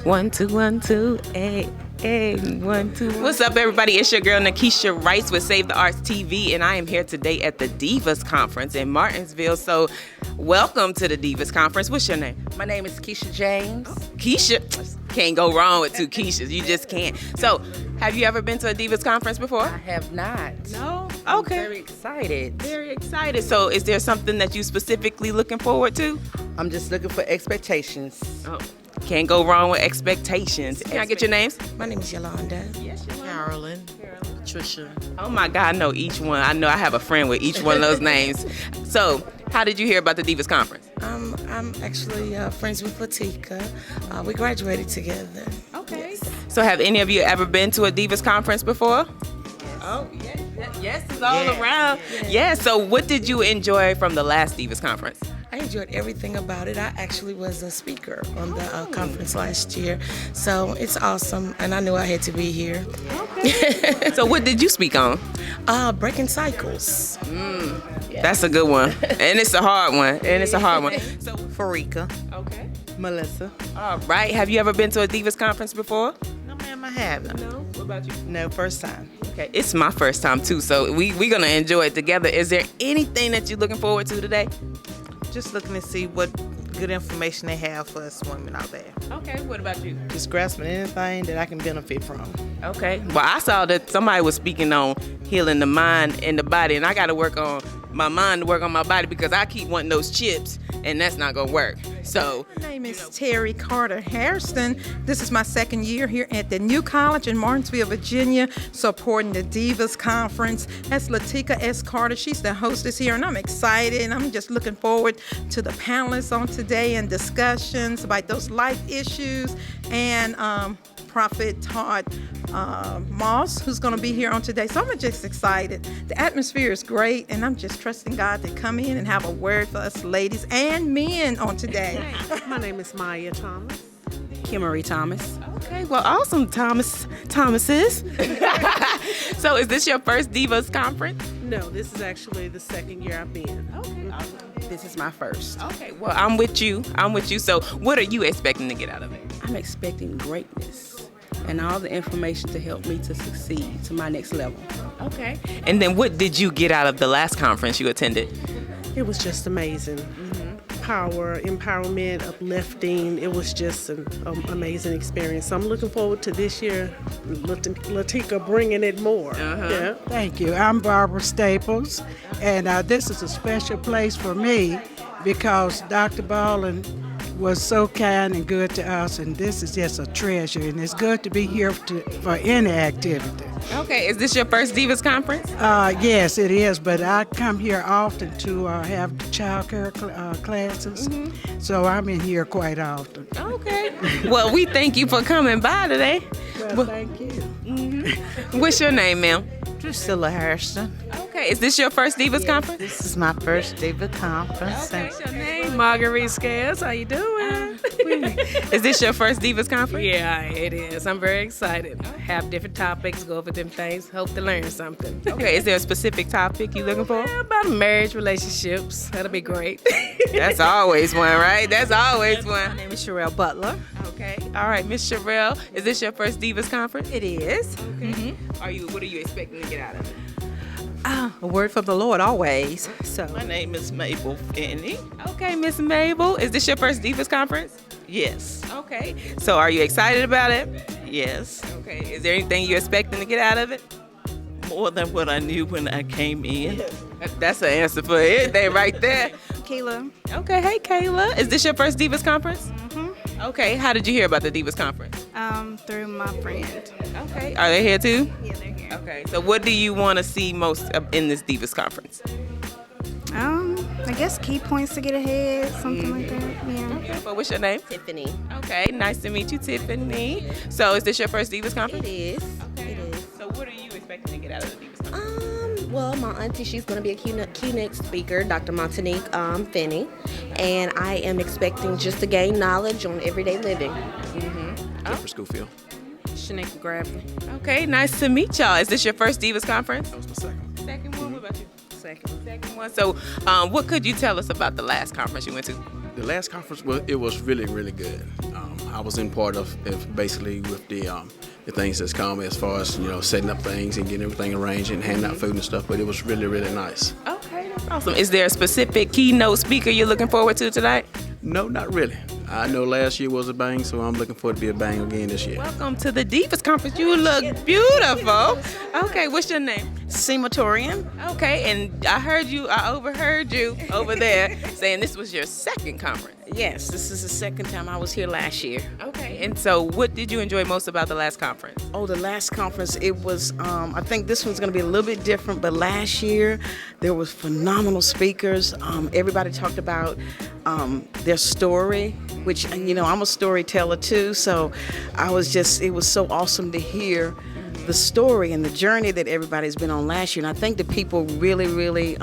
1 2 1 2 hey hey 1 2. What's up, everybody? It's your girl Nakisha Rice with Save the Arts TV, and I am here today at the Divas Conference in Martinsville. So, welcome to the Divas Conference. What's your name? My name is Keisha James. Keisha. Can't go wrong with two Keishas. You just can't. So, have you ever been to a Divas Conference before? I have not. No? I'm Okay. very excited. Very excited. So, is there something that you specifically looking forward to? I'm just looking for expectations. Oh, can't go wrong with expectations. Can I get your names? My name is Yolanda. Yes, Carolyn. Patricia. Oh my God, I know each one. I know I have a friend with each one of those names. So, how did you hear about the Divas Conference? I'm actually friends with Latika. We graduated together. Okay. So, have any of you ever been to a Divas Conference before? Oh, yes. Yes, it's all around. Yeah. So, what did you enjoy from the last Divas Conference? I enjoyed everything about it. I actually was a speaker on the conference last year. So it's awesome, and I knew I had to be here. Okay. So, what did you speak on? Breaking cycles. That's a good one. And it's a hard one. So, Farika, okay. Melissa. All right. Have you ever been to a Divas Conference before? No, ma'am, I haven't. No. What about you? No, first time. Okay. It's my first time, too. So, we're going to enjoy it together. Is there anything that you're looking forward to today? Just looking to see what good information they have for us women out there. Okay. What about you? Just grasping anything that I can benefit from. Okay. Well, I saw that somebody was speaking on healing the mind and the body, and I got to work on my mind to work on my body because I keep wanting those chips, and that's not going to work. So, My name is Terry Carter Harrison. This is my second year here at the New College in Martinsville, Virginia, supporting the Divas Conference. That's Latika S. Carter. She's the hostess here, and I'm excited. And I'm just looking forward to the panelists on today and discussions about those life issues. And Prophet Todd Moss, who's going to be here on today. So I'm just excited. The atmosphere is great, and I'm just trusting God to come in and have a word for us ladies and men on today. My name is Maya Thomas. Kimmery Thomas. okay. Well, awesome, Thomases. So, is this your first Divas Conference? No, this is actually the second year I've been. Okay. This is my first. Okay. Well, I'm with you. So, what are you expecting to get out of it? I'm expecting greatness and all the information to help me to succeed to my next level. Okay. And then, what did you get out of the last conference you attended? It was just amazing. Power, empowerment, uplifting. It was just an amazing experience. So I'm looking forward to this year, Latika bringing it more. Yeah. Thank you. I'm Barbara Staples, and this is a special place for me because Dr. Ballin was so kind and good to us, and this is just a treasure, and it's good to be here for any activity. Okay. Is this your first Divas Conference? Yes, it is, but I come here often to have child care classes, so I'm in here quite often. Okay. Well, we thank you for coming by today. Well, thank you. What's your name, ma'am? Drusilla Harrison. Okay. Is this your first Divas Conference? This is my first Diva Conference. Okay. What's your name? Marguerite Scales, how you doing? Is this your first Divas Conference? Yeah, it is. I'm very excited. Have different topics, go over different things, hope to learn something. Okay, is there a specific topic you looking for? Yeah, about marriage, relationships. That'll be great. That's always one, right? That's always one. My name is Sherelle Butler. Okay. All right, Miss Sherelle, is this your first Divas Conference? It is. Okay. What are you expecting to get out of it? A word from the Lord always. So My name is Mabel Finney. Okay, Miss Mabel, is this your first Divas Conference? Yes. Okay. So are you excited about it? Yes. Okay. Is there anything you're expecting to get out of it? More than what I knew when I came in. That's an answer for everything right there. Kayla. Okay. Hey, Kayla, is this your first Divas Conference? Okay. How did you hear about the Divas Conference? Through my friend. Okay. Are they here too? Yeah, they're here. Okay. So what do you want to see most in this Divas Conference? I guess key points to get ahead, something like that. Yeah. Okay. Well, what's your name? Tiffany. Okay. Nice to meet you, Tiffany. So is this your first Divas Conference? It is. Okay. It is. So what are you expecting to get out of the Divas Conference? Well, my auntie, she's going to be a keynote speaker, Dr. Montanique Finney, and I am expecting just to gain knowledge on everyday living. Jennifer Schofield. Shanika Gravely. Okay, nice to meet y'all. Is this your first Divas Conference? That was my second. Second one. What about you? Second. Second one. So, what could you tell us about the last conference you went to? The last conference was really, really good. I was in part of basically with the things that's come as far as setting up things and getting everything arranged and handing out food and stuff. But it was really, really nice. Okay, that's awesome. Is there a specific keynote speaker you're looking forward to tonight? No, not really. I know last year was a bang, so I'm looking forward to be a bang again this year. Welcome to the Divas Conference. You look beautiful. Okay, what's your name? Sematorian. Okay, and I overheard you over there saying this was your second conference. Yes, this is the second time I was here last year. Okay, and so what did you enjoy most about the last conference? Oh, the last conference, it was, I think this one's going to be a little bit different, but last year there was phenomenal speakers. Everybody talked about their story, which, I'm a storyteller too, so it was so awesome to hear the story and the journey that everybody's been on last year. And I think the people really, really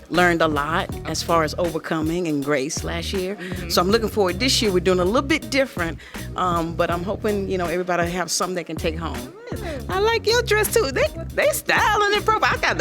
learned a lot as far as overcoming and grace last year. So I'm looking forward. This year we're doing a little bit different, but I'm hoping everybody will have something they can take home. I like your dress too. They styling and proper. I got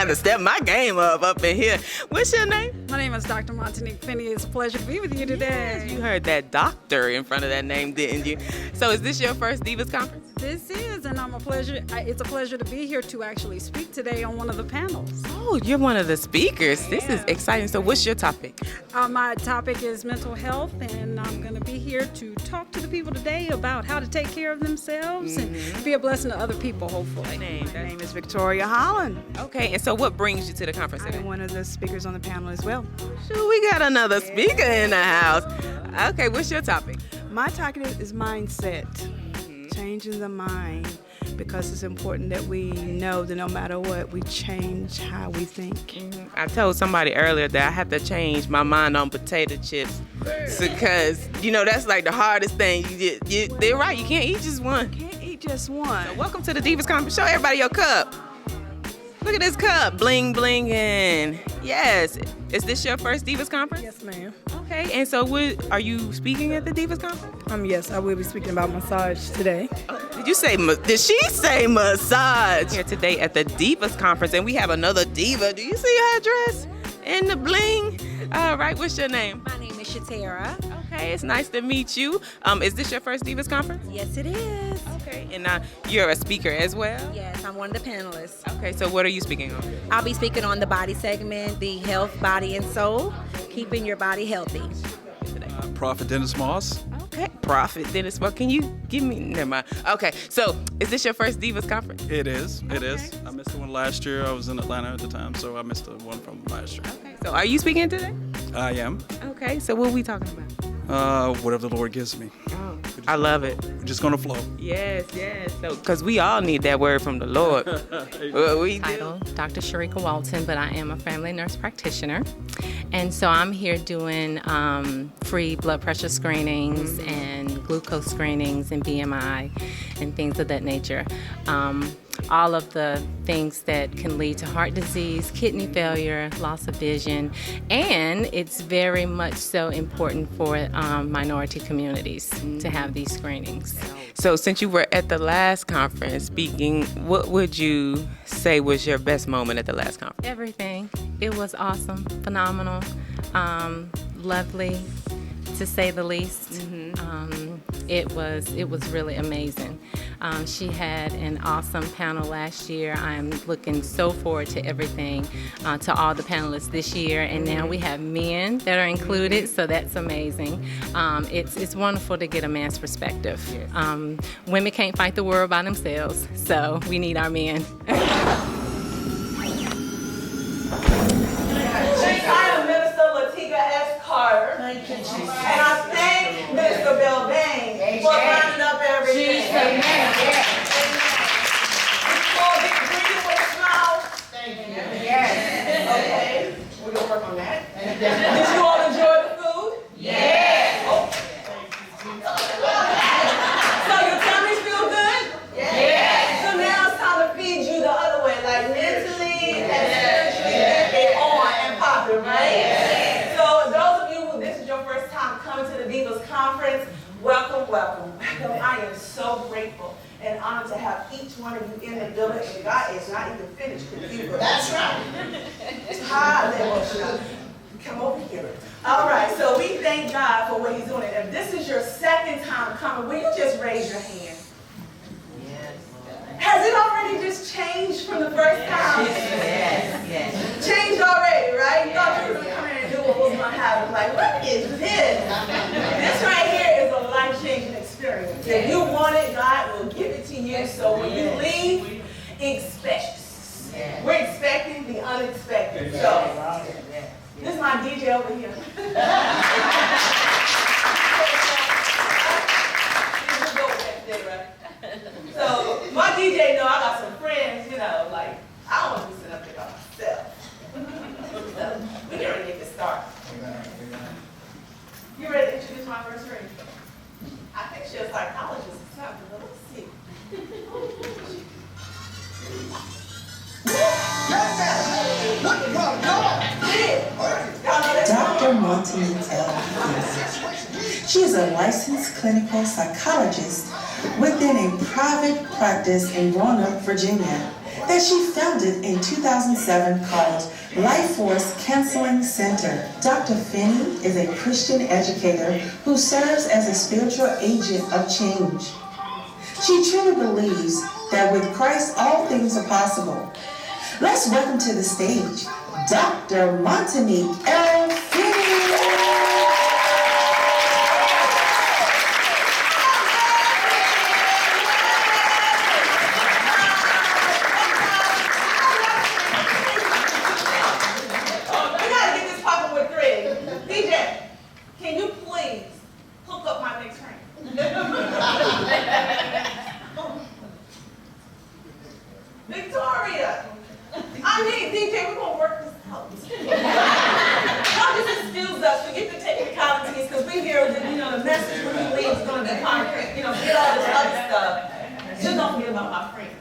to step my game up in here. What's your name? My name is Dr. Montanique Finney. It's a pleasure to be with you today. Yes, you heard that doctor in front of that name, didn't you? So is this your first Divas Conference? This is, and it's a pleasure to be here to actually speak today on one of the panels. Oh, you're one of the speakers. This is exciting. So what's your topic? My topic is mental health, and I'm going to be here to talk to the people today about how to take care of themselves and be a blessing to other people, hopefully. My name is Victoria Holland. Okay, and so what brings you to the conference today? I'm one of the speakers on the panel as well. Sure, we got another speaker in the house. Okay, what's your topic? My topic is mindset. Changing the mind, because it's important that we know that no matter what, we change how we think. I told somebody earlier that I have to change my mind on potato chips because, that's like the hardest thing. They're right, you can't eat just one. Can't eat just one. So welcome to the Divas Conference. Show everybody your cup. Look at this cup, bling blinging. Yes. Is this your first Divas Conference? Yes, ma'am. Okay, and so are you speaking at the Divas Conference? Yes, I will be speaking about massage today. Did she say massage? Here today at the Divas Conference, and we have another diva. Do you see her dress and the bling? All right, what's your name? My name is Shatara. Okay, it's nice to meet you. Is this your first Divas Conference? Yes, it is. Okay, and you're a speaker as well? Yes, I'm one of the panelists. Okay, so what are you speaking on? I'll be speaking on the body segment, the health, body, and soul, keeping your body healthy. Prophet Dennis Moss. Okay, Prophet Dennis Moss. Can you give me? Never mind. Okay, so is this your first Divas Conference? It is. It is. I missed the one last year. I was in Atlanta at the time, so I missed the one from last year. Okay, so are you speaking today? I am. Okay, so what are we talking about? Whatever the Lord gives me. Oh, I love it. We're just gonna flow. Yes. So, because we all need that word from the Lord. Title, Dr. Sharika Walton, but I am a family nurse practitioner. And so I'm here doing free blood pressure screenings and glucose screenings and BMI and things of that nature. All of the things that can lead to heart disease, kidney failure, loss of vision, and it's very much so important for minority communities to have these screenings. So since you were at the last conference speaking, what would you say was your best moment at the last conference? Everything. It was awesome, phenomenal, lovely, to say the least. It was really amazing. She had an awesome panel last year. I'm looking so forward to everything, to all the panelists this year. And now we have men that are included, so that's amazing. It's wonderful to get a man's perspective. Women can't fight the world by themselves, so we need our men. Thank you, Jesus. And I thank Mr. Belvane for running up everything. Amen. Breathe with a smile. Thank you. Yes. Okay. We're going to work on that. Did you all enjoy the food? Yes. Oh. So your tummies feel good? Yes. So now it's time to feed you the other way, like mentally and spiritually and on and popping, right? Yes. Divas Conference. Welcome. I am so grateful and honored to have each one of you in the building. And God is not even finished with you. That's right. Come over here. All right, so we thank God for what he's doing. And if this is your second time coming, will you just raise your hand? Yes. Has it already just changed from the first time? Yes. Changed already, right? You thought you were going to come in and do what was going to happen. Like, what is this? This right here is a life-changing experience. If you want it, God will give it to you. So when you leave, expect. We're expecting the unexpected. So, this is my DJ over here. So, my DJ know I got some friends, you know, like, I don't want to be sitting up there by myself. So, we get ready to get this started. You ready to introduce my first friend? I think she's a psychologist or something, but let's see. Dr. Montanique L. She is a licensed clinical psychologist within a private practice in Roanoke, Virginia, that she founded in 2007 called Life Force Counseling Center. Dr. Finney is a Christian educator who serves as a spiritual agent of change. She truly believes that with Christ all things are possible. Let's welcome to the stage Dr. Montanique L. Victoria! I mean, DJ, we're going to work this out. Y'all just excuse us. Forget the technicalities, because we hear that, you know, the message when we leave is going to be concrete. You know, forget all this other stuff. Just don't forget about my friend.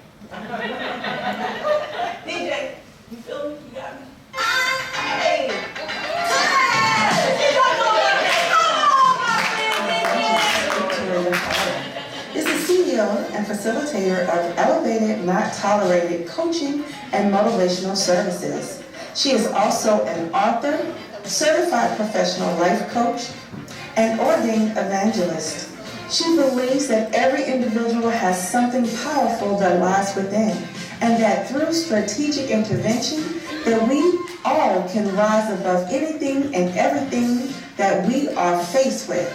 DJ, you feel me? You got me? Hey! Is the CEO and facilitator of Elevated Not Tolerated Coaching and Motivational Services. She is also an author, certified professional life coach, and ordained evangelist. She believes that every individual has something powerful that lies within, and that through strategic intervention, that we all can rise above anything and everything that we are faced with.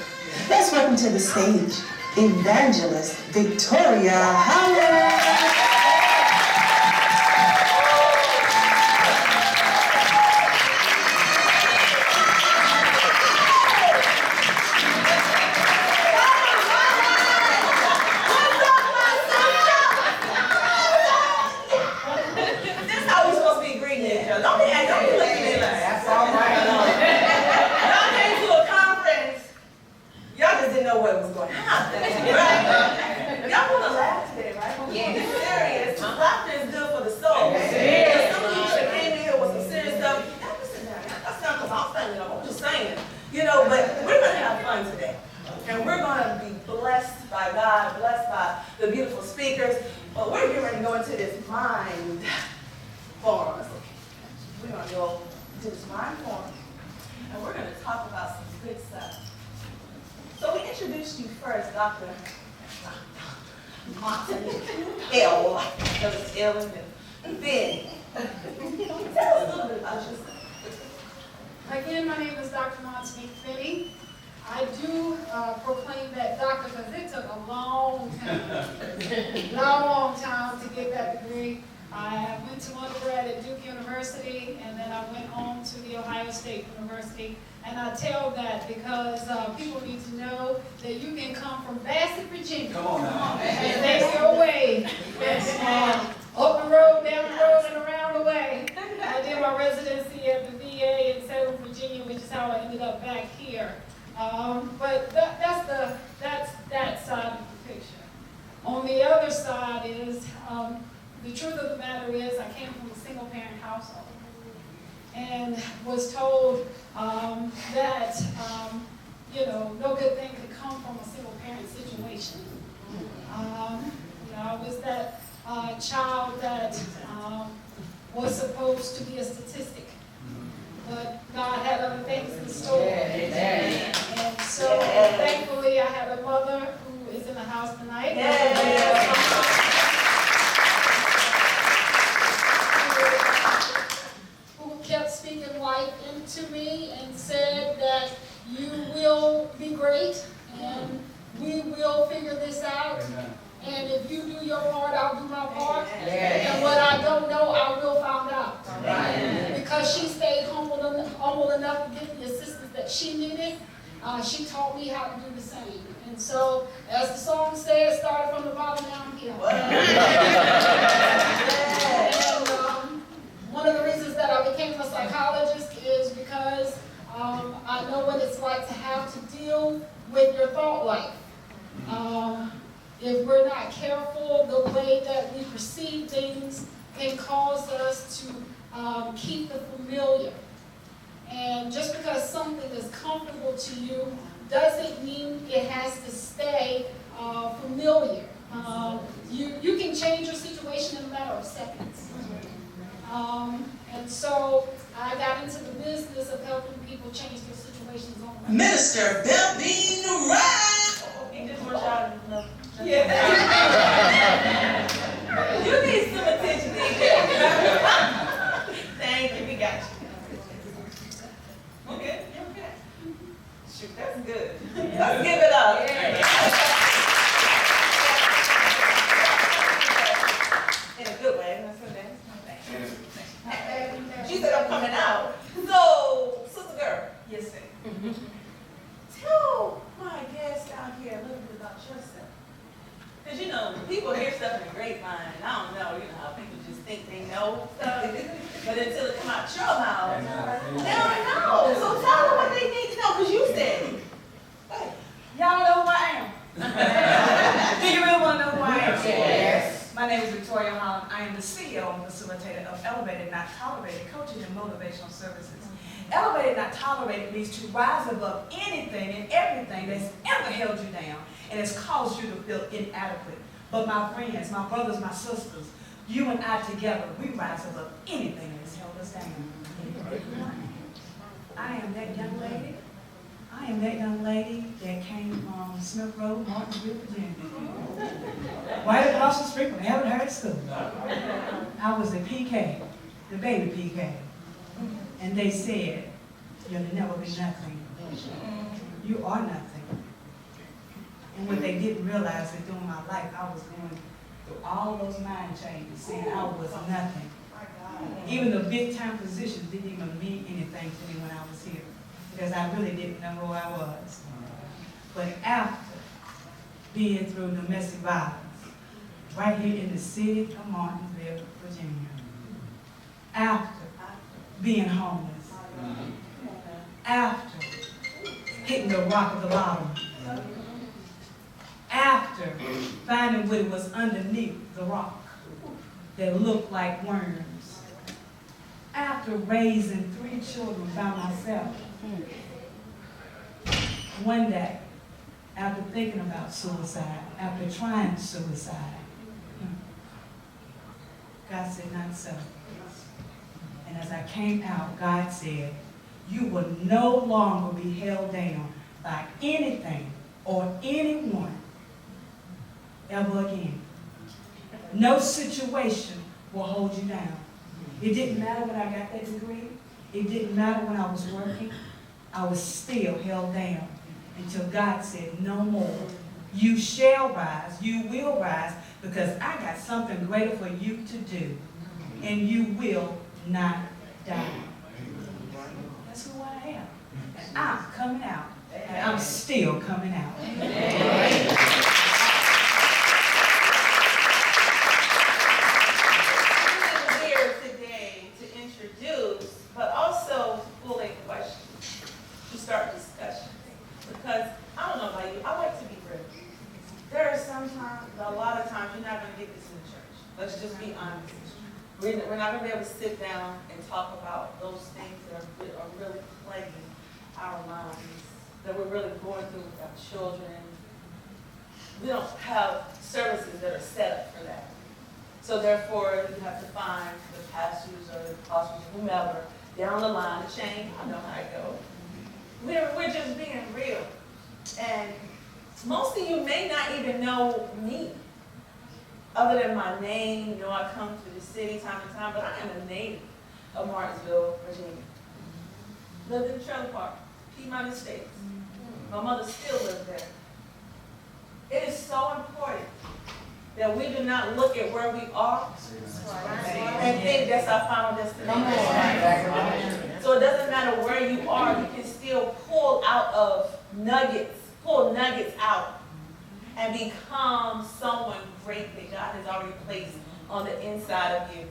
Let's welcome to the stage Evangelist Victoria Howard. This is how we supposed to be greeting each other. Don't be looking at us. That's all right. Y'all came to a conference. Y'all just didn't know what was going to happen, right? Y'all want to laugh today, right? Yeah. Be serious. Laughter is good for the soul. Yeah. Some of you should have came in here with some serious stuff. Y'all listen now. That's not because I'm saying it. I'm just saying. You know, but we're going to have fun today. And we're going to be blessed by God, blessed by the beautiful speakers. But we're getting ready to go into this mind forum. We're going to go into this mind forum. And we're going to talk about some good stuff. So we introduced you first, Dr. Montanique L. That was Ellen and Ben. Tell us a little bit about yourself. Again, my name is Dr. Montanique Finney. I do proclaim that doctor because it took a long time to get that degree. I went to undergrad at Duke University, and then I went on to the Ohio State University. And I tell that because people need to know that you can come from Bassett, Virginia. Come on now. And make your way up the road, down the road, and around the way. I did my residency at the VA in Salem, Virginia, which is how I ended up back here. But that's that side of the picture. On the other side is, the truth of the matter is I came from a single parent household and was told that, you know, no good thing could come from a single parent situation. You know, I was that child that was supposed to be a statistic. But God had other house tonight. Who kept speaking life into me and said that you will be great and we will figure this out. And if you do your part, I'll do my part. And what I don't know, I will find out. Because she stayed humble enough to get the assistance that she needed, she taught me how to do the same. And so, as the song says, started from the bottom, now I'm here. And one of the reasons that I became a psychologist is because I know what it's like to have to deal with your thought life. If we're not careful, the way that we perceive things can cause us to keep the familiar. And just because something is comfortable to you doesn't mean it has to stay familiar. You can change your situation in a matter of seconds. And so I got into the business of helping people change their situations on. Minister Belvine Ryan. Yeah. You need some attention, DJ. Thank you, we got you. Okay, okay. Shoot, that's good. Let's give it up. In a good way. She said I'm coming out. So, sister girl. Yes, sir. Tell my guests down here a little bit about yourself. Because, you know, people hear stuff in the grapevine, and I don't know, you know, how people just think they know stuff. But until it come out your mouth, they don't know. So tell them what they need to know, because you said it. Y'all know who I am? Do you really want to know who I am? Yes. My name is Victoria Holland. I am the CEO and facilitator of Elevated Not Tolerated Coaching and Motivational Services. Elevated Not Tolerated means to rise above anything and everything that's ever held you down and has caused you to feel inadequate. But my friends, my brothers, my sisters, you and I together, we rise above anything that has held us down. I am that young lady. I am that young lady that came from Smith Road, Martinsville, Virginia. Right across the street from Evan Hurd School. I was the PK, the baby PK. And they said, you'll never be nothing. You are nothing. And what they didn't realize that during my life, I was going through all those mind changes, saying I was nothing. Even the big time positions didn't even mean anything to me when I was here, because I really didn't know who I was. But after being through domestic violence, right here in the city of Martinsville, Virginia, after being homeless, after hitting the rock of the bottom, after finding what was underneath the rock that looked like worms, after raising 3 children by myself, one day, after thinking about suicide, after trying suicide, God said, not so. And as I came out, God said, you will no longer be held down by anything or anyone ever again. No situation will hold you down. It didn't matter when I got that degree. It didn't matter when I was working. I was still held down until God said, no more. You shall rise. You will rise, because I got something greater for you to do. And you will not die. That's who I am. And I'm coming out. And I'm still coming out. Here today to introduce, but also fully question, to start discussion. Because I don't know about you, I like to be real. There are sometimes, a lot of times, you're not going to get this in the church. Let's just be honest. We're not going to be able to sit down and talk about those things that are really plaguing our minds, that we're really going through with our children. We don't have services that are set up for that. So therefore, you have to find the pastors or the apostles, whomever, down the line, the chain, I know how it goes. We're just being real. And most of you may not even know me, other than my name. You know, I come to the city time to time, but I am a native of Martinsville, Virginia. Lived in a trailer park, Piedmont Estates. My mother still lives there. It is so important that we do not look at where we are and think that's our final destination. So it doesn't matter where you are, you can still pull nuggets out and become someone great that God has already placed on the inside of you.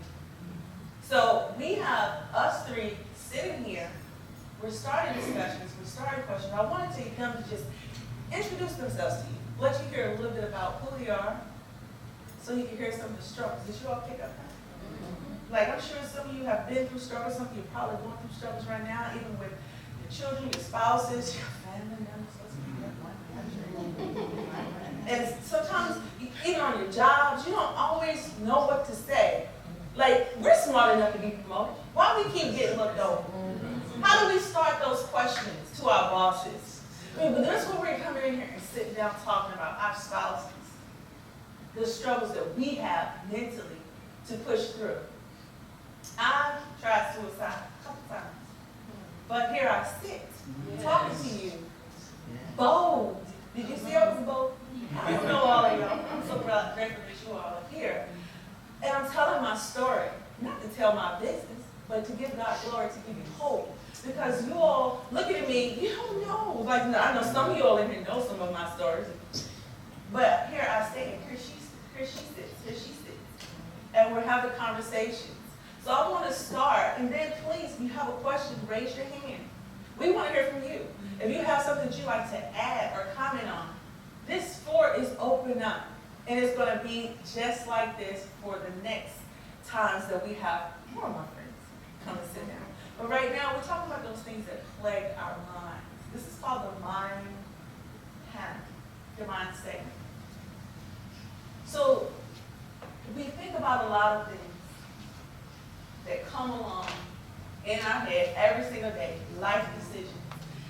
So we have us three sitting here. We're starting discussions, we're starting questions. I wanted them to just introduce themselves to you, let you hear a little bit about who they are, so you can hear some of the struggles. Did you all pick up that? Like, I'm sure some of you have been through struggles, some of you are probably going through struggles right now, even with your children, your spouses, your family members. And sometimes, even on your jobs, you don't always know what to say. Like, we're smart enough to be promoted. Why do we keep getting looked over? How do we start those questions to our bosses? I mean, but that's what we're coming in here and sitting down talking about our spouses, the struggles that we have mentally to push through. I've tried suicide a couple times, but here I sit talking to you, bold. Did you see I was bold? I don't know all of y'all. I'm so grateful that you all are here. And I'm telling my story, not to tell my business, but to give God glory, to give you hope. Because you all looking at me, you don't know. Like, I know some of you all in here know some of my stories. But here I stand, here she sits. And we're having conversations. So I want to start, and then please, if you have a question, raise your hand. We want to hear from you. If you have something that you'd like to add or comment on, this floor is open up. And it's going to be just like this for the next times that we have more of my friends come and sit down. But right now, we're talking about those things that plague our minds. This is called the mind panic, the mind segment. So we think about a lot of things that come along in our head every single day, life decisions.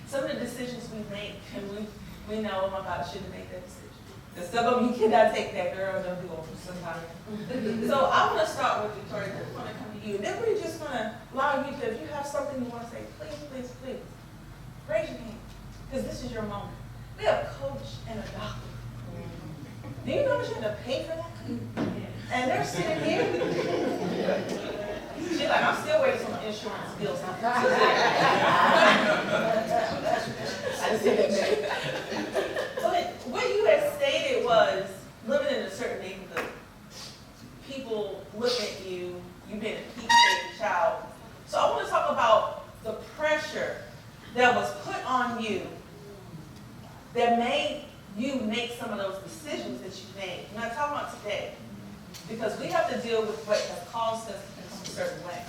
Some of the decisions we make, and we know, oh my God, I shouldn't make that decision. Because some of you cannot take that, girl, don't do it sometimes. So I want to start with Victoria. I just want to come to you. Then we're just going to allow you to, if you have something you want to say, please, raise your hand. Because this is your moment. We have a coach and a doctor. Do you know that you have to pay for that? And they're sitting here. She's like, I'm still waiting for my insurance bills. But what you had stated was living in a certain neighborhood. People look at you, you've been a peak stage child. So I want to talk about the pressure that was put on you that made you make some of those decisions that you made. I'm not talking about today, because we have to deal with what has caused us to become a certain way.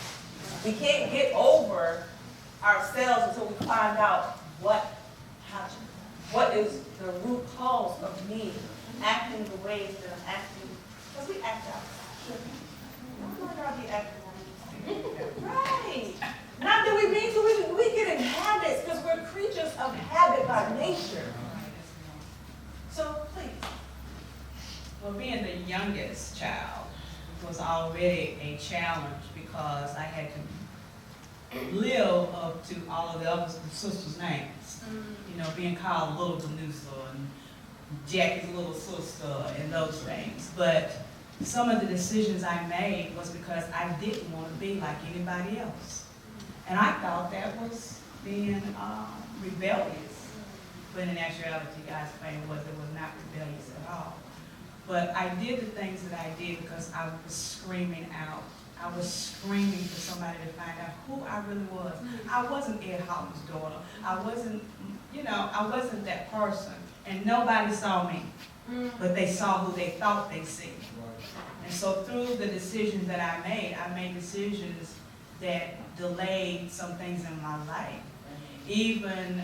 We can't get over ourselves until we find out what happened. What is the root cause of me acting the way that I'm acting? Because we act out. I'm not going to be acting right. Not that we mean to, we get in habits because we're creatures of habit by nature. So please. Well, being the youngest child was already a challenge because I had to live up to all of the other sisters' names. You know, being called Little Venusa and Jackie's little sister and those things. But some of the decisions I made was because I didn't want to be like anybody else. And I thought that was being rebellious. But in actuality, God's plan was it was not rebellious at all. But I did the things that I did because I was screaming out. I was screaming for somebody to find out who I really was. I wasn't Ed Holland's daughter. I wasn't, I wasn't that person. And nobody saw me, but they saw who they thought they see. And so through the decisions that I made decisions that delayed some things in my life. Even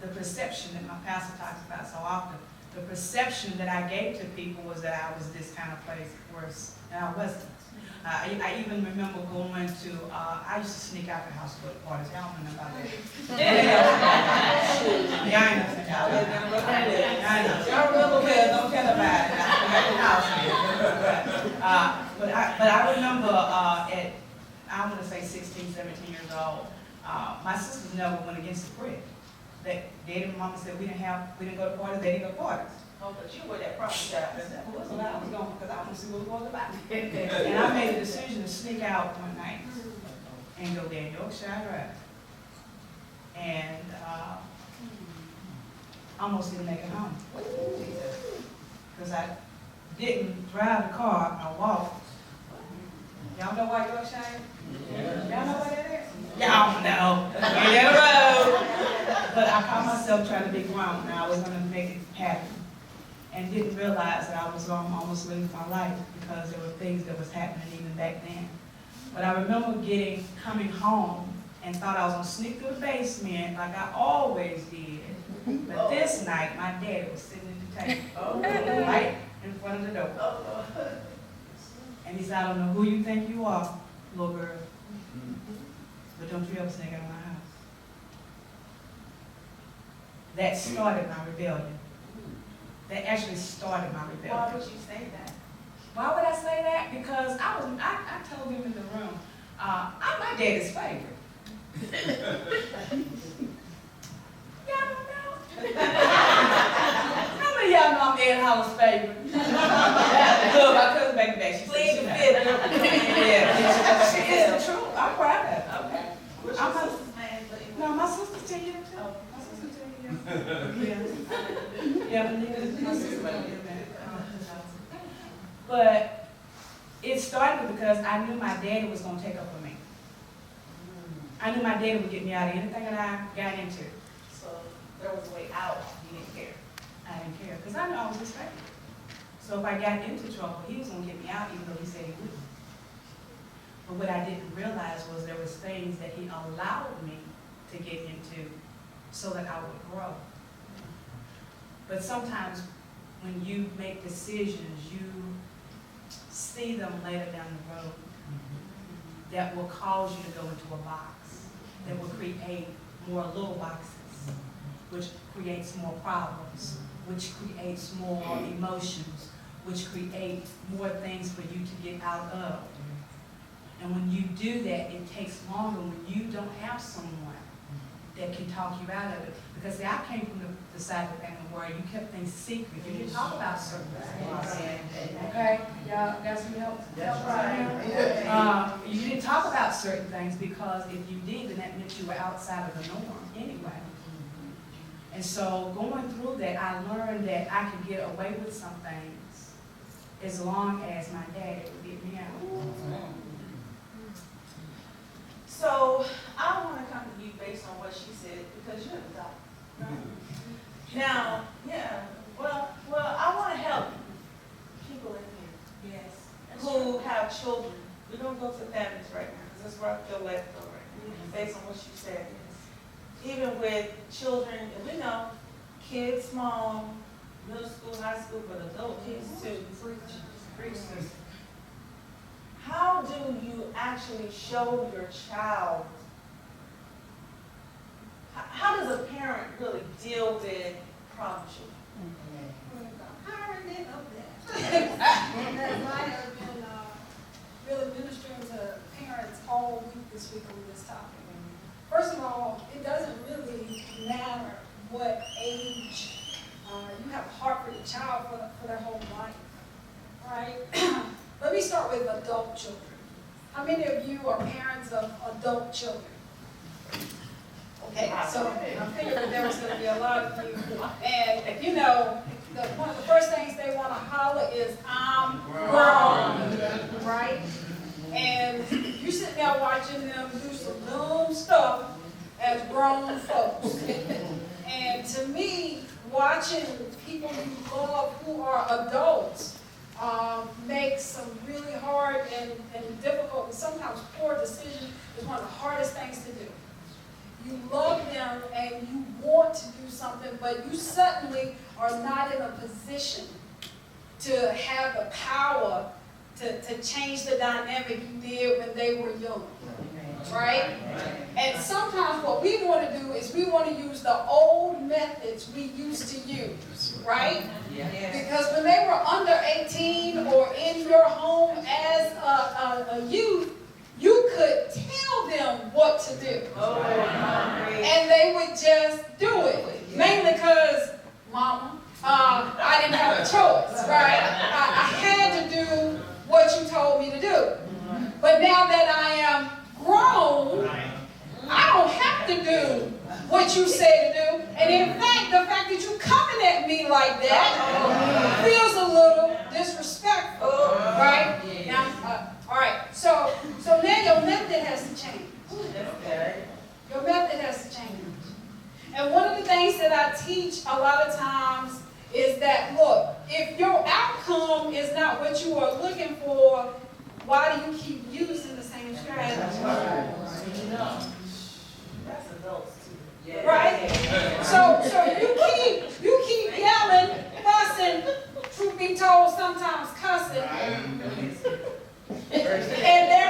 the perception that my pastor talks about so often, the perception that I gave to people was that I was this kind of place worse, and I wasn't. I even remember going to, I used to sneak out the house to go to parties. Y'all don't know about that. Yeah, I know. I know. Y'all remember well, don't tell about it. I sneak out the house. But I remember at, I want to say 16, 17 years old, my sisters never went against the prick. Daddy and mama said we didn't go to parties, they didn't go to parties. Oh, but you were that property child. That wasn't I was going because I want to see what was going about. And I made a decision to sneak out one night and go down Yorkshire Drive. And almost didn't make it home. Because I didn't drive the car, I walked. Y'all know why Yorkshire? Y'all know what that is? Y'all know. Get in the road. But I caught myself trying to be grown and I was going to make it happen. And didn't realize that I was going to almost lose my life because there were things that was happening even back then. But I remember coming home and thought I was going to sneak through the basement like I always did. But this night, my daddy was sitting at the table, right in front of the door. And he said, I don't know who you think you are, little girl, but don't you ever sneak out of my house. That started my rebellion. That actually started my rebellion. Why would you say that? Why would I say that? Because I told him in the room, I'm my daddy's favorite. Y'all don't know? How many of y'all know I'm Ed Holland's favorite? Look, my cousin back to back, she said yeah, she is the truth. I'm proud of it. Okay. No, my sister tell you that too. My sister tell you that. Yeah, my sister went over there. But it started because I knew my daddy was going to take up for me. I knew my daddy would get me out of anything that I got into. So there was a way out. You didn't care. I didn't care because I knew I was his favorite. So if I got into trouble, he was going to get me out even though he said he wouldn't. But what I didn't realize was there was things that he allowed me to get into so that I would grow. But sometimes when you make decisions, you see them later down the road that will cause you to go into a box, that will create more little boxes, which creates more problems, which creates more emotions, which creates more things for you to get out of. And when you do that, it takes longer when you don't have someone that can talk you out of it. Because see, I came from the side of the family where you kept things secret. You didn't talk about certain things. Okay? Y'all got some help right now? You didn't talk about certain things because if you did, then that meant you were outside of the norm anyway. And so going through that, I learned that I could get away with some things as long as my daddy would get me out. So I want to come to you based on what she said because you're the doctor. Right? Now, yeah, well, I want to help people in here. Yes. Who have children. We're going to go to families right now because that's where I feel led to go right now, based on what you said. Even with children, and we know kids, small, middle school, high school, but adult kids too. How do you actually show your child? How does a parent really deal with problem children? I already did know that. I have been really ministering to parents all week this week on this topic. First of all, it doesn't really matter what age you have a heart for your child for their whole life, right? Let me start with adult children. How many of you are parents of adult children? Okay, so I figured that there was going to be a lot of you. And, you know, one of the first things they want to holler is, I'm grown, right? And you sit there watching them do some dumb stuff as grown folks. And to me, watching people you love who are adults makes some really hard and difficult and sometimes poor decisions is one of the hardest things to do. You love them and you want to do something, but you suddenly are not in a position to have the power to change the dynamic you did when they were young, right? And sometimes what we want to do is we want to use the old methods we used to use, right? Because when they were under 18 or in your home as a youth, you could tell them what to do. And they would just do it. Mainly because, Mama, I didn't have a choice, right? I had to do what you told me to do. But now that I am grown, I don't have to do what you say to do. And in fact, the fact that you coming at me like that feels a little disrespectful, right? Now, all right, so now your method has to change. Your method has to change. And one of the things that I teach a lot of times is that, look, if your outcome is not what you are looking for, why do you keep using the same strategy? That's adults too. Right? So you keep yelling, fussing, truth be told, sometimes cussing. And they're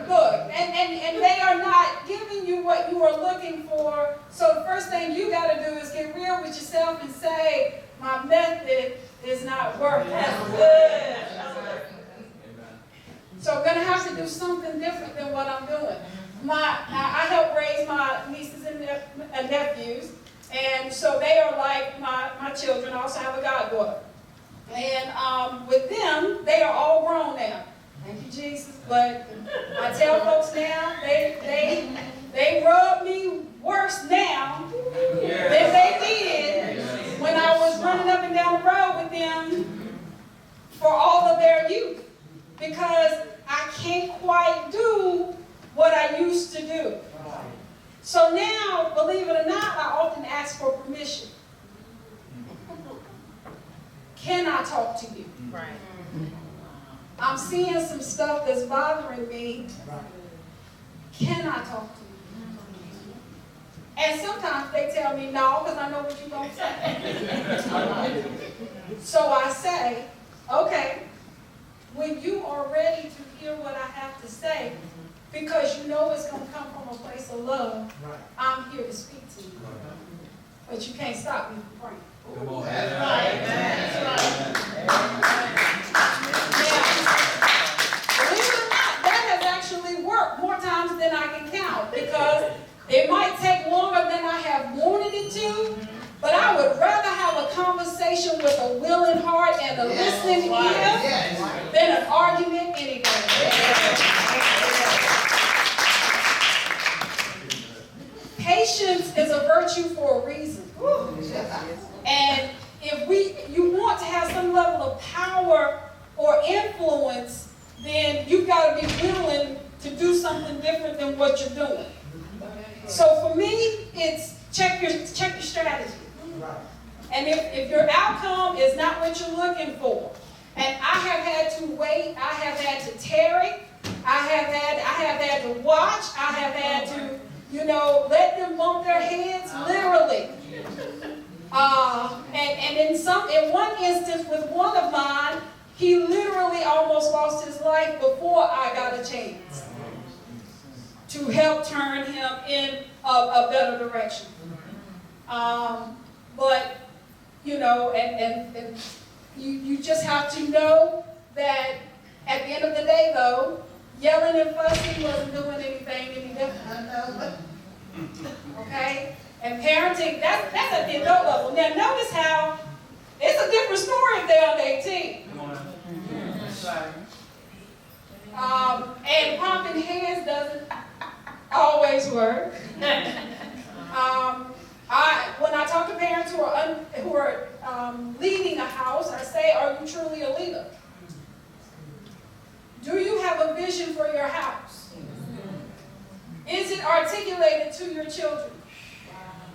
look, and they are not giving you what you are looking for. So the first thing you got to do is get real with yourself and say, my method is not working. So I'm gonna have to do something different than what I'm doing. I help raise my nieces and nephews, and so they are like my children. I also have a goddaughter, and with them, they are all grown now. Thank you, Jesus. But I tell folks now, they rub me worse now than they did when I was running up and down the road with them for all of their youth, because I can't quite do what I used to do. So now, believe it or not, I often ask for permission. Can I talk to you? Right. I'm seeing some stuff that's bothering me. Can I talk to you? And sometimes they tell me no, because I know what you're going to say. So I say, okay, when you are ready to hear what I have to say, because you know it's going to come from a place of love, I'm here to speak to you. But you can't stop me from praying. Come on. That's right. That's right. Now, believe it or not, that has actually worked more times than I can count, because it might take longer than I have wanted it to, but I would rather have a conversation with a willing heart and a listening ear than an argument anyway. Patience is a virtue for a reason. And if you want to have some level of power or influence, then you've got to be willing to do something different than what you're doing. So for me, it's check your strategy. And if your outcome is not what you're looking for, and I have had to wait, I have had to tarry, I have had to watch, I have had to, let them bump their heads, literally. And in one instance with one of mine, he literally almost lost his life before I got a chance to help turn him in a better direction. But, and you just have to know that at the end of the day, though, yelling and fussing wasn't doing anything any different. Okay? And parenting, that's at the adult level. Now, notice how it's a different story if they're under 18. And pumping heads doesn't always work. When I talk to parents who are leading a house, I say, are you truly a leader? Do you have a vision for your house? Is it articulated to your children?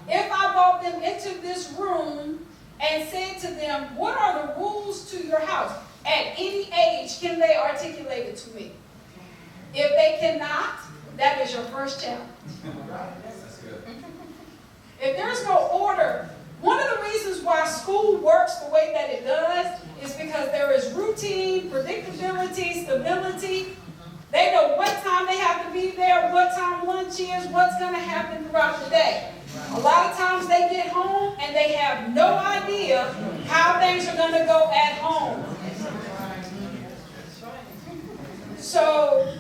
If I brought them into this room and said to them, what are the rules to your house? At any age, can they articulate it to me? If they cannot, that is your first challenge. If there's no order, one of the reasons why school works the way that it does is because there is routine, predictability, predictability, stability. They know what time they have to be there, what time lunch is, what's going to happen throughout the day. A lot of times they get home and they have no idea how things are going to go at home. So,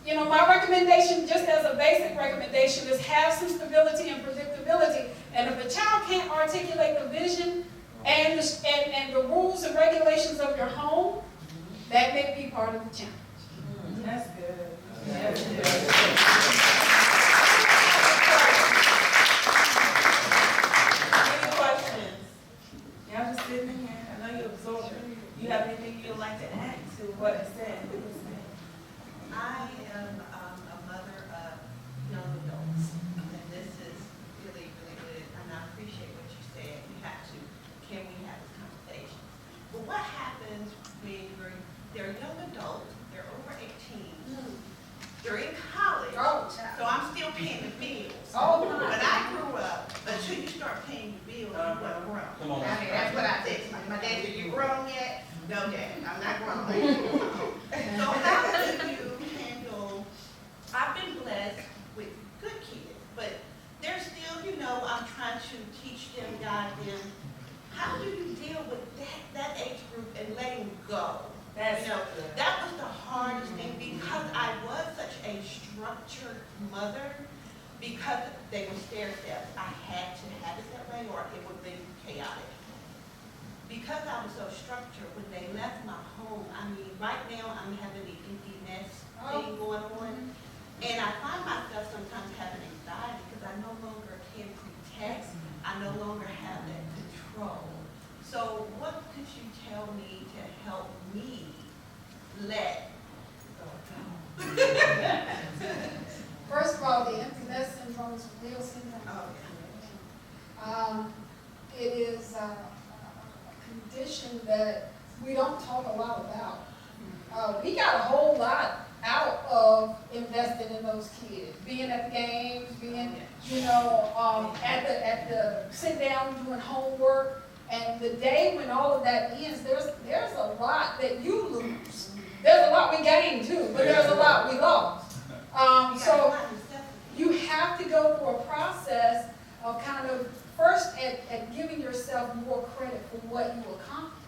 you know, my recommendation, just as a basic recommendation, is have some stability and predictability. And if a child can't articulate the vision and the rules and regulations of your home, that may be part of the challenge. That's good. That's good. Any questions? Y'all just sitting in here. I know you absorbed it. You have anything you'd like to add to what it said? I am a mother of young adults, and this is really, really good, and I appreciate what you said. Can we have this conversation? But what happens when they're young adults, they're over 18, they're in college, so I'm still paying the bills. When I grew up, until you start paying your bills, you weren't grown. I mean, that's what I said. My dad said, "You grown yet?" No, Dad, I'm not grown. So how do you handle, I've been blessed with good kids, but they're still, you know, I'm trying to teach them, guide them. How do you deal with that age group and letting go? That's, you know, that was the hardest thing because I was such a structured mother. Because they were stair steps, I had to have it that way or it would be chaotic. Because I was so structured, when they left my home, I mean, right now I'm having the empty nest thing going on. And I find myself sometimes having anxiety because I no longer can protect. I no longer have that control. So what could you tell me to help me let go? First of all, the empty nest syndrome is a real syndrome. It is a condition that we don't talk a lot about. We got a whole lot out of investing in those kids, being at the games, being, you know, at the sit down doing homework, and the day when all of that ends, there's a lot that you lose. There's a lot we gain too, but there's a lot we lost. So you have to go through a process of kind of first at giving yourself more credit for what you accomplished.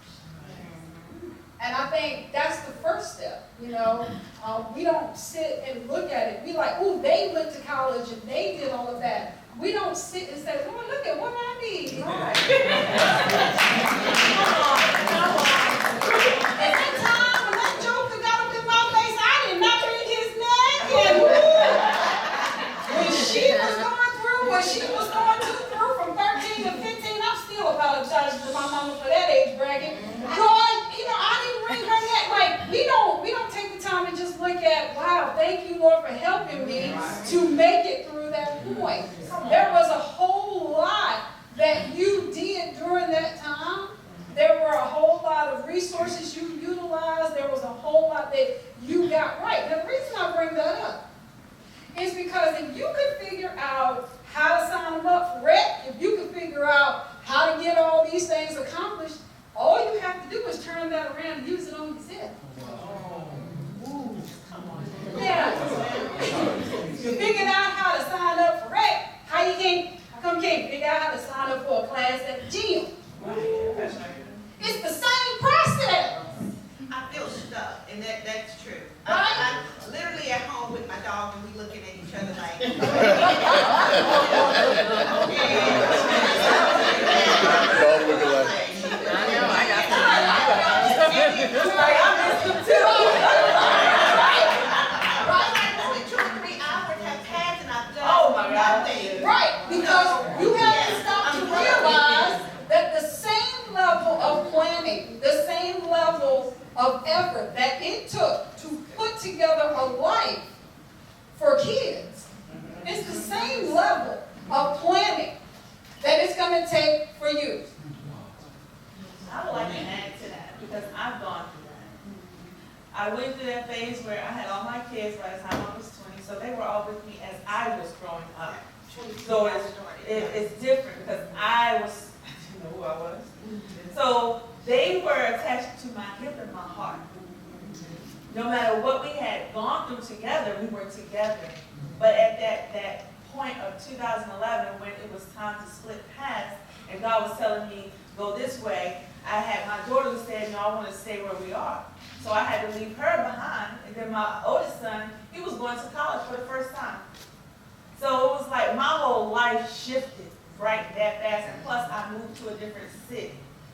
And I think that's the first step, you know. We don't sit and look at it. We like, oh, they went to college and they did all of that. We don't sit and say, Lord, look at what I did. Right. Come on. At that time, when that joker got up in my face, I did not break his neck. And when she was going through what she was going through from 13 to 15, I'm still apologizing to my mama for that age bracket. Lord, you know, I didn't bring her neck. Like, we don't take the time to just look at, wow, thank you, Lord, for helping me to make it through that point. There was a whole lot that you did during that time. There were a whole lot of resources you utilized. There was a whole lot that you got right. Now, the reason I bring that up is because if you could figure out how to sign them up for rec, if you could figure out how to get all these things accomplished, all you have to do is turn that around and use it on yourself. Ooh, come on. Yeah. You figured out how to sign up for rec. How come you can't figure out how to sign up for a class at the gym? It's the same process. I feel stuck, and that's true. Right? I'm literally at home with my dog, and we looking at each other like. Dog looking like. I know, I got some. I miss them too. Right. 2 or 3 hours have passed, and I've done nothing. Right, because you haven't stopped to realize that the same level of planning, the same level of effort that it took to put together a life for kids, it's the same level of planning that it's going to take for you. I would like to add to that because I've gone through that. I went through that phase where I had all my kids by the time I was 20, so they were all with me as I was growing up. So it's different because I didn't know who I was. So they were attached to my hip and my heart. No matter what we had gone through together, we were together. But at that point of 2011, when it was time to split paths, and God was telling me, go this way, I had my daughter who said, no, I want to stay where we are. So I had to leave her behind. And then my oldest son, he was going to college for the first time. So it was like my whole life shifted right that fast. And plus, I moved to a different city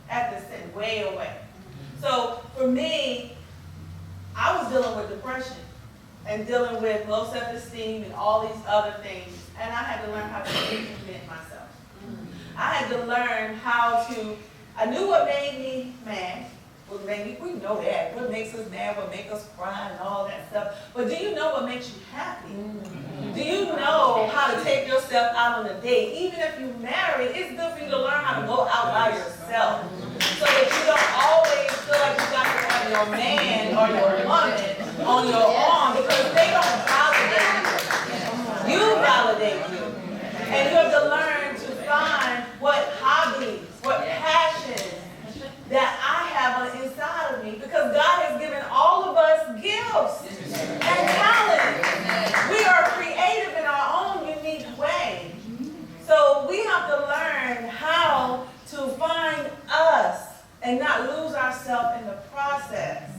at the city, way away. So for me, I was dealing with depression and dealing with low self-esteem and all these other things. And I had to learn how to reinvent myself. I had to learn how to, I knew what made me mad. What made me, we know that. What makes us mad, what makes us cry and all that stuff. But do you know what makes you happy? Do you know how to take yourself out on a date? Even if you're married, it's good for you to learn how to go out by yourself. So that you don't always feel like you got to have your man or your woman on your arm, because they don't validate you. You validate you. And you have to learn to find what hobbies, what passions that I have on the inside of me, because God has given all of us gifts and talents. We are creative in our own unique way. So we have to learn how to find us and not lose ourselves in the process.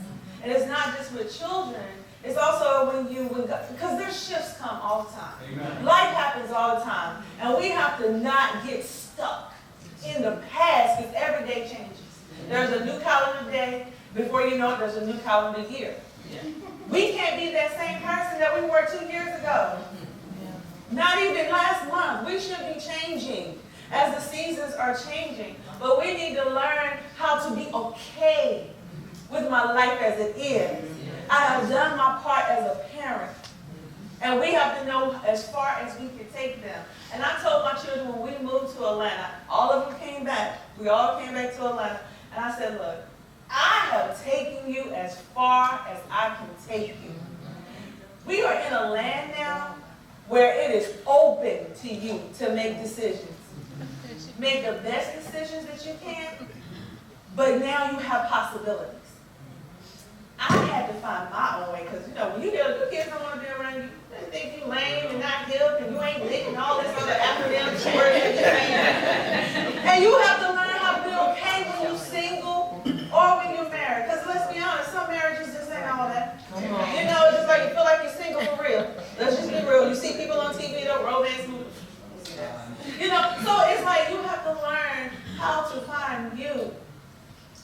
And it's not just with children, it's also because their shifts come all the time. Amen. Life happens all the time. And we have to not get stuck in the past, because every day changes. There's a new calendar day. Before you know it, there's a new calendar year. Yeah. We can't be that same person that we were 2 years ago. Yeah. Not even last month. We should be changing as the seasons are changing. But we need to learn how to be okay with my life as it is. I have done my part as a parent. And we have to know as far as we can take them. And I told my children when we moved to Atlanta, all of them came back. We all came back to Atlanta. And I said, look, I have taken you as far as I can take you. We are in a land now where it is open to you to make decisions. Make the best decisions that you can, but now you have possibilities. I had to find my own way, because when you deal with kids don't want to be around you, they think you lame and not hip and you ain't lit and all this other acronyms words that you're saying. And you have to learn how to be okay when you're single or when you're married. Because let's be honest, some marriages just ain't all that. It's just like you feel like you're single for real. Let's just be real. You see people on TV, they'll romance movies. So it's like you have to learn how to find you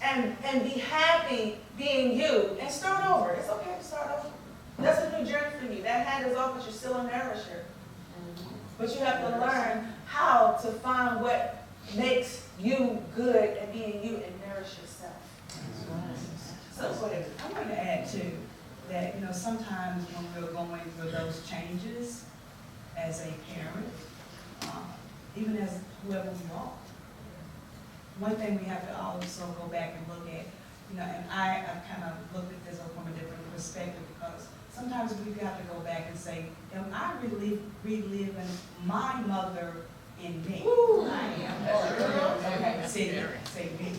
and be happy being you and start over. It's okay to start over. That's a new journey for you. That hat is off, but you're still a nourisher. But you have to learn how to find what makes you good at being you and nourish yourself. So I want to add too that sometimes when we're going through those changes as a parent, even as whoever we are, one thing we have to also go back and look at, and I've kind of looked at this from a different perspective, because sometimes we have to go back and say, am I reliving my mother in me? Ooh, I am. Okay, say me.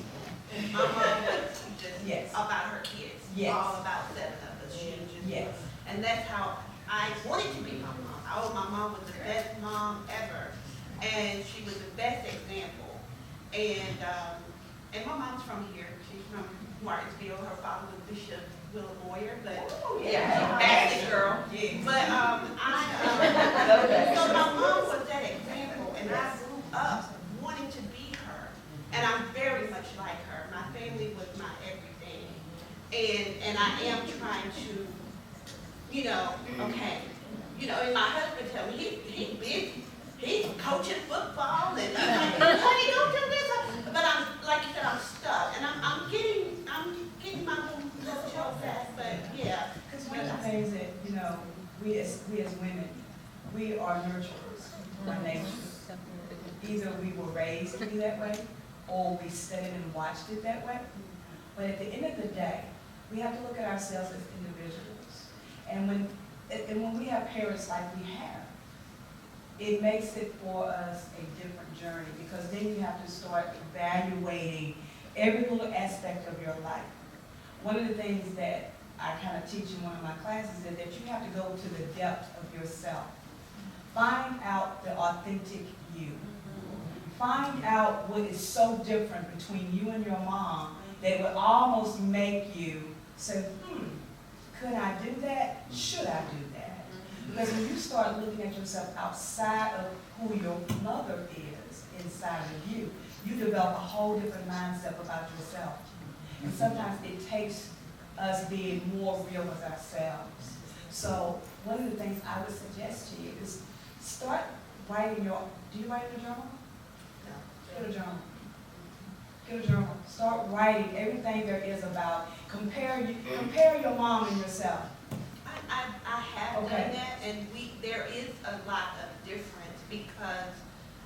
My mom was just about her kids. Yes. All about 7 of us. Yes. And that's how I wanted to be my mom. My mom was the best mom ever. And she was the best example. And my mom's from here. She's from Martinsville. Her father was Bishop Willow Moyer, but she's a bastard girl. Yeah. But so my mom was that example, and I grew up wanting to be her. And I'm very much like her. My family was my everything. And I am trying to, okay. And my husband tell me he's busy. He's coaching football, and he's like, honey, don't do this. But I'm, like you said, I'm stuck, and I'm getting my little toe fast. But yeah, because one of the things that we as women, we are nurturers by nature. Either we were raised to be that way, or we studied and watched it that way. But at the end of the day, we have to look at ourselves as individuals. And when we have parents like we have, it makes it for us a different journey, because then you have to start evaluating every little aspect of your life. One of the things that I kind of teach in one of my classes is that you have to go to the depth of yourself. Find out the authentic you. Find out what is so different between you and your mom that would almost make you say, could I do that? Should I do that? Because when you start looking at yourself outside of who your mother is inside of you, you develop a whole different mindset about yourself. And sometimes it takes us being more real with ourselves. So one of the things I would suggest to you is start writing your, do you write in a journal? No. Get a journal. Get a journal. Start writing everything there is about, compare your mom and yourself. I have done that, and there is a lot of difference because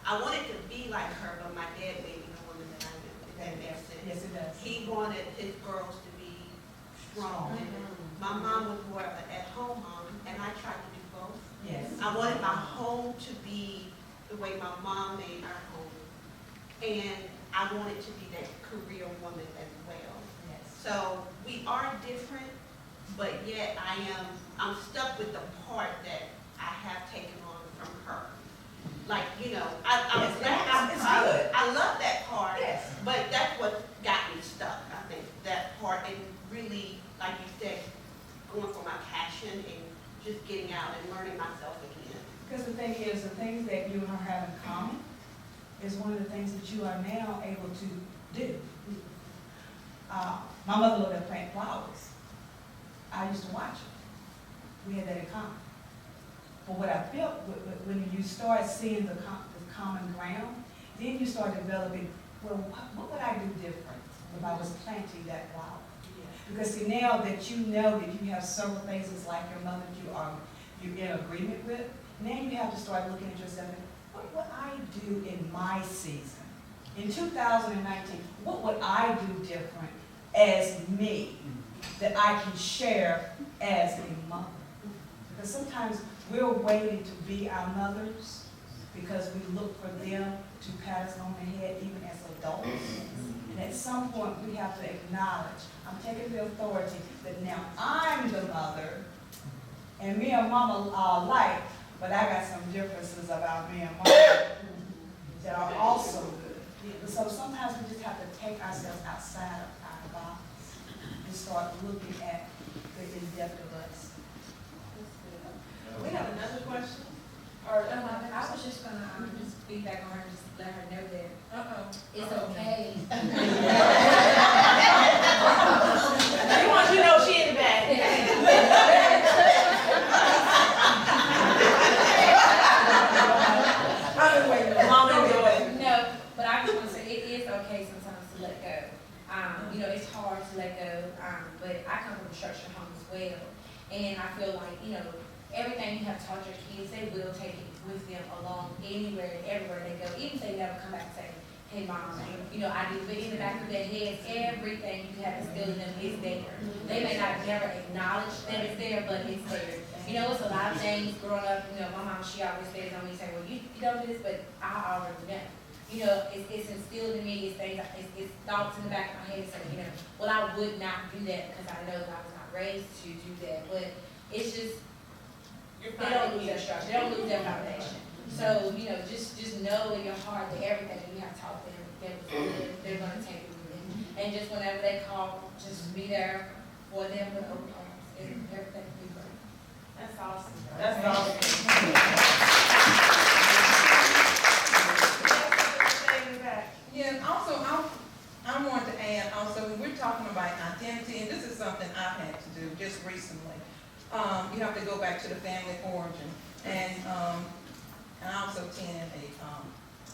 I wanted to be like her, but my dad made me the woman that I am. If that makes sense. Yes, it does. He wanted his girls to be strong. My mom was more of an at-home mom, and I tried to do both. Yes. I wanted my home to be the way my mom made our home, and I wanted to be that career woman as well. Yes. So we are different, but yet I'm stuck with the part that I have taken on from her. Like, I love that part, but that's what got me stuck, I think, that part, and really, like you said, going for my passion and just getting out and learning myself again. Because the thing is, the things that you and her have in common is one of the things that you are now able to do. My mother loved to plant flowers. I used to watch her. We had that in common. But what I felt, when you start seeing the common ground, then you start developing, well, what would I do different if I was planting that flower? Because see, now that you know that you have several phases like your mother you're in agreement with, now you have to start looking at yourself and what would I do in my season? In 2019, what would I do different as me that I can share as a mother? Because sometimes we're waiting to be our mothers because we look for them to pat us on the head even as adults. And at some point we have to acknowledge, I'm taking the authority that now I'm the mother and me and mama are alike, but I got some differences about me and mama that are also good. So sometimes we just have to take ourselves outside of our box and start looking at the in-depth of us. We have another question. Or I was just gonna just feedback on her and just let her know that it's okay. She wants you to know she in the back. I've been waiting. Mom enjoy it. No, but I just want to say it is okay sometimes to let go. It's hard to let go, but I come from a structured home as well, and I feel like everything you have taught your kids, they will take it with them along anywhere and everywhere they go. Even if they never come back and say, hey mom, I do, but in the back of their heads, everything you have instilled in them is there. They may not never acknowledge that it's there, but it's there. It's a lot of things growing up, my mom, she always says on me, well, you don't do this, but I already know. It's instilled in me, it's thoughts in the back of my head saying, well, I would not do that because I know that I was not raised to do that. But it's just, they don't lose their structure. They don't lose their foundation. So, just know in your heart that everything you have taught them, they're going to take it with them. And just whenever they call, just be there for them with open arms. And everything will be great. That's awesome. That's awesome. Yeah, also, I want to add also, when we're talking about identity, and this is something I've had to do just recently, you have to go back to the family origin. And I also attend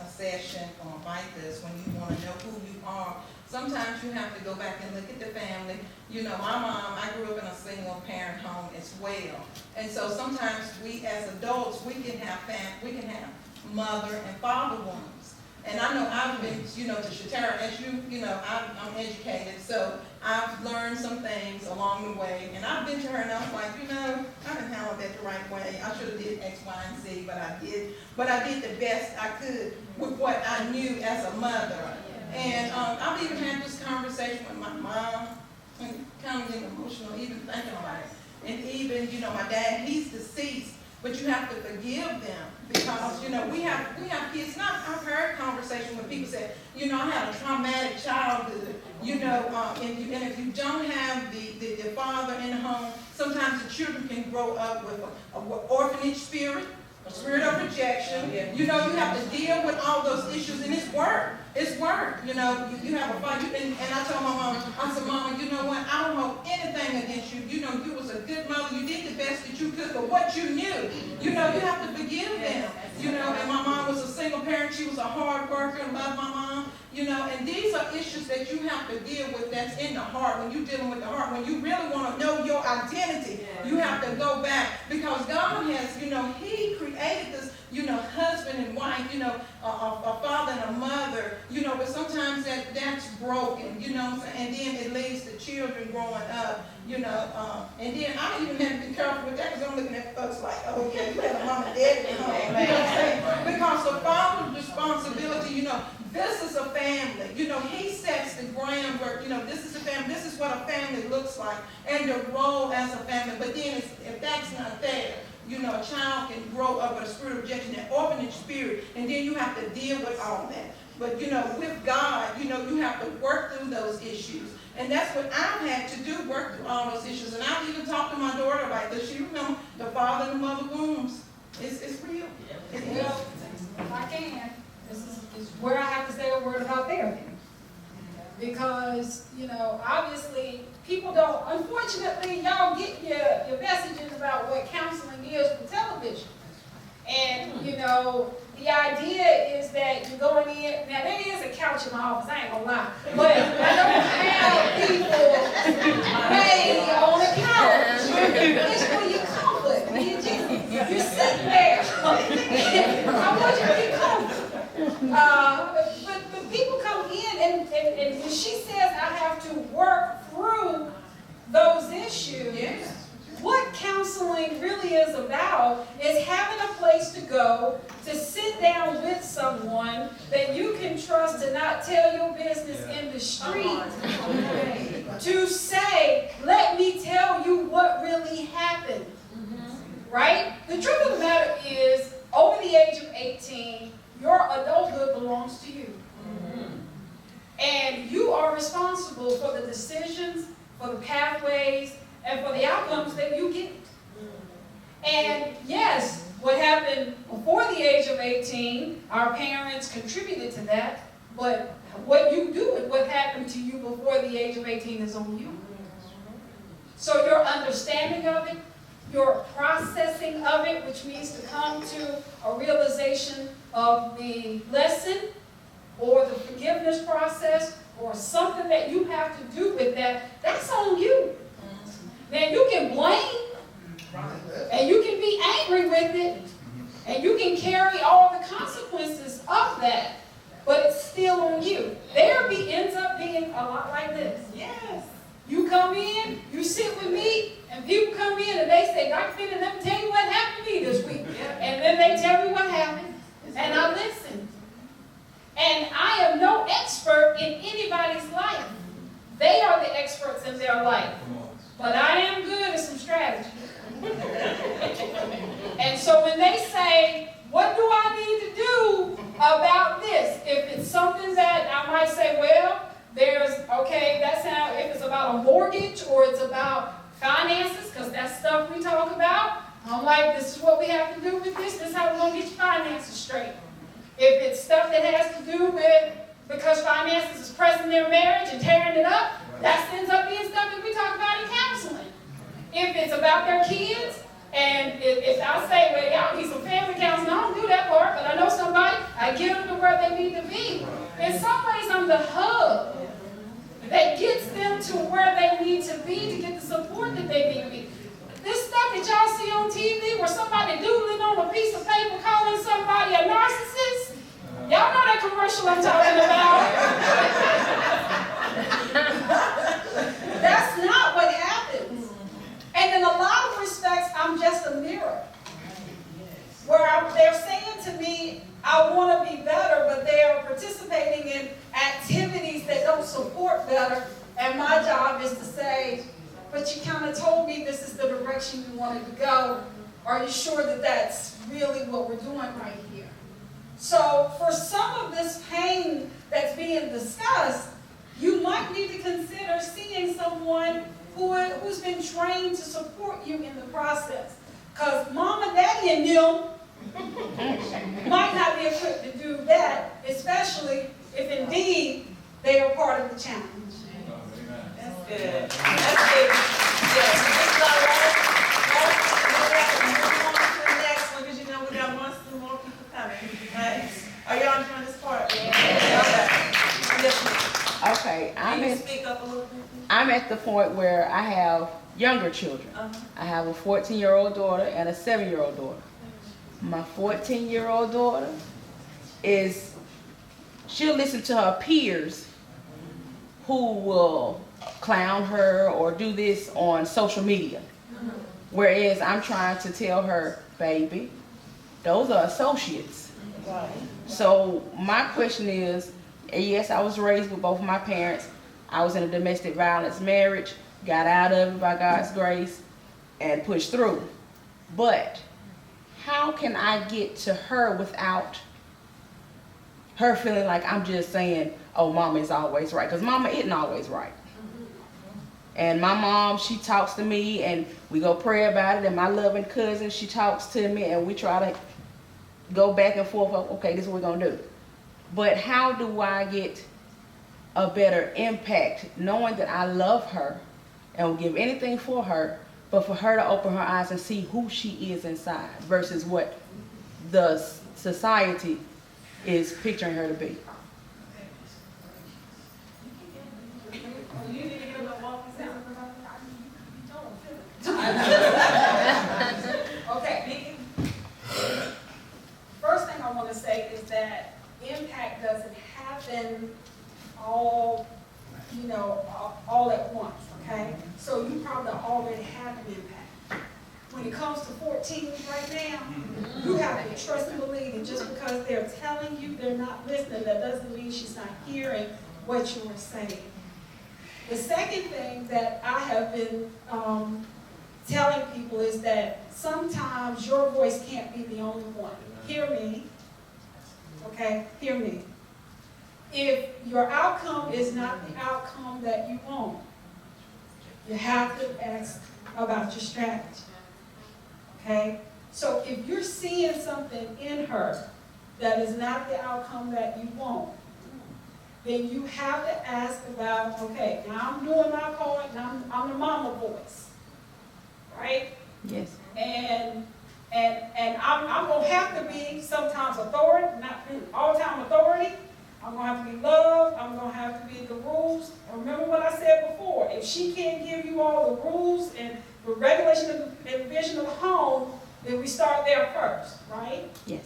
a session on like this when you want to know who you are. Sometimes you have to go back and look at the family. My mom, I grew up in a single parent home as well. And so sometimes we as adults, we can have mother and father wounds. And I know I've been, to Shatara, as I'm educated, so I've learned some things along the way. And I've been to her and I was like, I didn't handle that the right way. I should have did X, Y, and Z, but I did. But I did the best I could with what I knew as a mother. And I've even had this conversation with my mom, and kind of getting emotional emotional even thinking about it. And even, my dad, he's deceased, but you have to forgive them because, we have kids. I've heard conversation where people say, I had a traumatic childhood, and if you don't have the father in the home, sometimes the children can grow up with an orphanage spirit, a spirit of rejection. You have to deal with all those issues, and it's work. It's work. You have a fight. And I told my mom, I said, Mama, you know what? I don't hold anything against you. You was a good mother. You did the best that you could for what you knew. You have to forgive them. And my mom was a single parent. She was a hard worker and loved my mom. And these are issues that you have to deal with that's in the heart. When you're dealing with the heart, when you really want to know your identity, you have to go back. Because God has, He created this, husband and wife, a father and a mother, but sometimes that's broken, what I'm saying? And then it leads to children growing up, and then I even have to be careful with that because I'm looking at folks like, oh yeah, you had a mom and dad at home, you know what I'm saying? Because the father's responsibility, this is a family. He sets the groundwork. This is a family. This is what a family looks like and the role as a family. But then if that's not there, a child can grow up with a spirit of rejection, that orphanage spirit, and then you have to deal with all that. But, with God, you have to work through those issues. And that's what I've had to do, work through all those issues. And I've even talked to my daughter about this. She remember the father and the mother wounds. It's real. It's real. Well, if I can, this is where I have to say a word about therapy. Because, obviously, people don't, unfortunately, y'all get your messages about what counseling is from television. And, the idea is that you're going in, now there is a couch in my office, I ain't gonna lie, but I don't have people laying on the couch. It's for your comfort. You're sitting there. I want you to be comfortable. But people come in and when she says I have to work through those issues, what counseling really is about is having a place to go to sit down with someone that you can trust to not tell your business in the street, to say, let me tell you what really happened, right? The truth of the matter is, over the age of 18, your adulthood belongs to you. And you are responsible for the decisions, for the pathways, and for the outcomes that you get. And yes, what happened before the age of 18, our parents contributed to that, but what you do with what happened to you before the age of 18 is on you. So your understanding of it, your processing of it, which means to come to a realization of the lesson or the forgiveness process or something that you have to do with that, that's on you. Now you can blame, and you can be angry with it, and you can carry all the consequences of that, but it's still on you. Therapy ends up being a lot like this. Yes. You come in, you sit with me, and people come in and they say, Dr. Finney, let me tell you what happened to me this week. And then they tell me what happened, and I listen. And I am no expert in anybody's life. They are the experts in their life. But I am good at some strategy. And so when they say, what do I need to do about this? If it's something that I might say, well, if it's about a mortgage or it's about finances, because that's stuff we talk about, I'm like, this is what we have to do with this. This is how we're going to get your finances straight. If it's stuff that has to do with, because finances is pressing their marriage and tearing it up, that ends up being stuff that we talk about in counseling. If it's about their kids, and if I say, well, y'all need some family counseling, I don't do that part, but I know somebody, I get them to where they need to be. In some ways, I'm the hub that gets them to where they need to be to get the support that they need to be. This stuff that y'all see on TV where somebody doodling on a piece of paper calling somebody a narcissist, y'all know that commercial I'm talking about. That's not what happens. And in a lot of respects, I'm just a mirror. Where they're saying to me, I want to be better, but they are participating in activities but you kind of told me this is the direction you wanted to go. Are you sure that that's really what we're doing right here? So for some of this pain that's being discussed, you might need to consider seeing someone who's been trained to support you in the process. Because mama, daddy, and them might not be equipped to do that, especially if indeed they are part of the challenge. That's good. That's good. Yeah, it's all right. Move on to the next one, because you know we got more people coming, right? Are y'all enjoying this part? Yeah. Okay, Can you speak up a little bit? I'm at the point where I have younger children. I have a 14-year-old daughter and a 7-year-old daughter. My 14-year-old daughter she'll listen to her peers who will clown her or do this on social media. Whereas I'm trying to tell her, baby, those are associates. So my question is, yes, I was raised with both my parents. I was in a domestic violence marriage, got out of it by God's grace, and pushed through. But how can I get to her without her feeling like I'm just saying, oh, mama is always right? Because mama isn't always right. And my mom, she talks to me, and we go pray about it. And my loving cousin, she talks to me, and we try to go back and forth. Okay, this is what we're going to do. But how do I get a better impact knowing that I love her and will give anything for her, but for her to open her eyes and see who she is inside versus what the society is picturing her to be? Okay. First thing I want to say is that impact doesn't happen all at once, okay? So you probably already have an impact. When it comes to 14 right now, you have to trust and believe, and just because they're telling you they're not listening, that doesn't mean she's not hearing what you are saying. The second thing that I have been telling people is that sometimes your voice can't be the only one. Hear me, okay? Hear me. If your outcome is not the outcome that you want, you have to ask about your strategy, okay? So if you're seeing something in her that is not the outcome that you want, then you have to ask about, okay, now I'm doing my part, and I'm the mama voice, right? Yes. And I'm going to have to be sometimes authority, not all the time authority. I'm going to have to be love. I'm going to have to be the rules. And remember what I said before. If she can't give you all the rules and the regulation and vision of the home, then we start there first, right? Yes.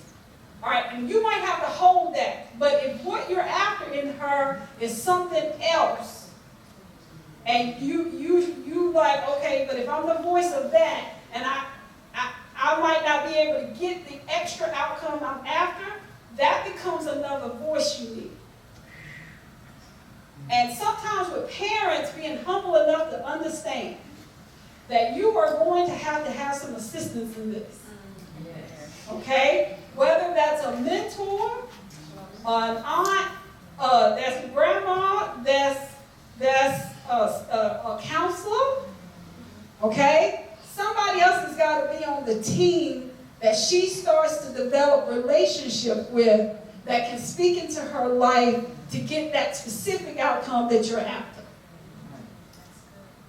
All right, and you might have to hold that. But if what you're after in her is something else, and you like, okay, but if I'm the voice of that, and I might not be able to get the extra outcome I'm after, that becomes another voice you need. And sometimes with parents being humble enough to understand that you are going to have some assistance in this. Okay? Whether that's a mentor, an aunt, that's a grandma, that's a counselor, okay? Somebody else has got to be on the team that she starts to develop relationship with that can speak into her life to get that specific outcome that you're after.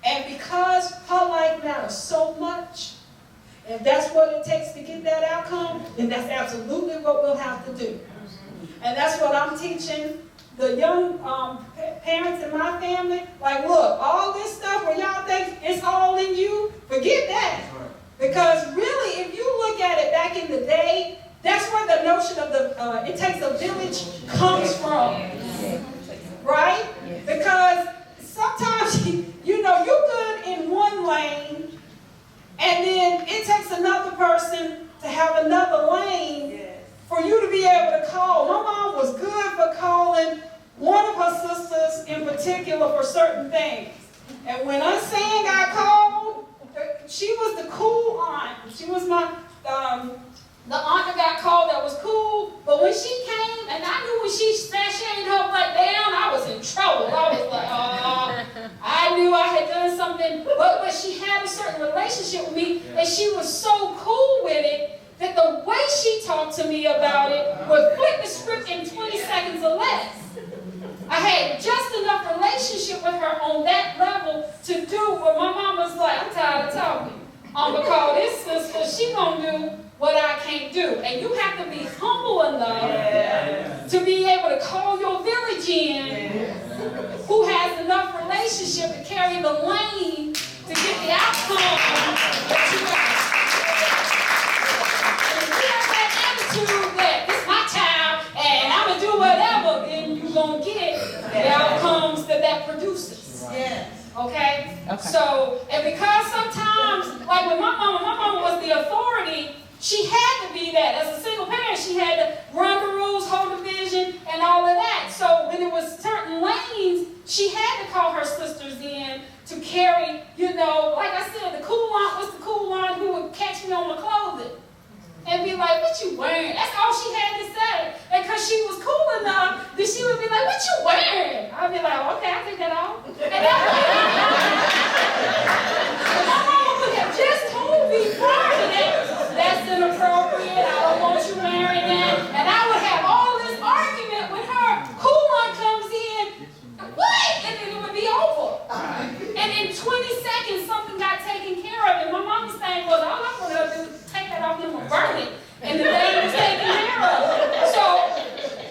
And because her life matters so much, if that's what it takes to get that outcome, then that's absolutely what we'll have to do. And that's what I'm teaching the young parents in my family. Like, look, all this stuff where y'all think it's all in you, forget that. Because really, if you look at it back in the day, that's where the notion of the it takes a village comes from. Right? Because sometimes, you're good in one lane, and then it takes another person to have another lane for you to be able to call. My mom was good for calling one of her sisters in particular for certain things. And when Unseen got called, the aunt that got called that was cool, but when she came, and I knew when she sashayed her butt down, I was in trouble. I was like, I knew I had done something, but she had a certain relationship with me, and she was so cool with it, that the way she talked to me about it would flip the script in 20 seconds or less. I had just enough relationship with her on that level to do what my mom was like, I'm tired of talking. I'm going to call this sister, she going to do what I can't do. And you have to be humble enough to be able to call your village in who has enough relationship to carry the lane to get the outcome that you got. That it's my child and I'm going to do whatever, then you're going to get the outcomes that produces. Yes. Okay? So, and because sometimes, like with my mama was the authority, she had to be that. As a single parent, she had to run the rules, hold the vision, and all of that. So when it was certain lanes, she had to call her sisters in to carry, like I said, the cool aunt was the cool aunt who would catch me on my clothing. And be like, what you wearing? That's all she had to say. And because she was cool enough, then she would be like, what you wearing? I'd be like, okay, I'll take that off. And my mama would have just told me prior to that, that's inappropriate, I don't want you wearing that. And I would have all this argument with her. Cool one comes in, what? And then it would be over. And in 20 seconds, something got taken care of. And my mama's thing was, all I want to do is take that off and burn it. And the thing was taken care of. So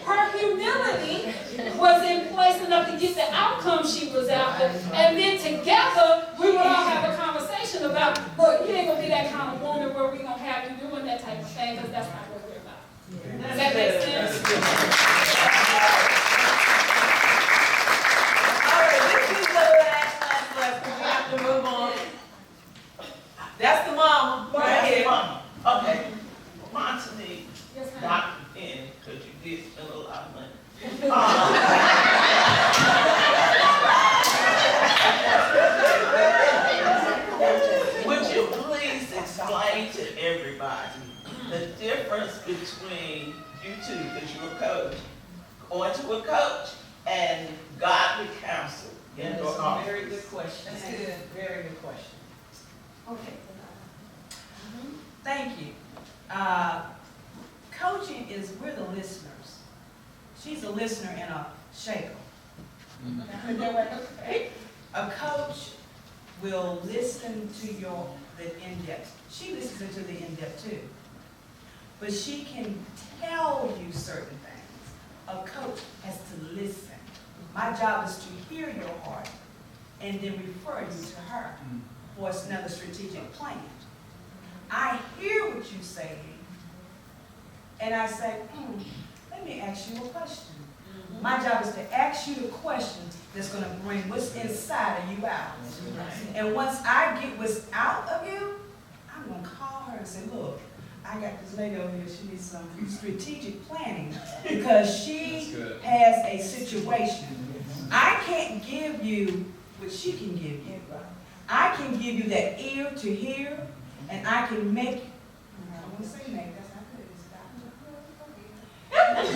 her humility was in place enough to get the outcome she was after. And then together, we would all have a conversation about, look, you ain't going to be that kind of woman where we're going to have you doing that type of thing, because that's not what we're about. Does that make sense? Move on. That's the mama. Right here. Mama. Okay. Montanique, Dr. Penny, because you did spend a lot of money. Would you please explain to everybody the difference between you two, because you're a coach, going to a coach, and godly counsel? That's a very good question. That's good. Very good question. Okay. Thank you. Coaching is, we're the listeners. She's a listener and a shaker. A coach will listen to the in-depth. She listens to the in-depth too. But she can tell you certain things. A coach has to listen. My job is to hear your heart and then refer you to her for another strategic plan. I hear what you're saying, and I say, let me ask you a question. My job is to ask you the questions that's going to bring what's inside of you out. And once I get what's out of you, I'm going to call her and say, look, I got this lady over here, she needs some strategic planning because she has a situation. I can't give you what she can give you. I can give you that ear to hear, and I can make, I don't want to say make, that's not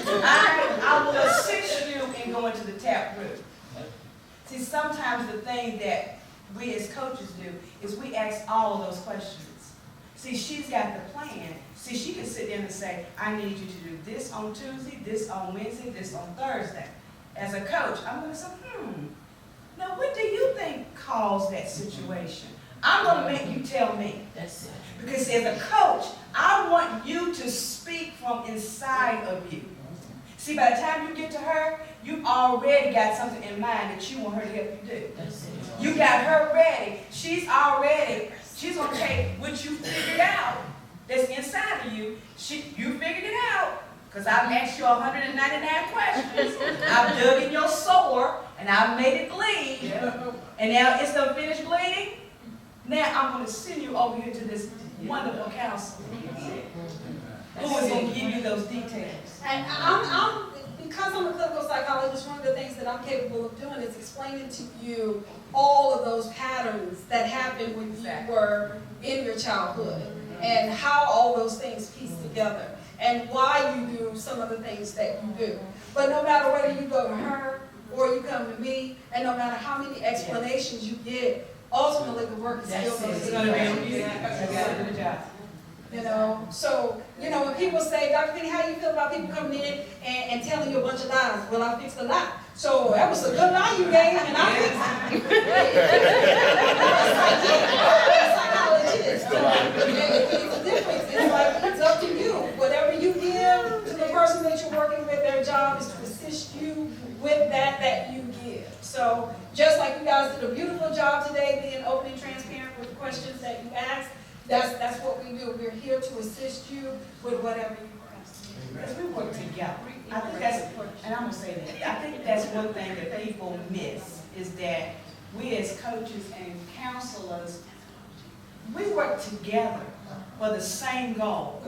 good. I will assist you in going to the tap room. See, sometimes the thing that we as coaches do is we ask all of those questions. See, she's got the plan. See, she can sit down and say, I need you to do this on Tuesday, this on Wednesday, this on Thursday. As a coach, I'm going to say, now what do you think caused that situation? I'm going to make you tell me. Because as a coach, I want you to speak from inside of you. See, by the time you get to her, you already got something in mind that you want her to help you do. You got her ready. She's going to take what you figured out that's inside of you. You figured it out. Because I've asked you 199 questions. I've dug in your sore, and I've made it bleed. And now it's done finished bleeding. Now I'm going to send you over here to this wonderful counselor who is going to give you those details. And because I'm a clinical psychologist, one of the things that I'm capable of doing is explaining to you all of those patterns that happened when you were in your childhood. and how all those things piece together and why you do some of the things that you do. But no matter whether you go to her or you come to me, and no matter how many explanations you get, ultimately the work is still going to be done. You know, so, you know, when people say, Dr. Penny, how do you feel about people coming in and telling you a bunch of lies? Well, I fixed a lie. So that was a good lie you gave, and I fixed it. Psychologist. It's a difference. It's like, it's up to you. Whatever you give to the person that you're working with, their job is to assist you with that you give. So just like you guys did a beautiful job today being open and transparent with the questions that you asked, that's what we do. We're here to assist you with whatever you ask. Because we work together. I think that's, and I'm going to say that, I think that's one thing that people miss, is that we as coaches and counselors, we work together for the same goal.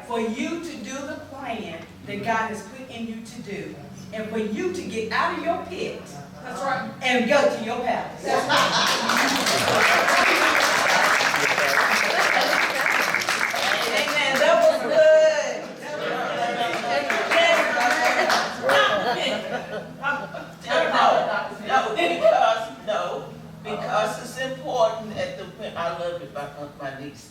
For you to do the plan that God has put in you to do, and for you to get out of your pit. That's right. And go to your palace. That's right. Amen. That was good. Because it's important that I love it, my niece.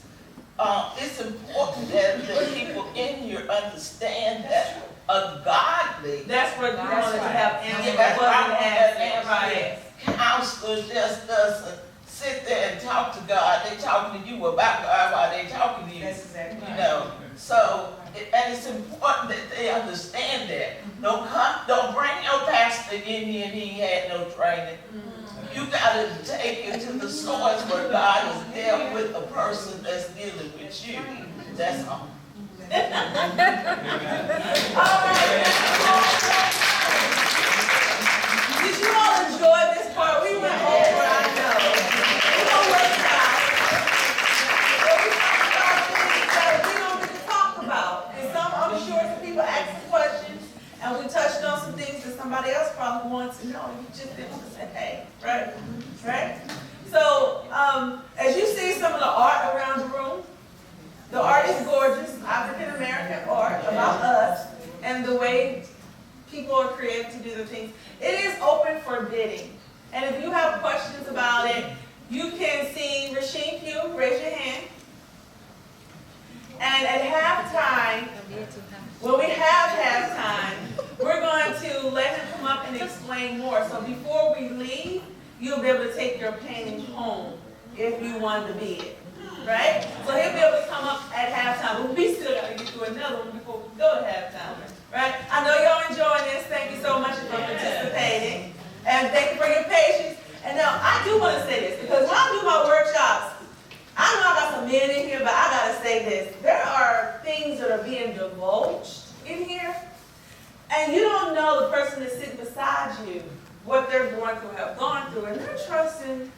It's important that the people in here understand that a godly. That's what you wanted to have answered. That's what I wanted. Counselor just doesn't sit there and talk to God. They talking to you about God while they talking to you. That's exactly right. You know. So, and it's important that they understand that. Don't bring your pastor in here and he had no training. You got to take it to the source where God has dealt with a person that's dealing with you. That's all. Did you all enjoy this part? We went over, I know. We don't work it out. But we talked about things that we don't get to talk about. And I'm sure some people asked questions, and we touched on some things that somebody else probably wants to know, and you just didn't want to say, hey, right? Right? So, as you see some of the art around the room, the art is gorgeous, African-American art about us and the way people are created to do the things. It is open for bidding. And if you have questions about it, you can see Rasheen Pugh, raise your hand. And at halftime, when we have halftime, we're going to let him come up and explain more. So before we leave, you'll be able to take your painting home if you want to bid. Right? So he'll be able to come up at halftime. But we still got to get through another one before we go to halftime. Right? I know y'all enjoying this. Thank you so much for participating. And thank you for your patience. And now, I do want to say this, because when I do my workshops, I know I got some men in here, but I got to say this. There are things that are being divulged in here, and you don't know the person that's sitting beside you, what they're going through, have gone through, and they're trusting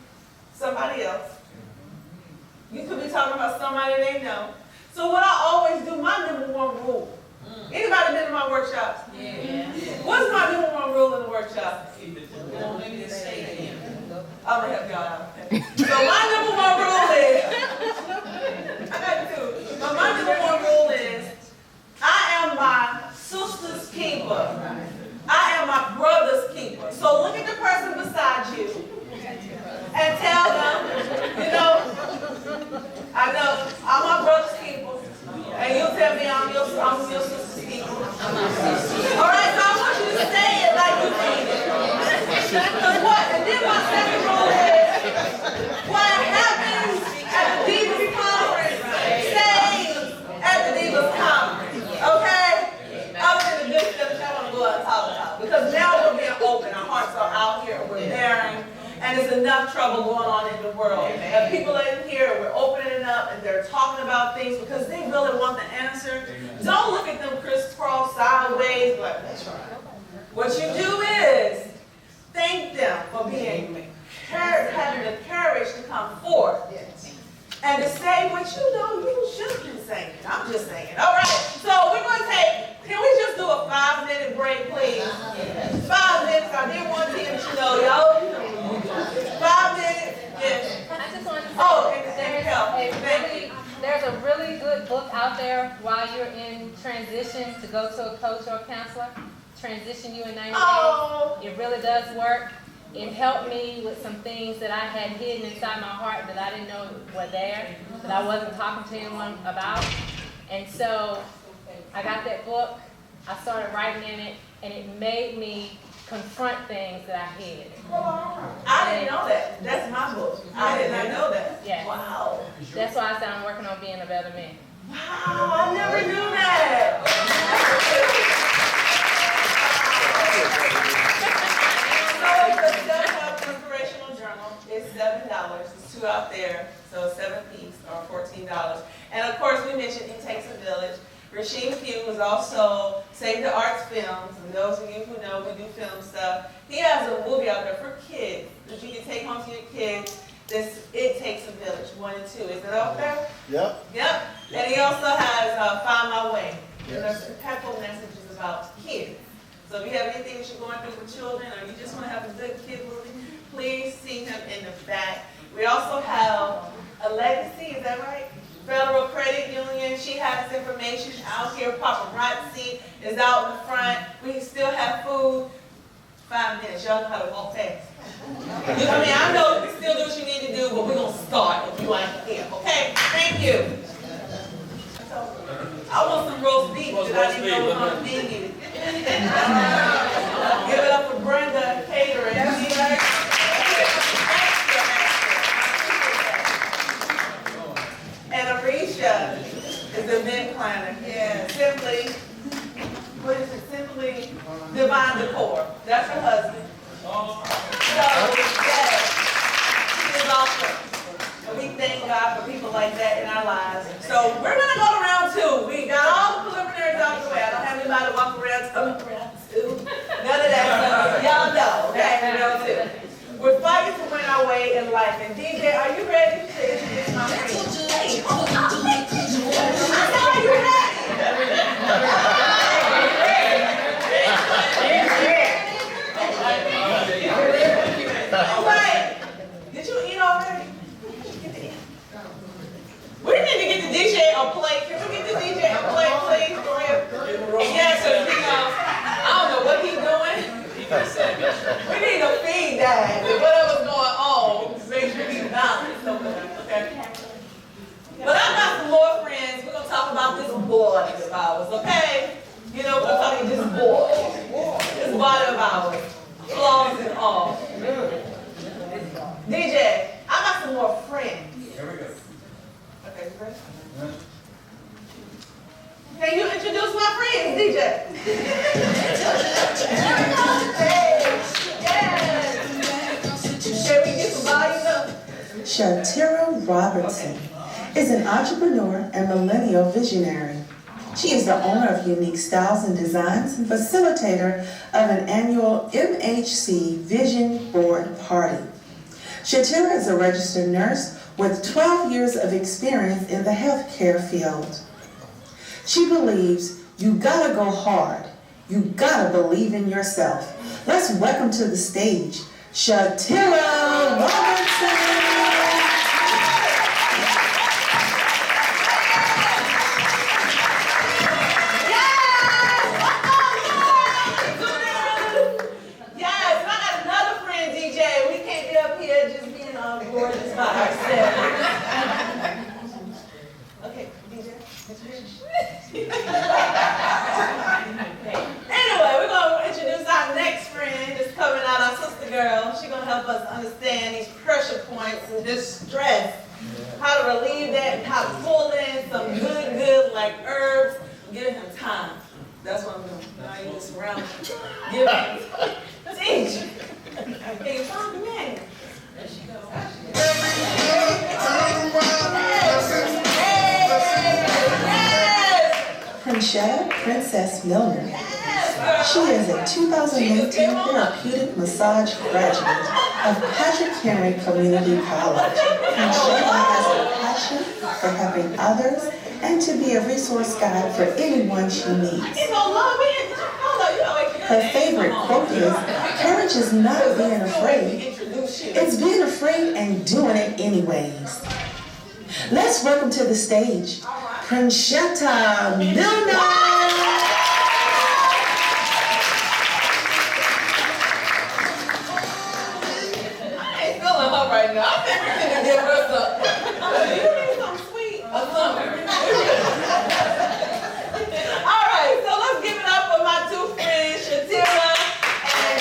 somebody else. You could be talking about somebody they know. So what I always do, my number one rule. Anybody been in my workshops? Yeah. What's my number one rule in the workshop? I'm gonna help y'all out. So my number one rule is, I got two. But my number one rule is, I am my sister's keeper. I am my brother's keeper. So look at the person beside you and tell them, you know, I know I'm my brother's keeper, and you tell me I'm your sister's keeper. All right, so I want you to say it like you mean it. And then my second rule is, what happens at the Divas Conference stays at the Divas Conference. Okay? Other than the good stuff that I want to go out and talk about, because now we're being open, our hearts are out here, we're bearing. And there's enough trouble going on in the world. And people are in here, we're opening it up, and they're talking about things because they really want the answer. Don't look at them crisscross sideways, but that's right. What you do is thank them for being having the courage to come forth and to say what you know you should have been saying. I'm just saying. All right. So we're going to can we just do a 5-minute break, please? 5 minutes. I didn't want to let you know, y'all. 5 minutes. Yes. I just wanted to say and help. there's a really book out there while you're in transition to go to a coach or a counselor. Transition You in 90 Days. It really does work. It helped me with some things that I had hidden inside my heart that I didn't know were there, that I wasn't talking to anyone about. And so I got that book, I started writing in it, and it made me confront things that I hid. I didn't know that. That's my book. I did not know that. Yes. Wow. That's why I said I'm working on being a better man. Wow, I never knew that. So the Self-Help Inspirational Journal is $7. It's 2 out there, so 7 piece or $14. And of course, we mentioned It Takes a Village. Rasheem Pugh is also Save the Arts Films, and those of you who know we do film stuff. He has a movie out there for kids that you can take home to your kids. This It Takes a Village 1 and 2. Is it out there? Yep. Yep. And he also has Find My Way. Yes. And there's impactful messages about kids. So if you have anything that you're going through with children, or you just want to have a good kid movie, please see him in the back. We also have a Legacy, is that right? Federal Credit Union, she has information out here. Paparazzi is out in the front. We still have food. 5 minutes, y'all know how to walk fast. I mean, I know you still do what you need to do, but we're going to start if you ain't here, okay? Thank you. I want some roast beef that I didn't know was on the menu. Give it up for Brenda Catering. And Arisha is the event planner. Yeah. Simply, what is it? Simply Divine Decor. That's her husband. So, yes, she is awesome. And we thank God for people like that in our lives. So we're going to go to round 2. We got all the preliminaries out the way. I don't have anybody walk around round 2. None of that stuff. Y'all know, okay? Round 2. We're fighting to win our way in life. And DJ, are you ready to introduce my friend? Hey, are you ready? Wait, did you eat already? We need to get the DJ a plate. Can we get the DJ a plate, please? For real? Yes, I don't know what he's doing. We need to feed that. Whatever's going on, make sure he's balanced. Okay? But I got some more friends. We're going to talk about this boy of ours, okay? You know, we're talking this boy. This body of ours. Flaws and all. DJ, I got some more friends. Here we go. Okay, you ready? Can you introduce my friends, DJ? Can we get some volume up? Shatira Robertson is an entrepreneur and millennial visionary. She is the owner of Unique Styles and Designs and facilitator of an annual MHC Vision Board Party. Shatira is a registered nurse with 12 years of experience in the healthcare field. She believes you gotta go hard. You gotta believe in yourself. Let's welcome to the stage, Shatira Robertson. Anyway, we're going to introduce our next friend that's coming out, our sister girl. She's going to help us understand these pressure points and this stress, how to relieve that, and how to pull in some good like herbs. Give him time. That's what I'm doing. Now you just surround him. Give him teach. Can you find the man? There she goes. Princess Milner. She is a 2018 therapeutic massage graduate of Patrick Henry Community College. Princess has a passion for helping others and to be a resource guide for anyone she meets. Her favorite quote is, "Courage is not being afraid, it's being afraid and doing it anyways." Let's welcome to the stage, Conchetta Milner. Right now. I think we're gonna give her some. You need something sweet or something. All right, so let's give it up for my two friends, Shatira and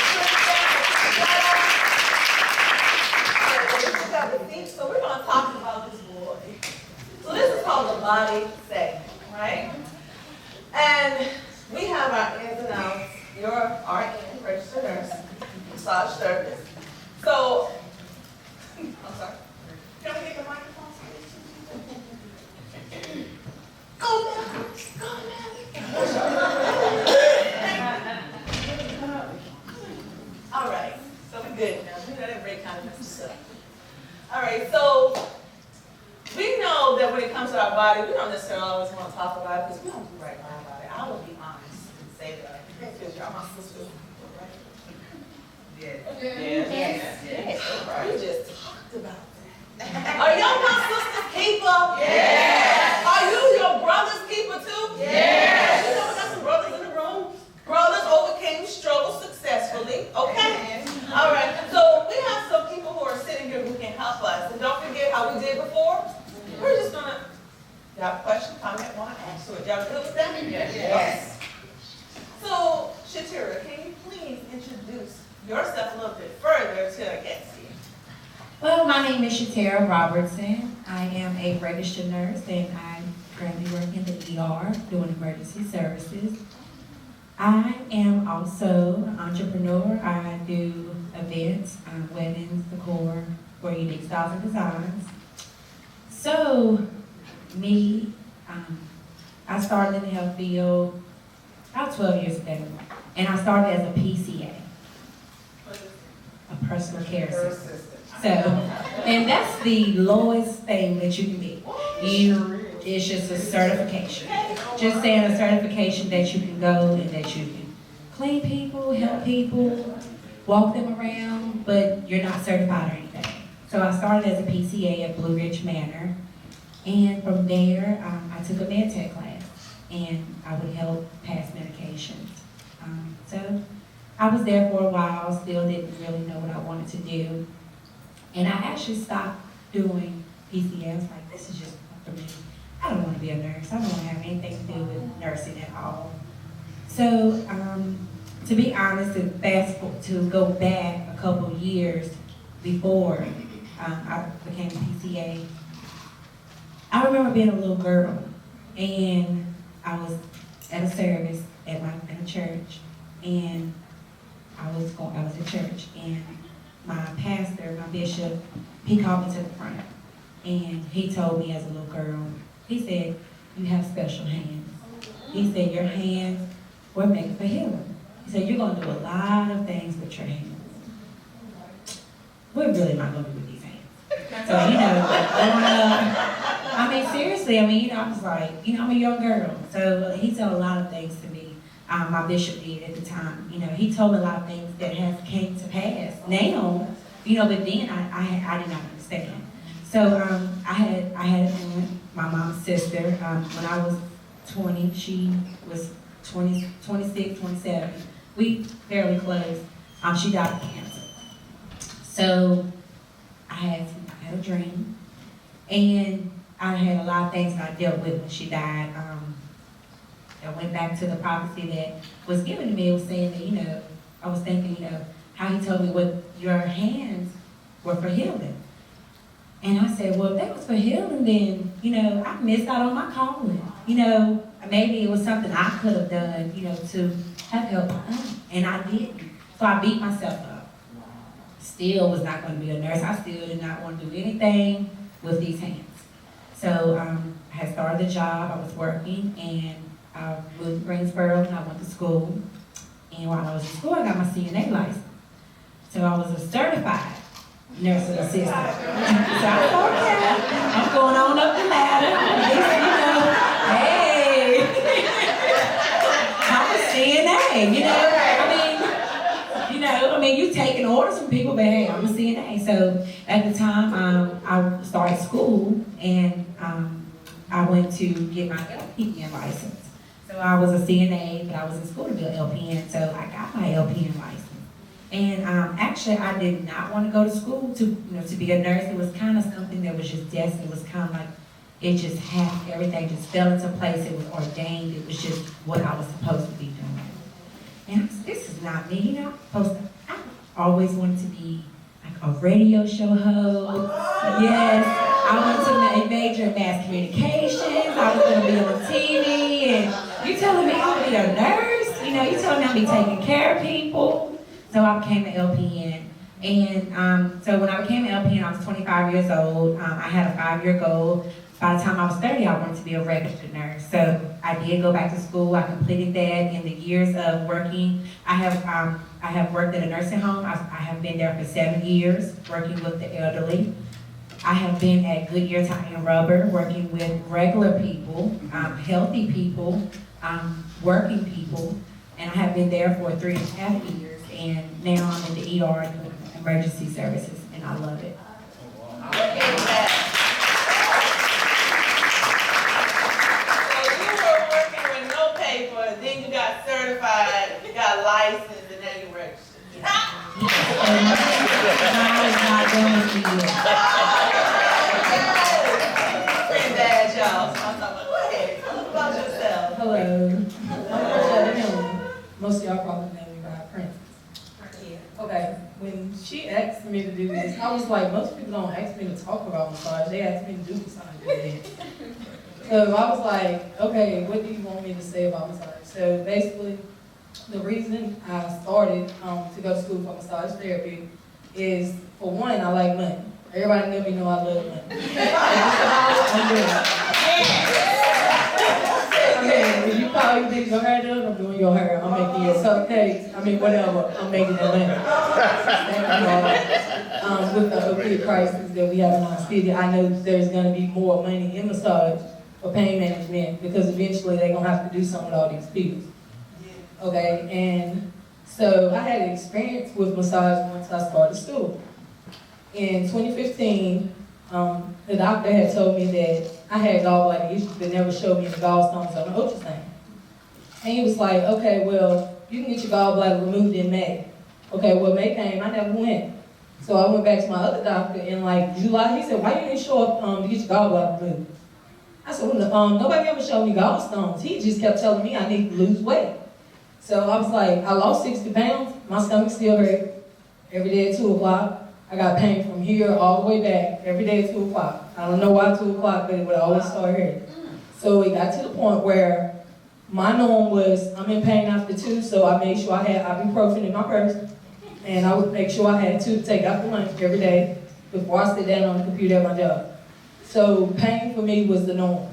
Tristan. So we're gonna talk about this boy. So this is called the body segment, right? And we have our ins and outs. You're RN, registered nurse, massage therapist. So I'm sorry. Can we get the microphone, please? Go backwards. Go backwards. All right. So we're good now. We know that break kind of messed us up. All right. So we know that when it comes to our body, we don't necessarily always want to talk about it because we don't do right by our body. I will be honest and say that because y'all my sisters. Yes. Yes. Yes. We just talked about that. Are y'all my sister's keeper? Yes. Are you your brother's keeper too? Yes. You know we got some brothers in the room. Brothers overcame struggles successfully. Okay. All right. So we have some people who are sitting here who can help us. And don't forget how we did before. We're just gonna. Y'all have a question, comment, want to answer it. Y'all good with that? Yes. Yes. So Shatira, can you please introduce yourself a little bit further to our guests here? Well, my name is Shatira Robertson. I am a registered nurse and I currently work in the ER doing emergency services. I am also an entrepreneur. I do events, weddings, decor for unique styles and designs. So, me, I started in the health field about 12 years ago, and I started as a PCA, a personal care assistant. So, and that's the lowest thing that you can be. It's just a certification. Just saying a certification that you can go and that you can clean people, help people, walk them around, but you're not certified or anything. So I started as a PCA at Blue Ridge Manor, and from there I took a med tech class, and I would help pass medications. So I was there for a while, still didn't really know what I wanted to do. And I actually stopped doing PCA. I was like, this is just not for me. I don't want to be a nurse. I don't want to have anything to do with nursing at all. So, to be honest, to go back a couple years before I became a PCA, I remember being a little girl, and I was at a service at a church, and I was at church, and my pastor, my bishop, he called me to the front, and he told me as a little girl, he said, you have special hands. He said, your hands were made for healing. He said, you're going to do a lot of things with your hands. We're really not going to do with these hands. So, I mean, seriously, I was like, I'm a young girl. So he said a lot of things to me. My bishop did at the time. He told me a lot of things that have came to pass now, but then I did not understand. So I had a aunt, my mom's sister, when I was 20, she was 20, 26, 27. We fairly close. She died of cancer. So I had a dream, and I had a lot of things that I dealt with when she died. I went back to the prophecy that was given to me. It was saying that, I was thinking, how he told me what your hands were for healing. And I said, well, if that was for healing, then, I missed out on my calling. Maybe it was something I could have done, to have helped my aunt, and I didn't. So I beat myself up. Still was not going to be a nurse. I still did not want to do anything with these hands. So I had started the job, I was working, and I moved to Greensboro, and I went to school. And while I was in school, I got my CNA license. So I was a certified nursing assistant. So I thought, okay, I'm going on up the ladder. Hey, I'm a CNA, you taking orders from people, but hey, I'm a CNA. So at the time, I started school and I went to get my LPN license. So I was a CNA, but I was in school to be an LPN, so I got my LPN license. And actually, I did not want to go to school to be a nurse. It was kind of something that was just destined. It was kind of like it just happened. Everything just fell into place. It was ordained. It was just what I was supposed to be doing. And I said, this is not me. You know, I always wanted to be like a radio show host. Yes, I wanted to major in mass communications. I was going to be on TV. And you telling me I'm going to be a nurse? You know, you telling me I'm going to be taking care of people. So I became an LPN, and so when I became an LPN, I was 25 years old. I had a 5-year goal. By the time I was 30, I wanted to be a registered nurse. So I did go back to school. I completed that. In the years of working, I have worked at a nursing home. I have been there for 7 years, working with the elderly. I have been at Goodyear Tire and Rubber, working with regular people, healthy people, working people, and I have been there for 3.5 years. And now I'm in the ER doing emergency services, and I love it. So you were working with no paper, then you got certified, you got licensed, and now you're registered. I was not done with the year. Granddad, y'all. So I'm talking about, go ahead, tell us about yourself. Hello. I'm Marsha. Most of y'all probably know me by Prince. Okay, when she asked me to do this, I was like, most people don't ask me to talk about massage, they ask me to do massage. So I was like, okay, what do you want me to say about massage? So basically, the reason I started to go to school for massage therapy is, for one, I like money. Everybody know me know I love money. I'm doing it. I mean, if you call you think your hair done, I'm doing your hair. I'm making your cupcakes. I mean, whatever. I'm making that money. With the opioid crisis that we have in our city, I know there's going to be more money in massage for pain management because eventually they're going to have to do something with all these people. Okay, and so I had an experience with massage once I started school. In 2015, the doctor had told me that I had gallbladder issues, but never showed me the gallstones on the ultrasound. And he was like, okay, well, you can get your gallbladder removed in May. Okay, well, May came, I never went. So I went back to my other doctor in like July. He said, why you didn't show up to get your gallbladder removed? I said, well, nobody ever showed me gallstones. He just kept telling me I need to lose weight. So I was like, I lost 60 pounds. My stomach still hurt every day at 2 o'clock. I got pain from here all the way back every day at 2 o'clock. I don't know why 2 o'clock, but it would always start hurting. So it got to the point where my norm was, I'm in pain after 2, so I made sure I had ibuprofen in my purse. And I would make sure I had 2 to take after lunch every day before I sit down on the computer at my job. So pain for me was the norm.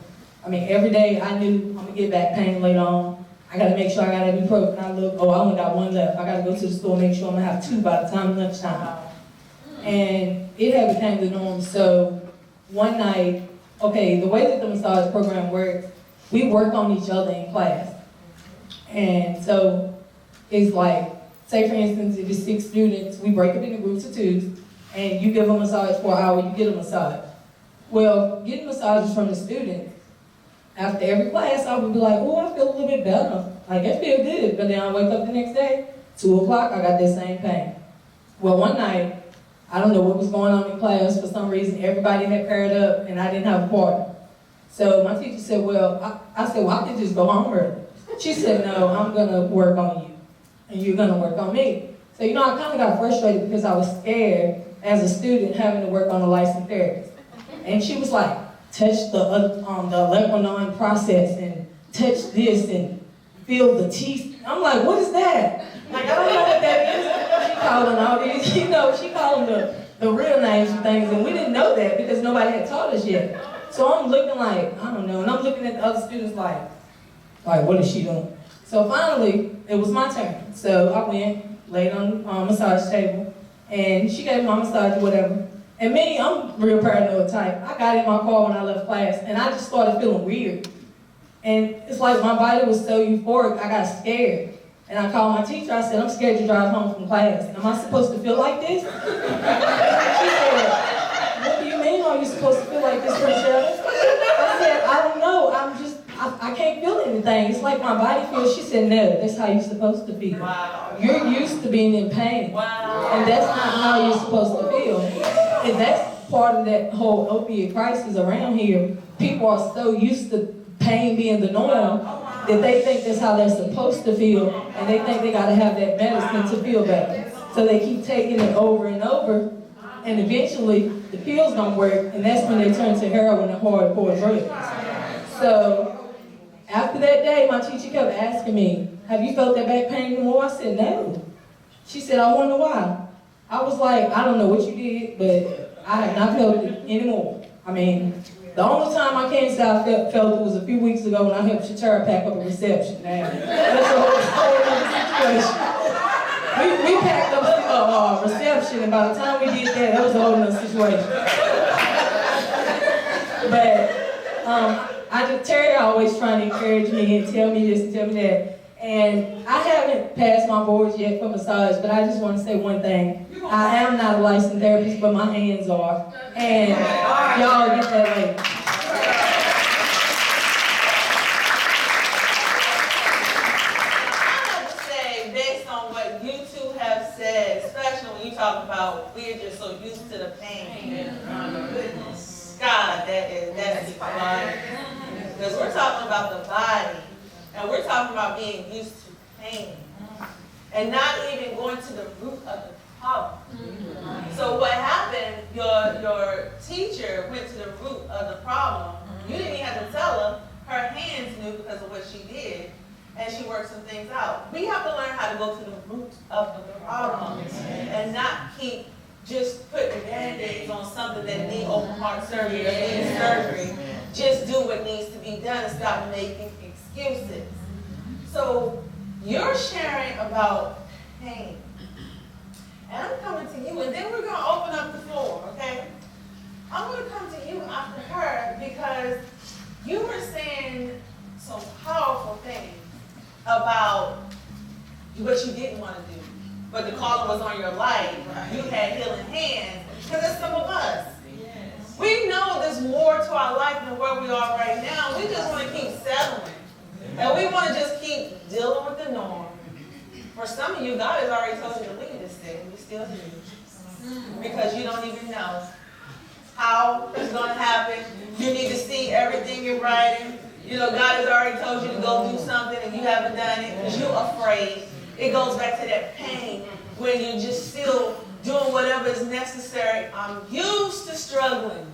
I mean, every day I knew I'm gonna get back pain later on. I gotta make sure I got ibuprofen. I look, oh, I only got 1 left. I gotta go to the store and make sure I'm gonna have 2 by the time lunchtime. And it had become the norm. So one night, okay, the way that the massage program works, we work on each other in class. And so it's like, say for instance, if it's 6 students, we break up into groups of 2s, and you give a massage for an hour, you get a massage. Well, getting massages from the students, after every class, I would be like, oh, I feel a little bit better. Like, I feel good. But then I wake up the next day, 2 o'clock, I got that same pain. Well, one night, I don't know what was going on in class. For some reason, everybody had paired up, and I didn't have a partner. So my teacher said, well, I said, well, I could just go home early. She said, no, I'm going to work on you, and you're going to work on me. So, you know, I kind of got frustrated because I was scared as a student having to work on a licensed therapist. And she was like, touch the electron process and touch this and feel the teeth. I'm like, what is that? Like, I don't know what that is. She calling all these, you know, she calling the real names and things, and we didn't know that because nobody had taught us yet. So I'm looking like, I don't know, and I'm looking at the other students like what is she doing? So finally, it was my turn. So I went, laid on the massage table, and she gave me my massage or whatever. And me, I'm real paranoid type. I got in my car when I left class, and I just started feeling weird. And it's like my body was so euphoric, I got scared. And I called my teacher, I said, I'm scared to drive home from class. Am I supposed to feel like this? She said, what do you mean are you supposed to feel thing. It's like my body feels. She said, no, that's how you're supposed to feel. Wow. You're used to being in pain. Wow. And that's not how you're supposed to feel. And that's part of that whole opiate crisis around here. People are so used to pain being the norm that they think that's how they're supposed to feel, and they think they gotta have that medicine to feel better. So they keep taking it over and over, and eventually the pills don't work, and that's when they turn to heroin and hardcore drugs. So after that day, my teacher kept asking me, have you felt that back pain anymore? I said, no. She said, I wonder why. I was like, I don't know what you did, but I have not felt it anymore. I mean, the only time I can't say I felt it was a few weeks ago when I helped Shatara pack up a reception. Now, that's a whole other situation. We packed up a reception, and by the time we did that was a whole other situation. But Terry always trying to encourage me and tell me this and tell me that. And I haven't passed my boards yet for massage, but I just want to say one thing. I am not a licensed therapist, but my hands are. And y'all get that later. I have to say, based on what you two have said, especially when you talk about we're just so used to the pain. Goodness, God, that's fire. Because we're talking about the body, and we're talking about being used to pain, and not even going to the root of the problem. So what happened, your teacher went to the root of the problem. You didn't even have to tell her. Her hands knew because of what she did, and she worked some things out. We have to learn how to go to the root of the problem and not keep just putting Band-Aids on something that needs open heart surgery or needs surgery. Just do what needs to be done and stop making excuses. So you're sharing about pain. And I'm coming to you, and then we're going to open up the floor, okay? I'm going to come to you after her because you were saying some powerful things about what you didn't want to do, but the calling was on your life. You had healing hands, because that's some of us. We know there's more to our life than where we are right now. We just want to keep settling, and we want to just keep dealing with the norm. For some of you, God has already told you to leave this thing, and you still here. Because you don't even know how it's going to happen. You need to see everything in writing. You know, God has already told you to go do something, and you haven't done it because you're afraid. It goes back to that pain when you're just still doing whatever is necessary. I'm used to struggling.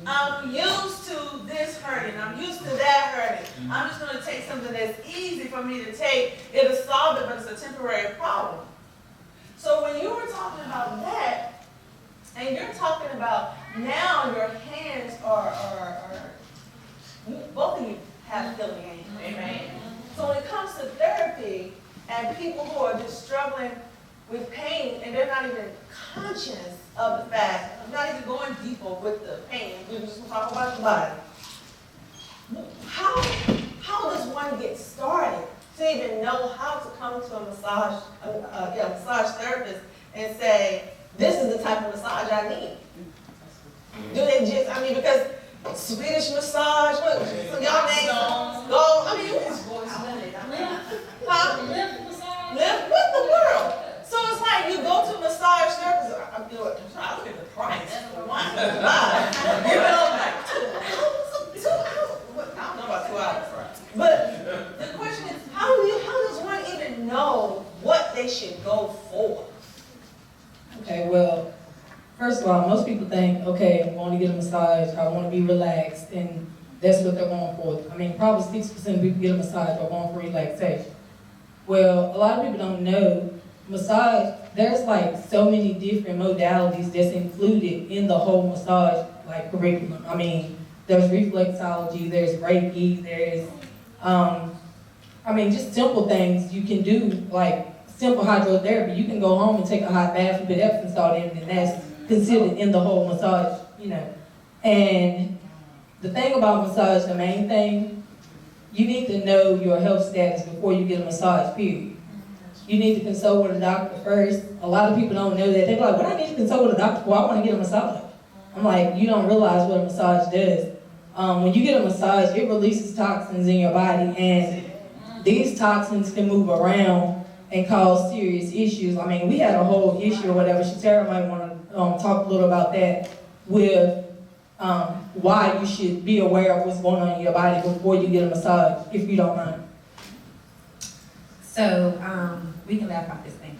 I'm used to this hurting. I'm used to that hurting. I'm just going to take something that's easy for me to take. It'll solve it, but it's a temporary problem. So when you were talking about that, and you're talking about now your hands are both of you have healing hands. Amen. So when it comes to therapy and people who are just struggling with pain and they're not even conscious of the fact, not even going deeper with the pain, we're just going to talk about the body. How does one get started to even know how to come to a massage therapist and say, this is the type of massage I need? Do they just, because Swedish massage, what, y'all names, go, lift with the world. So it's like you go to a massage therapist, I'm look at the price. You know, like 2 hours. I don't know about 2 hours. But the question is, how does one even know what they should go for? Okay, well, first of all, most people think, okay, I want to get a massage, I want to be relaxed, and that's what they're going for. Probably 60% of people get a massage or going for relaxation. Well, a lot of people don't know massage, there's like so many different modalities that's included in the whole massage curriculum. There's reflexology, there's Reiki, there's just simple things you can do, like simple hydrotherapy. You can go home and take a hot bath and put Epsom salt in, and that's considered in the whole massage, And the thing about massage, the main thing, you need to know your health status before you get a massage, period. You need to consult with a doctor first. A lot of people don't know that. They're like, what do I need to consult with a doctor for? I want to get a massage. I'm like, you don't realize what a massage does. When you get a massage, it releases toxins in your body, and these toxins can move around and cause serious issues. I mean, we had a whole issue or whatever. Shatara might want to talk a little about that with why you should be aware of what's going on in your body before you get a massage, if you don't mind. So, we can laugh about this thing.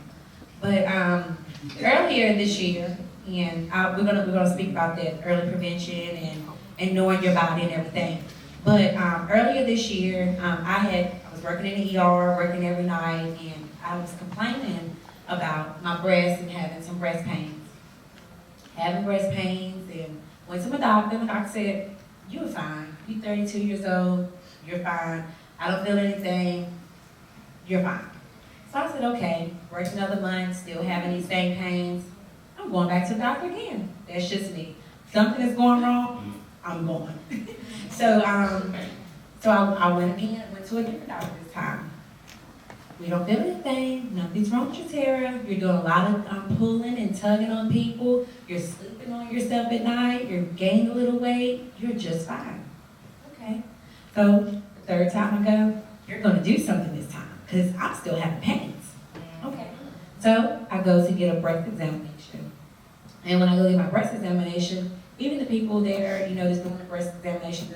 But earlier this year, and we're gonna speak about that early prevention and knowing your body and everything. But earlier this year, I was working in the ER, working every night, and I was complaining about my breasts and having some breast pains. Having breast pains, and went to my doctor. My doctor said, "You're fine. You're 32 years old. You're fine. I don't feel anything. You're fine." So I said, okay, worked another month, still having these same pains. I'm going back to the doctor again. That's just me. Something is going wrong, I'm going. So I went again, went to a different doctor this time. We don't feel anything, nothing's wrong with you, Tara. You're doing a lot of pulling and tugging on people. You're sleeping on yourself at night. You're gaining a little weight. You're just fine. Okay. So the third time I go, you're going to do something this time because I'm still having pains. Okay. So I go to get a breast examination. And when I go get my breast examination, even the people there, you know, that's doing the breast examination,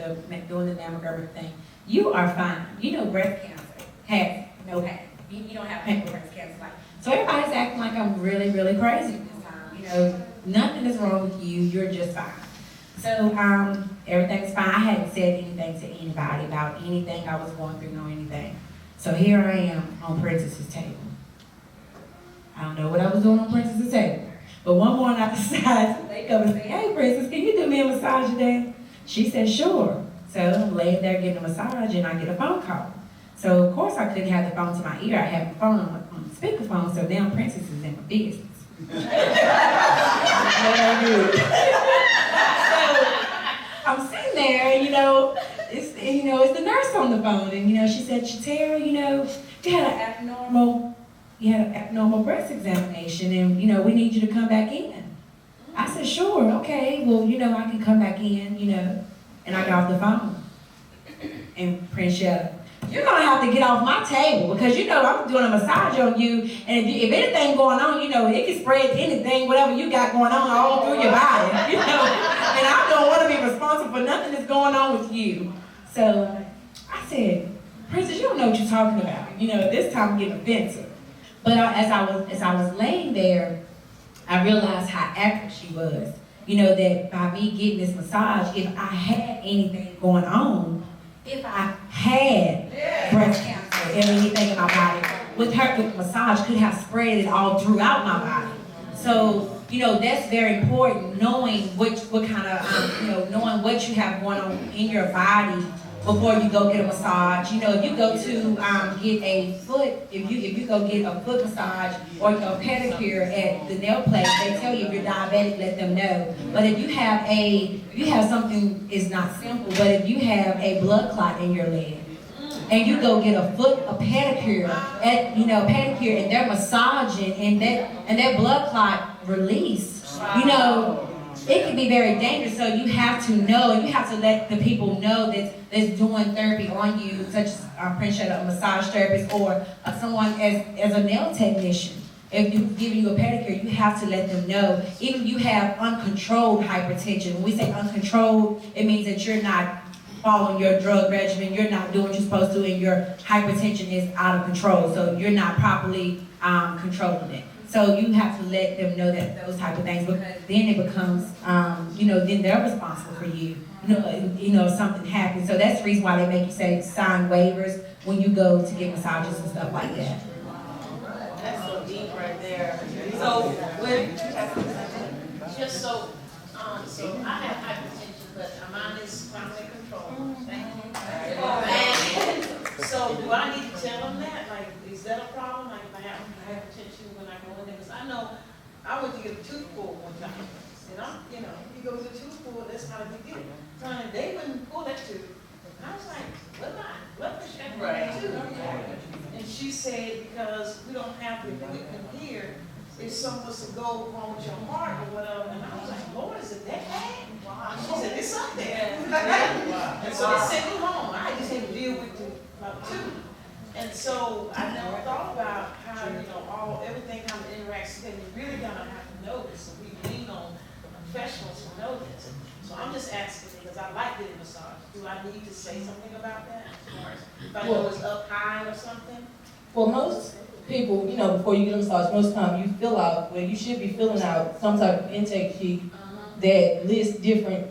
doing the mammogram thing, you are fine. You know, breast cancer has no pain. You don't have pain with breast cancer. So everybody's acting like I'm really, really crazy this time. You know, nothing is wrong with you. You're just fine. So everything's fine. I hadn't said anything to anybody about anything I was going through, no anything. So here I am on Princess's table. I don't know what I was doing on Princess's table. But one morning I decided to wake up and say, "Hey, Princess, can you do me a massage today?" She said, "Sure." So I'm laying there getting a massage and I get a phone call. So of course I couldn't have the phone to my ear. I had the phone on the speakerphone, so now Princess is in my business. So I'm sitting there, and it's the nurse on the phone, and she said, "Shatara, you had an abnormal breast examination, and we need you to come back in." I said, "Sure, okay, well, I can come back in, and I got off the phone. And Prince Shetta, "You're gonna have to get off my table because I'm doing a massage on you, and if anything going on, it can spread anything, whatever you got going on all through your body, and I don't want to be responsible for nothing that's going on with you." So I said, "Princess, you don't know what you're talking about. This time I'm getting offensive." But as I was laying there, I realized how accurate she was. That by me getting this massage, if I had anything going on, if I had breast cancer or anything in my body, with the massage could have spread it all throughout my body. So, that's very important, knowing what kind of, knowing what you have going on in your body before you go get a massage. If you go to get a foot, if you go get a foot massage or a pedicure at the nail place, they tell you if you're diabetic, let them know. But if you have something, it's not simple, but if you have a blood clot in your leg, and you go get a pedicure and they're massaging and that blood clot release, it can be very dangerous. So you have to know, and you have to let the people know that's doing therapy on you, such as Prince Shetta, a massage therapist, or someone as a nail technician. If you're giving you a pedicure, you have to let them know. Even if you have uncontrolled hypertension, when we say uncontrolled, it means that you're not following your drug regimen, you're not doing what you're supposed to, and your hypertension is out of control, so you're not properly controlling it. So you have to let them know that those type of things, because then it becomes, then they're responsible for you. If something happens. So that's the reason why they make you sign waivers when you go to get massages and stuff like that. That's so deep right there. So so I have hypertension, but mine is primary control. And so do I need to tell them that? Like, is that a problem? Like, if I have hypertension when I go in there? Because I know I went to get a tooth pulled one time. And if you go to the tooth pulled, that's not a big deal. And they wouldn't pull that tooth. And I was like, what am I? What the shit? Right. And she said, because we don't have the equipment here, if something was to go wrong with your heart or whatever. And I was like, Lord, is it that bad? She said, it's up there. So they're sitting home. I just had to deal with the two. And so I never thought about how, everything kind of interacts, and you're really gonna have to know this. So we lean on the professionals who know this. So I'm just asking because I like getting massage. Do I need to say something about that as far as if I know it's up high or something? Well, most people, before you get a massage, most time you fill out, you should be filling out some type of intake sheet that lists different,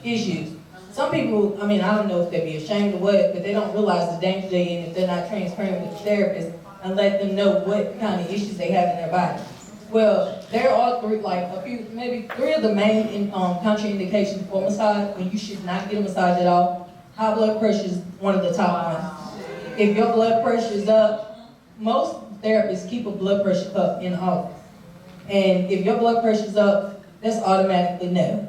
issues. Some people, I don't know if they'd be ashamed or what, but they don't realize the danger they're in if they're not transparent with the therapist and let them know what kind of issues they have in their body. Well, there are maybe three of the main contraindications for massage when you should not get a massage at all. High blood pressure is one of the top ones. If your blood pressure is up, most therapists keep a blood pressure cuff in the office. And if your blood pressure is up, that's automatically no.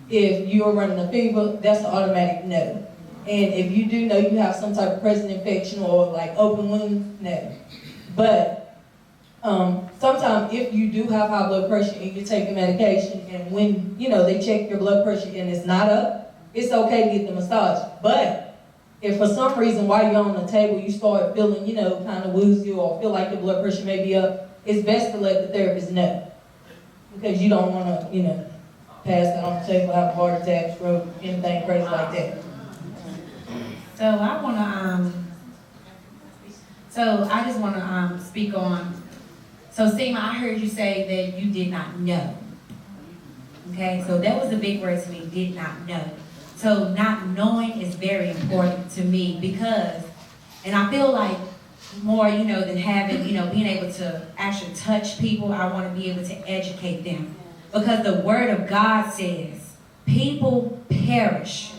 If you're running a fever, that's an automatic no. And if you do know you have some type of present infection or like open wounds, no. But sometimes if you do have high blood pressure and you're taking medication and when, they check your blood pressure and it's not up, it's okay to get the massage. But if for some reason while you're on the table you start feeling, kind of woozy or feel like your blood pressure may be up, it's best to let the therapist know. Because you don't want to, pass that on the table, have a heart attack, stroke, anything crazy like that. So I just want to speak on, so Seema, I heard you say that you did not know. Okay, so that was a big word to me, did not know. So not knowing is very important to me because, and I feel like more, than having, being able to actually touch people, I want to be able to educate them. Because the word of God says, people perish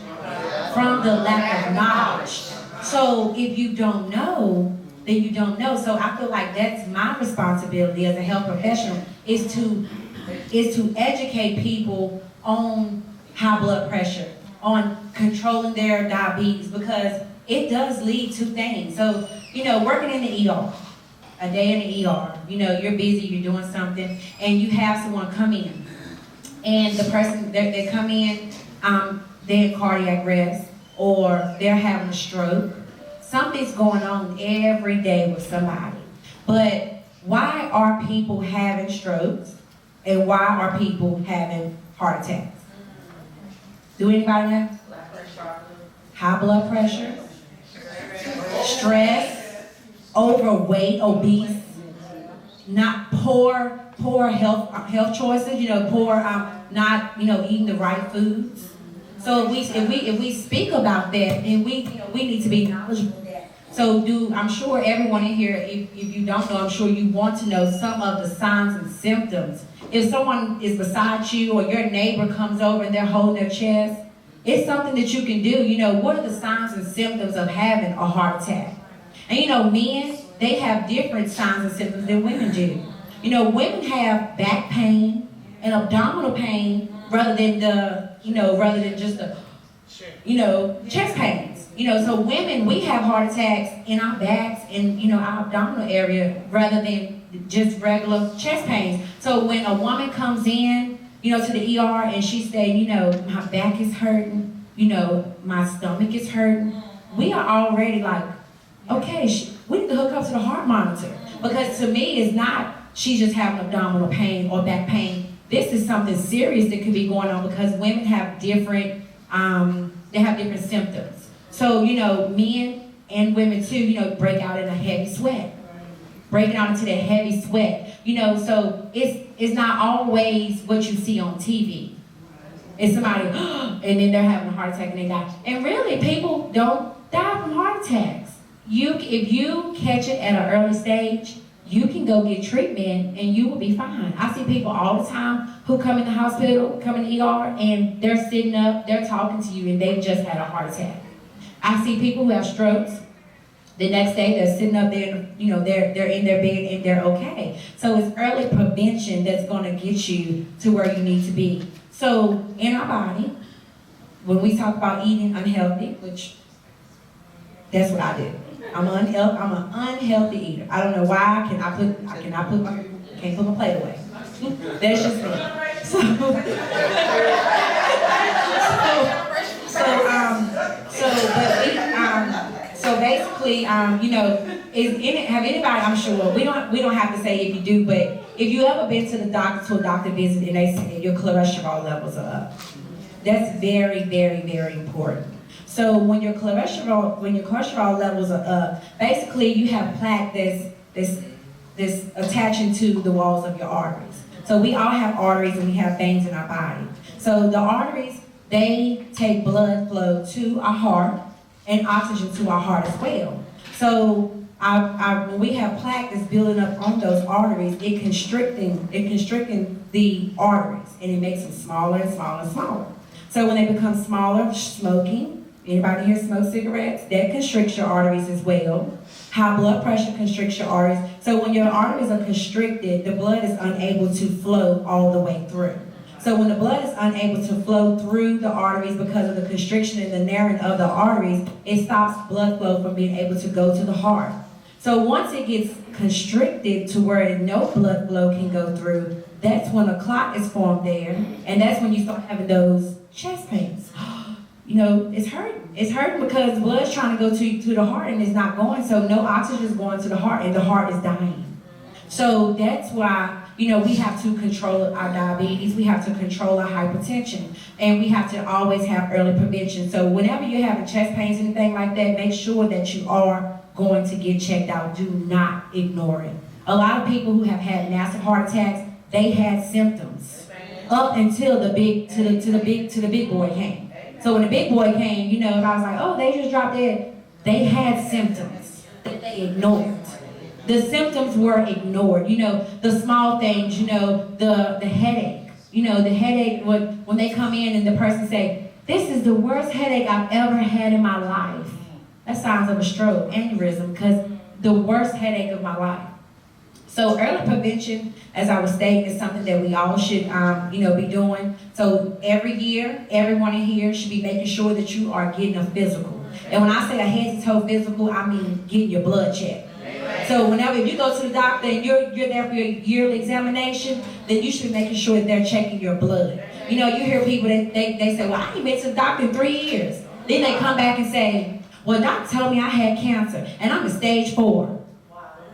from the lack of knowledge. So if you don't know, then you don't know. So I feel like that's my responsibility as a health professional is to educate people on high blood pressure, on controlling their diabetes, because it does lead to things. So, working in the ER, a day in the ER, you're busy, you're doing something, and you have someone come in. And the person, they come in, they're in cardiac arrest, or they're having a stroke. Something's going on every day with somebody. But why are people having strokes? And why are people having heart attacks? Do anybody know? High blood pressure, stress, overweight, obese, not poor health choices, poor not eating the right foods. So if we speak about that, then we need to be knowledgeable of that. So I'm sure everyone in here, if you don't know, I'm sure you want to know some of the signs and symptoms. If someone is beside you or your neighbor comes over and they're holding their chest, it's something that you can do. What are the signs and symptoms of having a heart attack? And men, they have different signs and symptoms than women do. Women have back pain and abdominal pain rather than just the, chest pains. So women, we have heart attacks in our backs and, our abdominal area rather than just regular chest pains. So when a woman comes in, to the ER and she say, my back is hurting, my stomach is hurting, we are already like, okay, we need to hook up to the heart monitor. Because to me, it's not she's just having abdominal pain or back pain. This is something serious that could be going on because women have different symptoms. So, men and women too, break out in a heavy sweat. Breaking out into that heavy sweat. So it's not always what you see on TV. It's somebody, and then they're having a heart attack and they die. And really, people don't die from heart attacks. If you catch it at an early stage, you can go get treatment and you will be fine. I see people all the time who come in the hospital, come in the ER, and they're sitting up, they're talking to you, and they just had a heart attack. I see people who have strokes. The next day, they're sitting up there, they're in their bed and they're okay. So it's early prevention that's going to get you to where you need to be. So in our body, when we talk about eating unhealthy, which that's what I do. I'm an unhealthy eater. I don't know why. Can't put my plate away. That's just me. you know, have anybody, I'm sure, we don't have to say if you do, but if you ever been to a doctor visit and they say your cholesterol levels are up, that's very, very, very important. So when your cholesterol levels are up, basically you have plaque that's attaching to the walls of your arteries. So we all have arteries and we have veins in our body. So the arteries, they take blood flow to our heart and oxygen to our heart as well. So when we have plaque that's building up on those arteries, it constricting the arteries, and it makes them smaller and smaller and smaller. So when they become smaller, smoking, anybody here smoke cigarettes? That constricts your arteries as well. High blood pressure constricts your arteries. So when your arteries are constricted, the blood is unable to flow all the way through. So when the blood is unable to flow through the arteries because of the constriction and the narrowing of the arteries, it stops blood flow from being able to go to the heart. So once it gets constricted to where no blood flow can go through, that's when a clot is formed there, and that's when you start having those chest pains. You know, it's hurting. It's hurting because blood's trying to go to the heart and it's not going, so no oxygen is going to the heart and the heart is dying. So that's why, you know, we have to control our diabetes, we have to control our hypertension, and we have to always have early prevention. So whenever you're having chest pains, anything like that, make sure that you are going to get checked out. Do not ignore it. A lot of people who have had massive heart attacks, they had symptoms up until the big boy came. So when the big boy came, you know, if I was like, oh, they just dropped dead, they had symptoms that they ignored. The symptoms were ignored. You know, the small things, you know, the headache. You know, the headache when they come in and the person say, this is the worst headache I've ever had in my life. That sounds of a stroke, aneurysm, because the worst headache of my life. So early prevention, as I was stating, is something that we all should, you know, be doing. So every year, everyone in here should be making sure that you are getting a physical. And when I say a head to toe physical, I mean getting your blood checked. So if you go to the doctor and you're there for your yearly examination, then you should be making sure that they're checking your blood. You know, you hear people that they say, well, I ain't been to the doctor in 3 years. Then they come back and say, well, doctor told me I had cancer and I'm in stage 4.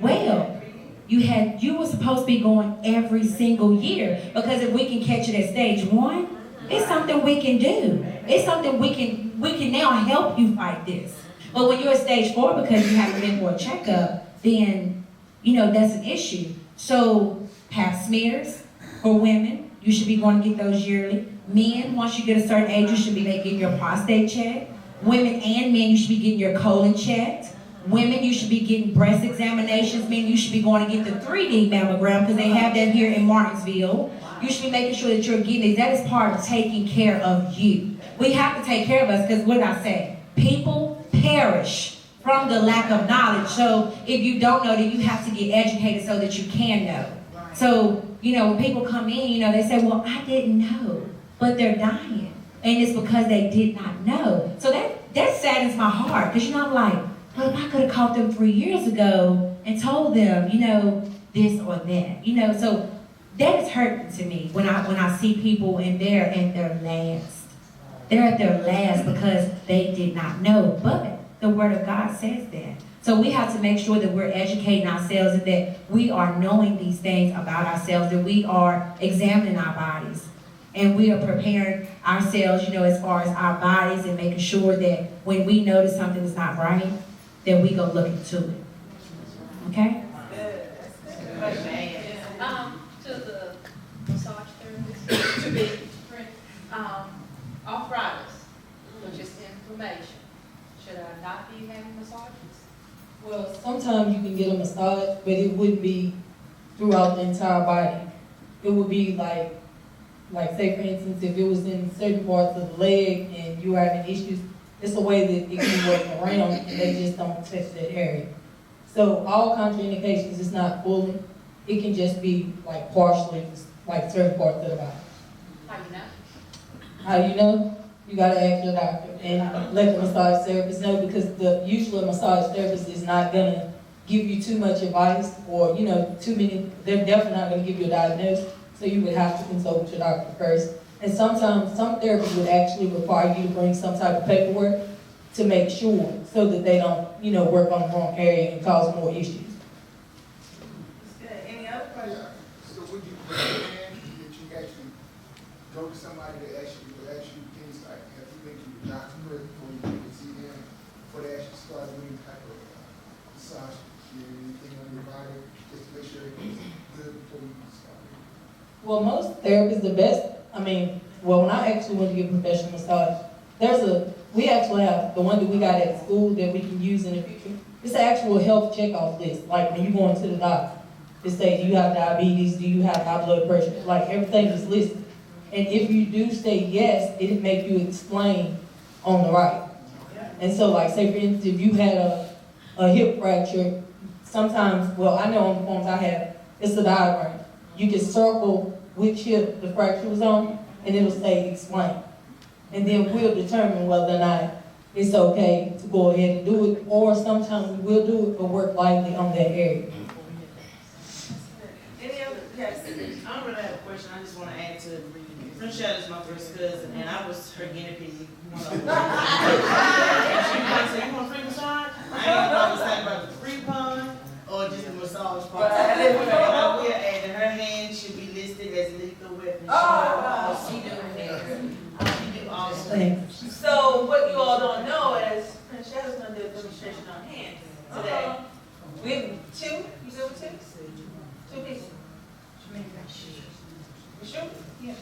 Well, you were supposed to be going every single year, because if we can catch it at stage 1, it's something we can do. It's something we can now help you fight this. But when you're at stage 4 because you haven't been for a checkup, then, you know, that's an issue. So pap smears for women, you should be going to get those yearly. Men, once you get a certain age, you should be getting your prostate checked. Women and men, you should be getting your colon checked. Women, you should be getting breast examinations. Men, you should be going to get the 3D mammogram, because they have that here in Martinsville. You should be making sure that you're getting these. That is part of taking care of you. We have to take care of us, because what did I say? People perish from the lack of knowledge. So if you don't know, then you have to get educated so that you can know. So, you know, when people come in, you know, they say, well, I didn't know, but they're dying. And it's because they did not know. So that saddens my heart, because, you know, I'm like, well, if I could have caught them 3 years ago and told them, you know, this or that, you know. So that is hurting to me when I see people and they're at their last. They're at their last because they did not know. But the Word of God says that. So we have to make sure that we're educating ourselves and that we are knowing these things about ourselves, that we are examining our bodies. And we are preparing ourselves, you know, as far as our bodies, and making sure that when we notice something is not right, that we go look into it. Okay? To the massage therapist, to be arthritis, which is inflammation. Should I not be having massages? Well, sometimes you can get a massage, but it wouldn't be throughout the entire body. It would be like say for instance, if it was in certain parts of the leg and you are having issues, it's a way that it can work around and they just don't touch that area. So all contraindications is not fully. It can just be like partially, like certain parts of the body. How you know? How you know? You gotta ask your doctor and let the massage therapist know, because usually a massage therapist is not gonna give you too much advice or, you know, they're definitely not gonna give you a diagnosis. So you would have to consult with your doctor first. And sometimes some therapists would actually require you to bring some type of paperwork to make sure so that they don't, work on the wrong area and cause more issues. Any other questions? So would you recommend that you actually go to somebody that actually will ask you things like, have you been to your doctor before you can see them, before they actually start doing any type of massage, anything on your body, just to make sure it's good before you start? Well, most therapists, when I actually went to get professional massage, we actually have the one that we got at school that we can use in the future. It's an actual health checkoff list. Like when you go into the doctor, it say, do you have diabetes? Do you have high blood pressure? Like everything is listed. And if you do say yes, it'll make you explain on the right. And so like say for instance, if you had a hip fracture, sometimes, I know on the forms I have, it's a diagram. You can circle which hip the fracture was on, and it'll say explain. And then we'll determine whether or not it's okay to go ahead and do it, or sometimes we will do it, but work lightly on that area. Any other? Yes. I don't really have a question. I just want to add to it. Prince is my first cousin, and I was her guinea pig. She said, "You want free massage?" I ain't know if about the free pun or just the massage part. I will add that her hand should be listed as lethal weapon. She doing that. So what you all don't know is Prince is going to do a demonstration on hands today. We have two. You said with two? 2 people. You sure? Yeah.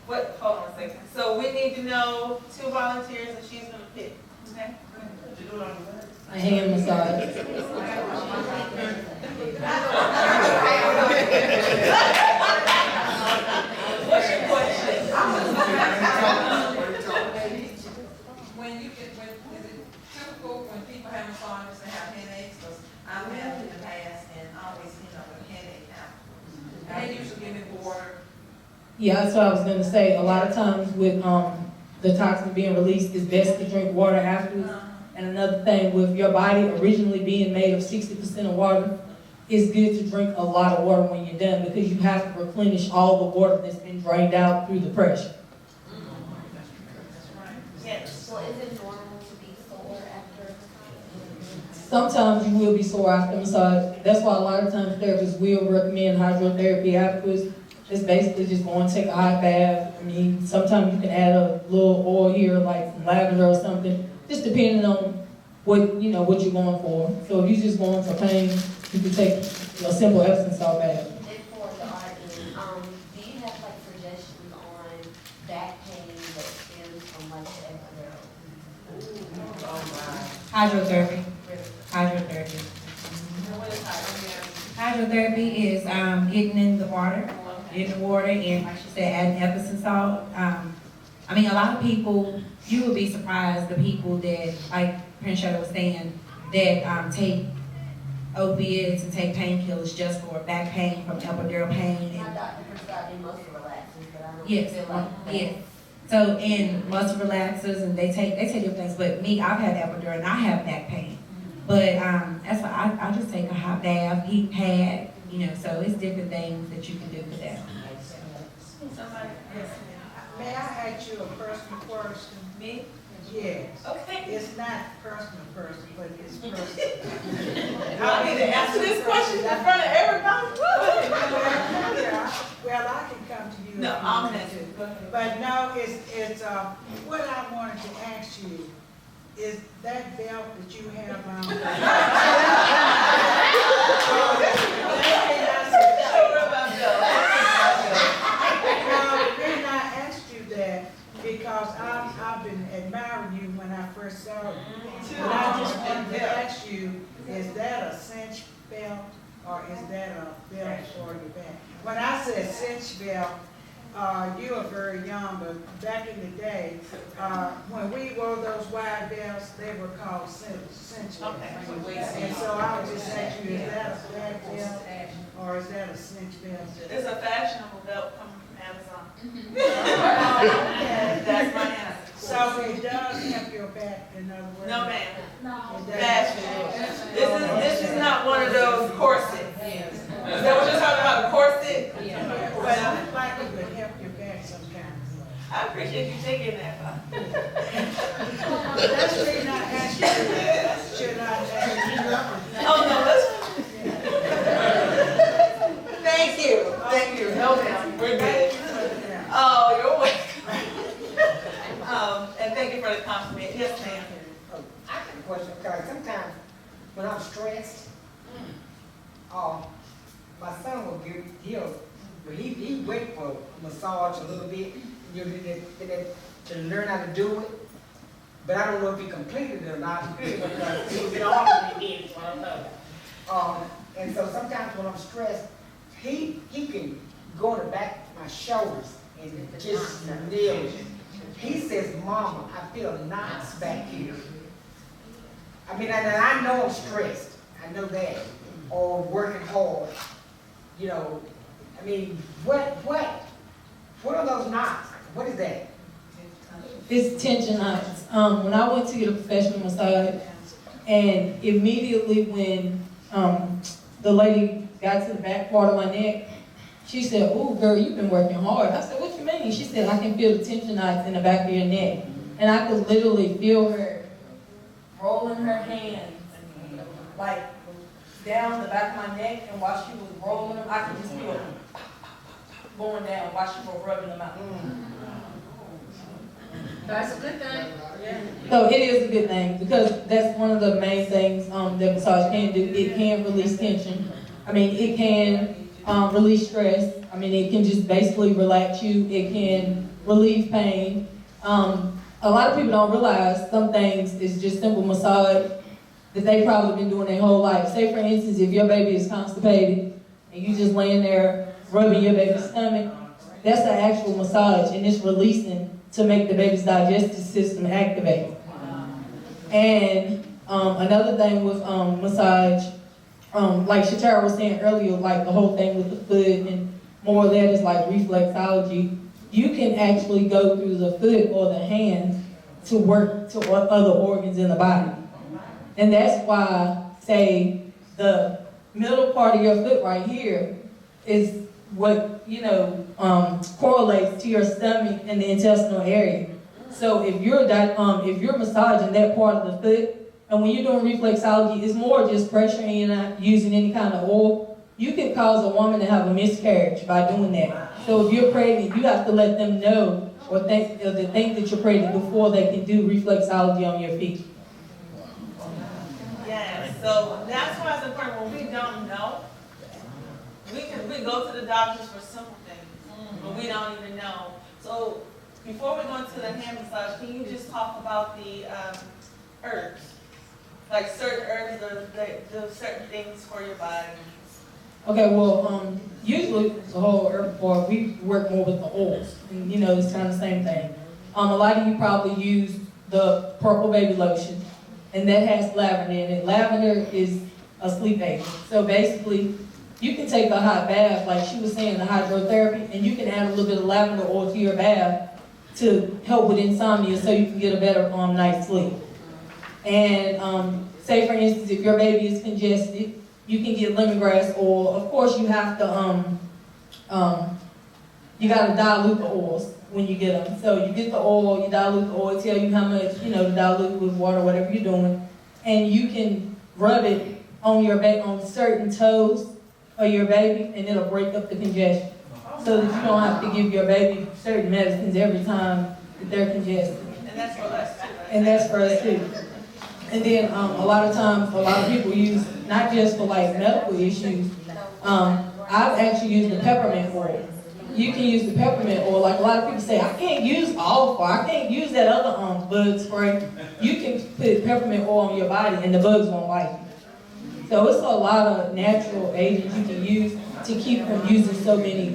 What? Hold on a second. So we need to know 2 volunteers, and she's going to pick. Okay. A hand massage. What's your question? Is it typical when people have massages and have headaches? Because I've had in the past and always end up with a headache afterwards. And they usually give me water. Yeah, that's what I was going to say. A lot of times with the toxin being released, it's best to drink water afterwards. And another thing, with your body originally being made of 60% of water, it's good to drink a lot of water when you're done because you have to replenish all the water that's been drained out through the pressure. Yes. So is it normal to be sore after? Sometimes you will be sore after massage. That's why a lot of times therapists will recommend hydrotherapy afterwards. It's basically just going to take a hot bath. Sometimes you can add a little oil here, like some lavender or something, just depending on what you're going for. So if you're just going for pain, you can take a simple Epsom salt bath. And for the RN, do you have suggestions on back pain that stems from the epidural? Hydrotherapy. Hydrotherapy is getting in the water, and like she said, adding Epsom salt. A lot of people, you would be surprised the people that, like Prince was saying, that take opiates and take painkillers just for back pain from epidural pain. My doctor prescribed me muscle relaxers, but I don't Yes, feel like yes. So and muscle relaxers, and they take different things. But me, I've had epidural and I have back pain. But that's why I just take a hot bath, heat pad, so it's different things that you can do for that. Somebody? Yes. May I ask you a personal question? Me? Yes. Okay. It's not personal, but it's personal. I need to answer this question in front of everybody. Well, I can come to you. No, I'm going to. But no, it's what I wanted to ask you is that belt that you have on. The reason I asked you that because I've been admiring you when I first saw you. But I just wanted to ask you, is that a cinch belt or is that a belt for your back? When I said cinch belt, you are very young, but back in the day, when we wore those wide belts, they were called cinch belts. And so I would just ask you, is that a back belt or is that a cinch belt? It's a fashionable belt coming from Amazon. Okay. That's my answer. So it does help your back, in other words? No, ma'am. No. Fashion. This is not one of those corsets. Is that what you're talking about, a corset? But I like it would help your back sometimes. I appreciate you taking that. That's really not asking you that. Should not ask you. Oh, no, that's. Thank you. Thank you. No, ma'am. We're good. Oh, you're welcome. And thank you for the compliment. Yes, ma'am. I have a question, because sometimes when I'm stressed, my son will he wait for a massage a little bit, to learn how to do it. But I don't know if he completed it or not, because he was in all of the is what I'm talking. And so sometimes when I'm stressed, he can go in the back of my shoulders and just nail it. He says, "Mama, I feel knots back here." I mean, and I know I'm stressed. I know that. Or working hard. You know, I mean, what are those knots? What is that? It's tension knots. When I went to get a professional massage, and immediately when the lady got to the back part of my neck, she said, "Oh, girl, you've been working hard." I said, "What you mean?" She said, "I can feel the tension knots in the back of your neck." And I could literally feel her rolling her hands, like down the back of my neck, and while she was rolling them, I could just feel them going down while she was rubbing them out. That's a good thing. Yeah. So it is a good thing, because that's one of the main things that massage can do. It can release tension. I mean, it can release stress. I mean, it can just basically relax you. It can relieve pain. A lot of people don't realize some things is just simple massage that they probably been doing their whole life. Say, for instance, if your baby is constipated and you just laying there rubbing your baby's stomach, that's an actual massage, and it's releasing to make the baby's digestive system activate. And another thing with massage, like Shatara was saying earlier, like the whole thing with the foot and more of that is like reflexology. You can actually go through the foot or the hands to work to other organs in the body. And that's why, say, the middle part of your foot right here is what, correlates to your stomach and the intestinal area. So if you're massaging that part of the foot, and when you're doing reflexology, it's more just pressure and you're not using any kind of oil, you can cause a woman to have a miscarriage by doing that. So if you're pregnant, you have to let them know or think that you're pregnant before they can do reflexology on your feet. Yes, so that's why it's important when we don't know. We go to the doctors for simple things, but we don't even know. So before we go into the hand massage, can you just talk about the herbs? Like certain herbs do certain things for your body. Okay, well, usually the whole herb part, we work more with the oils, and it's kind of the same thing. A lot of you probably use the purple baby lotion, and that has lavender in it. Lavender is a sleep aid. So basically, you can take a hot bath, like she was saying, the hydrotherapy, and you can add a little bit of lavender oil to your bath to help with insomnia so you can get a better night's sleep. And say, for instance, if your baby is congested, you can get lemongrass oil. Of course, you have to, you got to dilute the oils when you get them. So you get the oil, you dilute the oil, tell you how much, to dilute with water, whatever you're doing. And you can rub it on on certain toes of your baby, and it'll break up the congestion. So that you don't have to give your baby certain medicines every time that they're congested. And that's for us too, right? And that's for us too. And then a lot of times, a lot of people use, not just for like medical issues, I've actually used the peppermint oil. You can use the peppermint oil. Like a lot of people say, I can't use Alpha, I can't use that other bug spray. You can put peppermint oil on your body and the bugs won't bite you. So it's a lot of natural agents you can use to keep from using so many,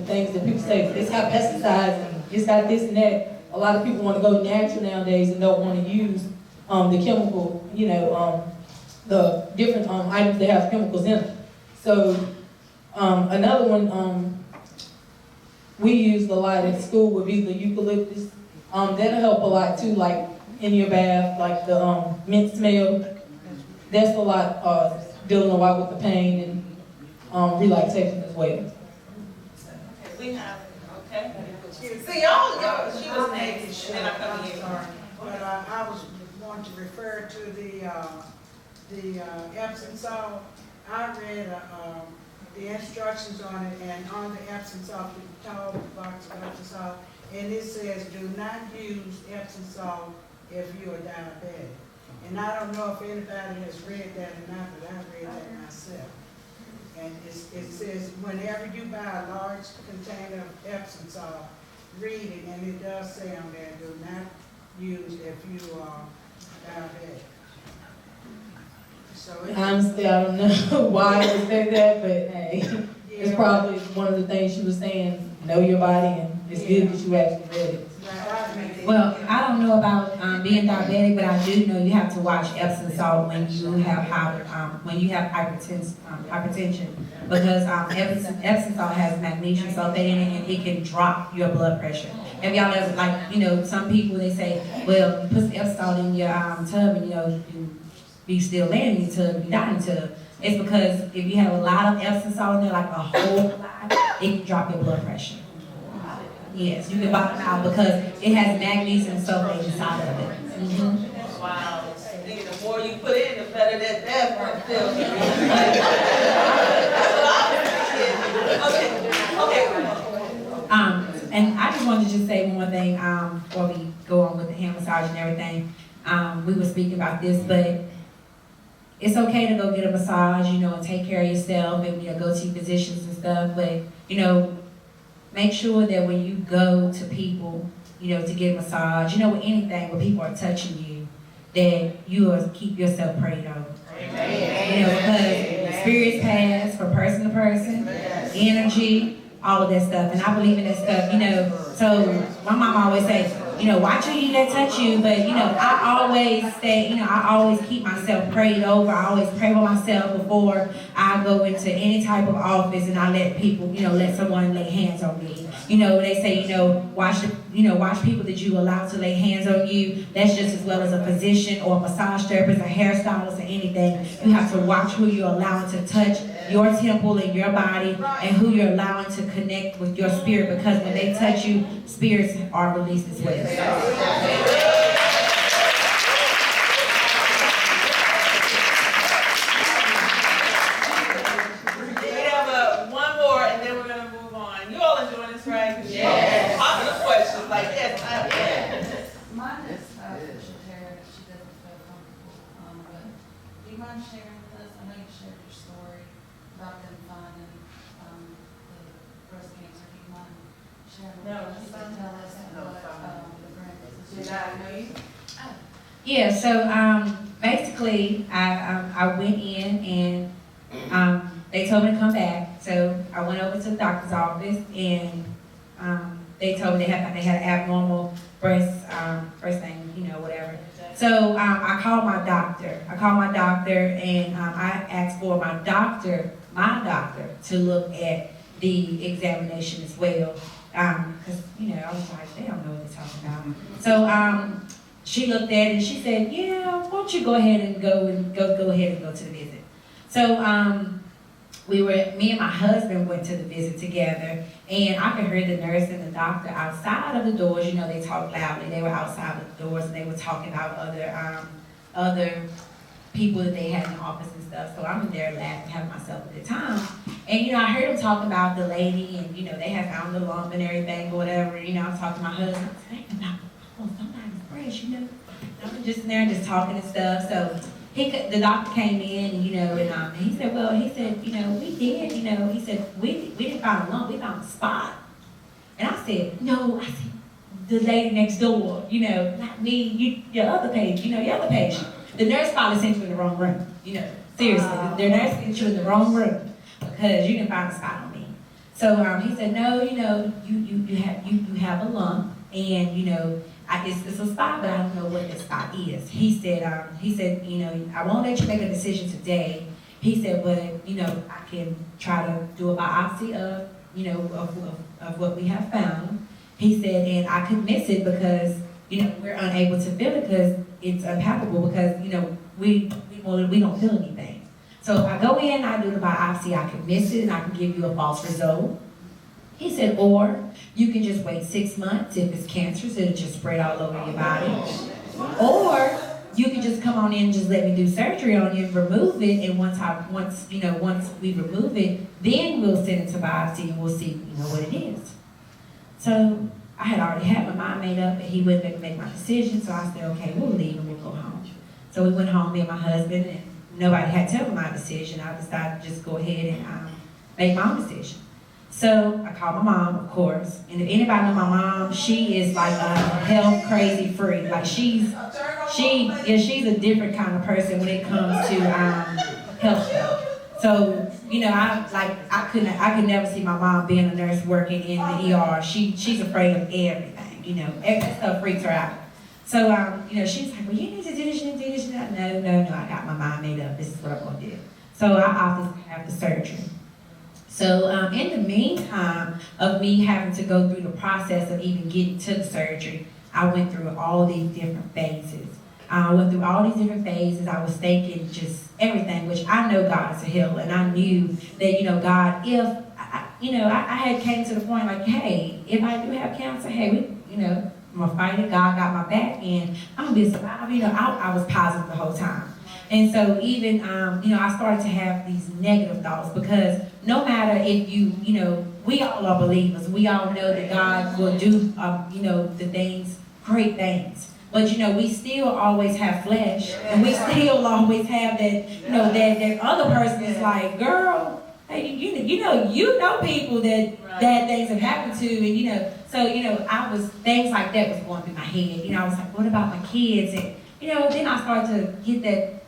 things that people say, it's got pesticides and it's got this and that. A lot of people want to go natural nowadays and don't want to use the chemical, the different items that have chemicals in them. So another one we used a lot at school would be the eucalyptus. That'll help a lot too, like in your bath, like the mint smell. That's a lot dealing a lot with the pain and relaxation as well. We have, okay. See, y'all, she was next, and then I come to you. Sorry, but I was wanting to refer to the Epsom salt. I read the instructions on it, and on the Epsom salt, the tall box of Epsom salt, and it says, do not use Epsom salt if you are diabetic. And I don't know if anybody has read that or not, but I read that myself. And it says, whenever you buy a large container of Epsom salt, read it, and it does say on there, do not use if you are diabetic. So Honestly, I don't know why it would say that, but hey, it's probably one of the things she was saying, know your body, and it's good that you actually read it. Well, I don't know about being diabetic, but I do know you have to watch Epsom salt when you have hypertension, because Epsom salt has magnesium sulfate in it, and it can drop your blood pressure. Have y'all ever, like, you know, some people they say, well, you put some Epsom salt in your tub, and you know, you be still laying in your tub, you die in your tub. It's because if you have a lot of Epsom salt in there, like a whole lot, it can drop your blood pressure. Yes, you can bottom out because it has magnesium sulfate inside of it. Mm-hmm. Wow. The more you put in, the better that one feels. And I just wanted to just say one more thing before we go on with the hand massage and everything. We were speaking about this, but it's okay to go get a massage, you know, and take care of yourself and, you know, go to your physicians and stuff. But, you know, make sure that when you go to people, you know, to get a massage, you know, with anything where people are touching you, that you will keep yourself prayed over. Amen. You know, because spirits pass from person to person, energy, all of that stuff. And I believe in that stuff, you know. So my mom always say, you know, watch who you let touch you. But, you know, I always say, you know, I always keep myself prayed over. I always pray for myself before I go into any type of office, and I let people, you know, let someone lay hands on me. You know, they say, you know, watch people that you allow to lay hands on you. That's just as well as a physician or a massage therapist, a hairstylist, or anything. You have to watch who you're allowing to touch your temple and your body, and who you're allowing to connect with your spirit, because when they touch you, spirits are released as well. We have one more, and then we're going to move on. You all enjoying this, right? Yes. Popular questions like this. Mine is Patricia Terry, if she doesn't feel comfortable. But do you mind sharing with us? I know you shared your story about them finding the breast cancer. Do you mind sharing with us? Tell us what the grant is. Did I know you? Yeah, so basically I went in, and they told me to come back. So I went over to the doctor's office, and they told me they had an abnormal breast thing, you know, whatever. So I called my doctor. And I asked for my doctor to look at the examination as well. Because, you know, I was like, they don't know what they're talking about. So she looked at it, and she said, yeah, why don't you go ahead and go to the visit. So me and my husband went to the visit together, and I could hear the nurse and the doctor outside of the doors. You know, they talked loudly. They were outside of the doors, and they were talking about other people that they had in the office and stuff. So I'm in there laughing, having myself a good time. And, you know, I heard them talking about the lady, and, you know, they had found the lump and everything or whatever. You know, I'm talking to my husband. I said, somebody's breast, you know. I'm just in there just talking and stuff. So the doctor came in, and, you know, and he said, you know, we did, you know, he said, we didn't find a lump, we found a spot. And I said, no, the lady next door, you know, not me, your other patient. The nurse probably sent you in the wrong room, you know, seriously. The nurse sent you in the wrong room because you didn't find a spot on me. So he said, no, you know, you have a lump, and, you know, it's a spot, but I don't know what the spot is. He said, you know, I won't let you make a decision today. He said, but, you know, I can try to do a biopsy of, you know, of what we have found. He said, and I could miss it because, you know, we're unable to feel it because it's unpackable, because, you know, we don't feel anything. So if I go in, I do the biopsy, I can miss it, and I can give you a false result. He said, or you can just wait 6 months. If it's cancerous, it'll just spread all over your body. Or you can just come on in and just let me do surgery on you and remove it. And once we remove it, then we'll send it to biopsy and we'll see, what it is. So I had already had my mind made up, but he wouldn't make my decision. So I said, okay, we'll leave and we'll go home. So we went home, me and my husband, and nobody had to tell me my decision. I decided to just go ahead and make my own decision. So I called my mom, of course, and if anybody know my mom, she is like a health crazy freak. Like she's a different kind of person when it comes to health stuff. So I could never see my mom being a nurse working in the ER. She's afraid of everything. Every stuff freaks her out. So she was like, well, you need to do this, you need to do this, and that. No, I got my mind made up. This is what I'm gonna do. So I opted to have the surgery. So in the meantime of me having to go through the process of even getting to the surgery, I went through all these different phases. I went through all these different phases. I was thinking just everything, which I know God is a healer, and I knew that, God, if, I had came to the point like, hey, if I do have cancer, hey, I'm gonna fight it, God got my back, and I'm gonna be a survivor. I was positive the whole time. And so even, I started to have these negative thoughts because no matter if we all are believers. We all know that God will do, the things, great things. But, we still always have flesh. And we still always have that, that other person is like, girl, hey, you know people that bad things have happened to. And, things like that was going through my head. I was like, what about my kids? And, then I started to get that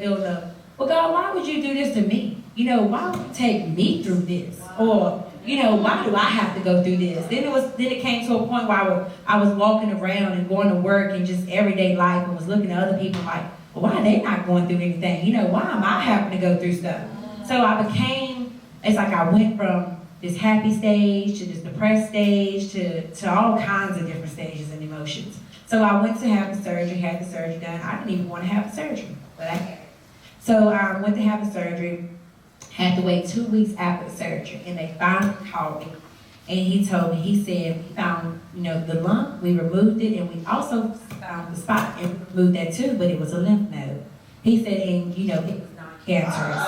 feeling of, well, God, why would you do this to me? Why would you take me through this? Or, why do I have to go through this? Then it came to a point where I was walking around and going to work and just everyday life and was looking at other people like, well, why are they not going through anything? Why am I having to go through stuff? So it's like I went from this happy stage to this depressed stage to all kinds of different stages and emotions. So I went to have the surgery, had the surgery done. I didn't even want to have the surgery, but I had it. So I went to have the surgery, had to wait 2 weeks after the surgery, and they finally called me. And he told me, he said, we found, the lump, we removed it, and we also found the spot, and we removed that too, but it was a lymph node. He said, and, it was non-cancerous.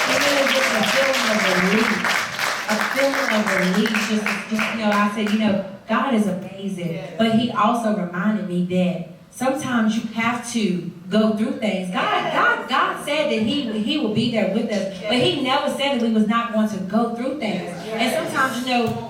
It was just a feeling of relief. A feeling of relief, just I said, God is amazing, but he also reminded me that sometimes you have to go through things. God said that he will be there with us, but he never said that we was not going to go through things. And sometimes,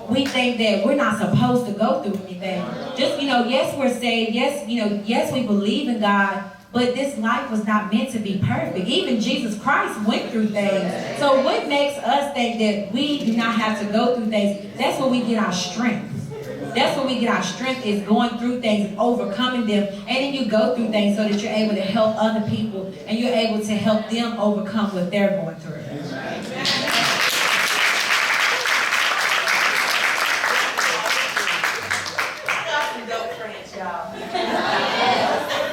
we think that we're not supposed to go through anything. Just, yes, we're saved. Yes, yes, we believe in God, but this life was not meant to be perfect. Even Jesus Christ went through things. So what makes us think that we do not have to go through things? That's where we get our strength. That's where we get our strength, is going through things and overcoming them. And then you go through things so that you're able to help other people and you're able to help them overcome what they're going through. I got some dope friends, y'all.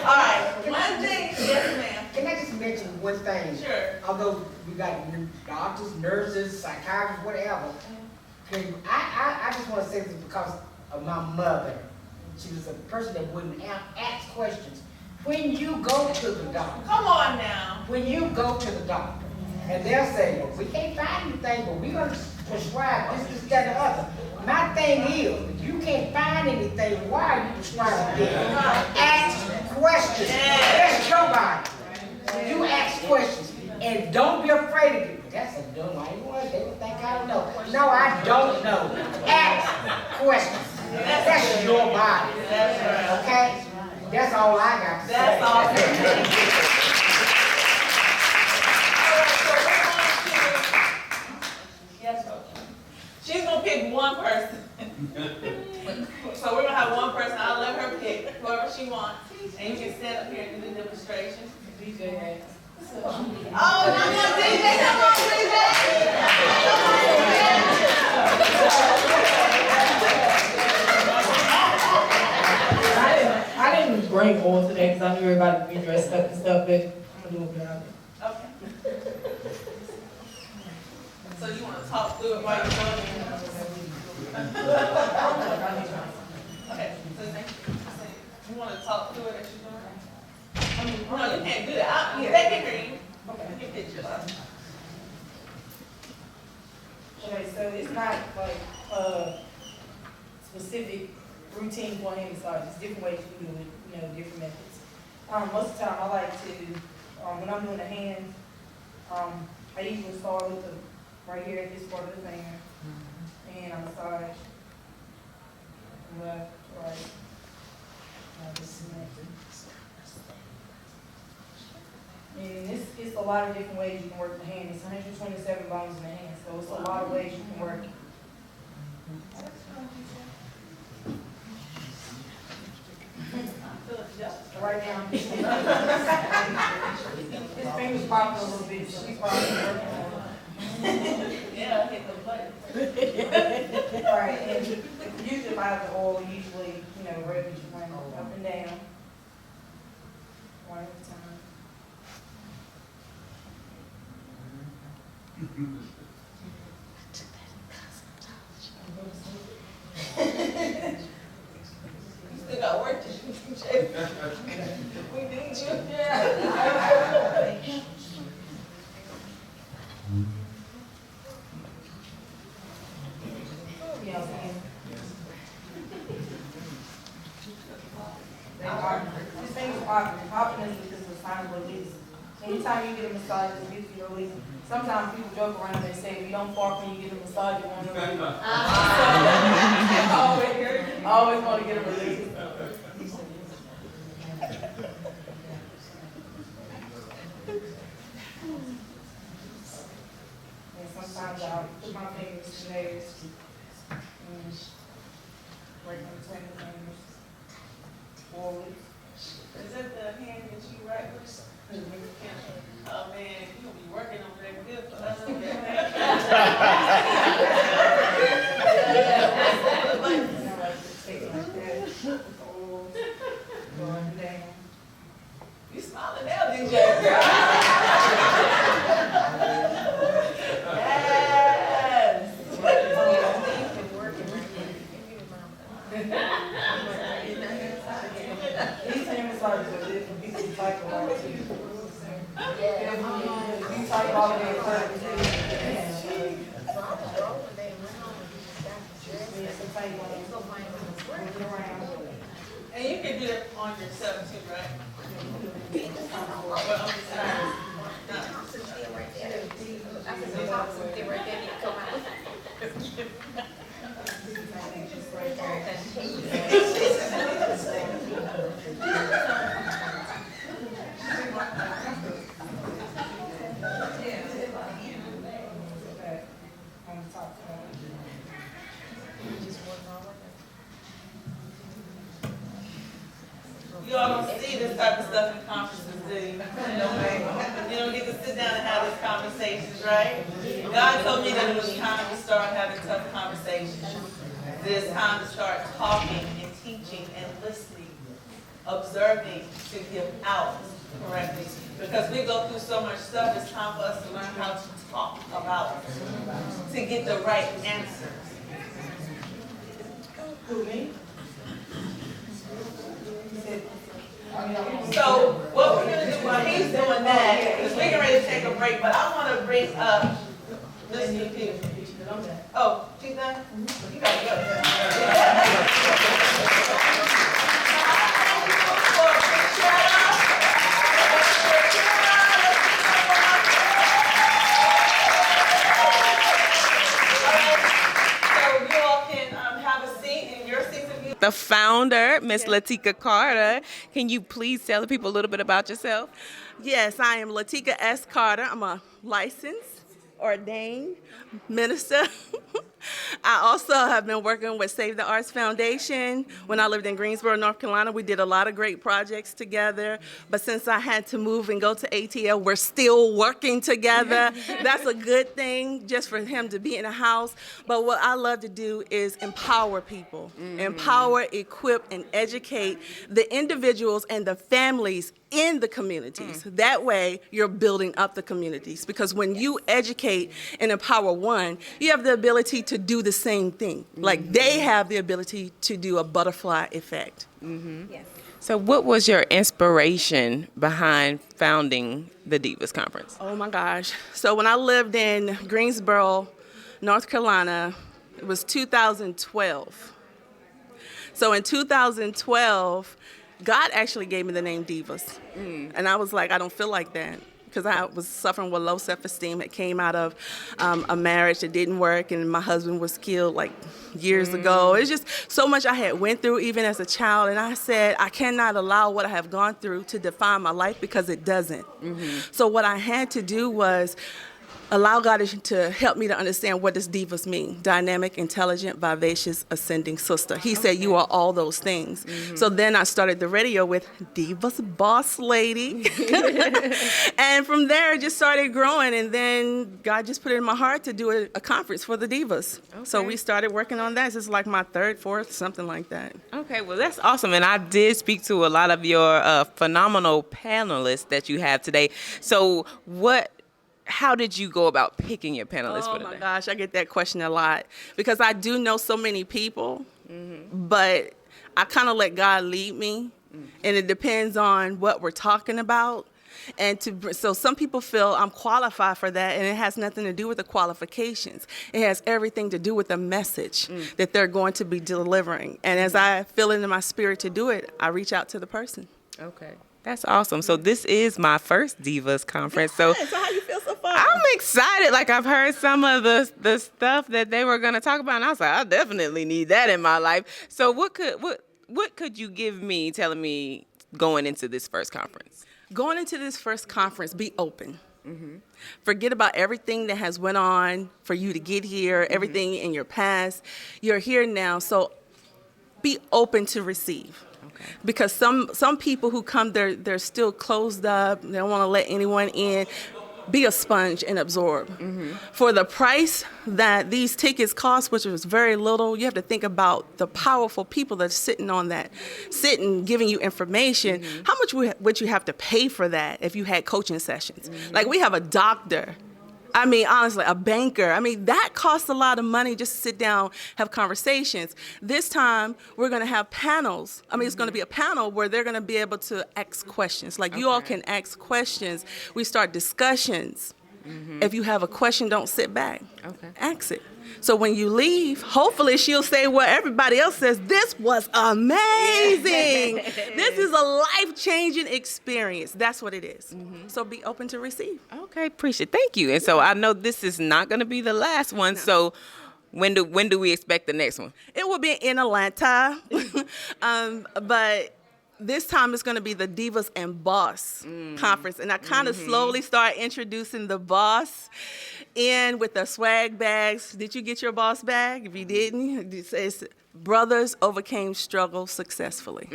All right, one thing, yes, ma'am. Can I just mention one thing? Sure. Although we got doctors, nurses, psychiatrists, whatever, I just want to say this because of my mother. She was a person that wouldn't ask questions. When you go to the doctor. Come on now. When you go to the doctor, and they'll say, well, we can't find anything, but we're going to prescribe this, that, and the other. My thing is, if you can't find anything, why are you prescribing this? Ask questions. That's your body. You ask questions. And don't be afraid of it. That's a dumb idea. They would think I don't know. No, I don't know. Ask questions. That's your body. Okay? That's all I got to say. That's awesome. Yes, Coach. She's going to pick one person. So we're going to have one person. I'll let her pick whoever she wants. And you can stand up here and do the demonstration. DJ. Oh, come on, DJ. Come on, DJ. I didn't bring oil today because I knew everybody would be dressed up and stuff, but I'm going to do it without it. Okay. So you want to talk through it while you're doing it? Okay, so you want to talk through it as you're doing it? No, you can't do that. They can hear you. Okay, you can picture that. Okay, so it's not like a specific routine for hand massage. It's different ways you can do it, different methods. Most of the time I like to, when I'm doing the hands, I usually start with the, right here at this part of the finger, and I massage left, right. And it's a lot of different ways you can work the hand. It's 127 bones in the hand, so it's a lot of ways you can work it. Right now, his fingers popping a little bit, so he's probably working on it. Yeah, hit the button. Right, and usually if I have the oil, usually, rub each one up and down. One at a time. You still got work to do. We need you. Yeah. This thing is popping. Popping is a sign of release. Anytime you get a massage, it gives you a release. Sometimes people joke around and they say, if you don't fart when you get a massage, you want to release. I always want to get a release. And sometimes I'll put my fingers to theirs and break them between the fingers. Forward. Is that the hand that you write with? Oh man, you'll be working on that good for us. You smiling now, DJ? Yes. These hand massages are different. People type a lot too. You type all of their classes. And you can do it on yourself too, right? Well, I'm just You all don't see this type of stuff in conferences, do you? You don't get to sit down and have these conversations, right? God told me that it was time to start having tough conversations. It's time to start talking and teaching and listening, observing to give out correctly. Because we go through so much stuff, it's time for us to learn how to talk about it, to get the right answers. Who, me? So what we're going to do while he's doing that, because we're getting ready to take a break, but I want to bring up Mr. Peter. Oh, she's done? You got to go. The founder, Miss Latika Carter. Can you please tell the people a little bit about yourself? Yes, I am Latika S. Carter. I'm a licensed, ordained minister I also have been working with Save the Arts Foundation. When I lived in Greensboro, North Carolina, we did a lot of great projects together. But since I had to move and go to ATL, we're still working together. That's a good thing, just for him to be in the house. But what I love to do is empower people, empower, equip, and educate the individuals and the families in the communities. That way, you're building up the communities. Because when you educate and empower one, you have the ability to do the same thing. Like they have the ability to do a butterfly effect. Yes. So what was your inspiration behind founding the Divas Conference? Oh my gosh. So when I lived in Greensboro, North Carolina, it was 2012. So in 2012, God actually gave me the name Divas. And I was like, I don't feel like that. Because I was suffering with low self-esteem. It came out of a marriage that didn't work, and my husband was killed like years ago. It's just so much I had went through even as a child, and I said, I cannot allow what I have gone through to define my life, because it doesn't. So what I had to do was allow God to help me to understand, what does divas mean? Dynamic, intelligent, vivacious, ascending sister. He said, you are all those things. So then I started the radio with Divas Boss Lady. And from there, it just started growing. And then God just put it in my heart to do a conference for the divas. So we started working on that. This is like my third, fourth, something like that. Okay, well, that's awesome. And I did speak to a lot of your phenomenal panelists that you have today. So how did you go about picking your panelists for today? Oh my gosh, I get that question a lot, because I do know so many people, but I kind of let God lead me, and it depends on what we're talking about. And so some people feel I'm qualified for that, and it has nothing to do with the qualifications. It has everything to do with the message that they're going to be delivering. And as I feel it in my spirit to do it, I reach out to the person. Okay. That's awesome. So this is my first Divas Conference. So how you feel so far? I'm excited. Like, I've heard some of the stuff that they were going to talk about, and I was like, I definitely need that in my life. So what could you give me, telling me, going into this first conference? Going into this first conference, be open. Forget about everything that has went on for you to get here, everything in your past. You're here now, so be open to receive. Because some people who come, they're still closed up. They don't want to let anyone in. Be a sponge and absorb. For the price that these tickets cost, which is very little, you have to think about the powerful people that's sitting, giving you information. How much would you have to pay for that if you had coaching sessions? Like, we have a doctor. I mean, honestly, a banker. I mean, that costs a lot of money just to sit down, have conversations. This time, we're going to have panels. I mean, it's going to be a panel where they're going to be able to ask questions. Like, you all can ask questions. We start discussions. If you have a question, don't sit back. Ask it. So when you leave, hopefully she'll say what everybody else says. This was amazing. This is a life-changing experience. That's what it is. So be open to receive. Okay, appreciate it. Thank you. And so I know this is not going to be the last one. No. So when do we expect the next one? It will be in Atlanta. But this time it's going to be the Divas and Boss Conference. And I kind of slowly start introducing the boss in with the swag bags. Did you get your boss bag? If you didn't, it says brothers overcame struggle successfully.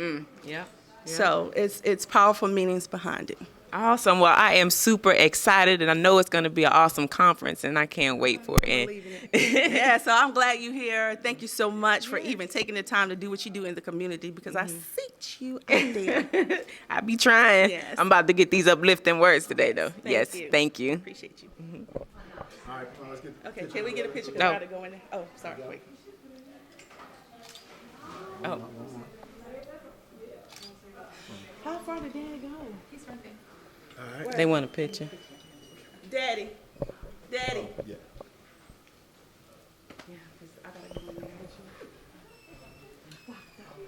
Yeah. So it's powerful meanings behind it. Awesome. Well, I am super excited, and I know it's going to be an awesome conference, and I can't wait for it. Yeah, so I'm glad you're here. Thank you so much for even taking the time to do what you do in the community, because I see you out there. I be trying. Yes. I'm about to get these uplifting words today, though. Thank you. Appreciate you. All right, let's get the Okay, can we get a picture? No. I gotta go in there. Oh, sorry, wait. Oh. How far did Daddy go? He's right there. All right. They want a picture. Daddy. Daddy. Yeah. Yeah, because I gotta go in there with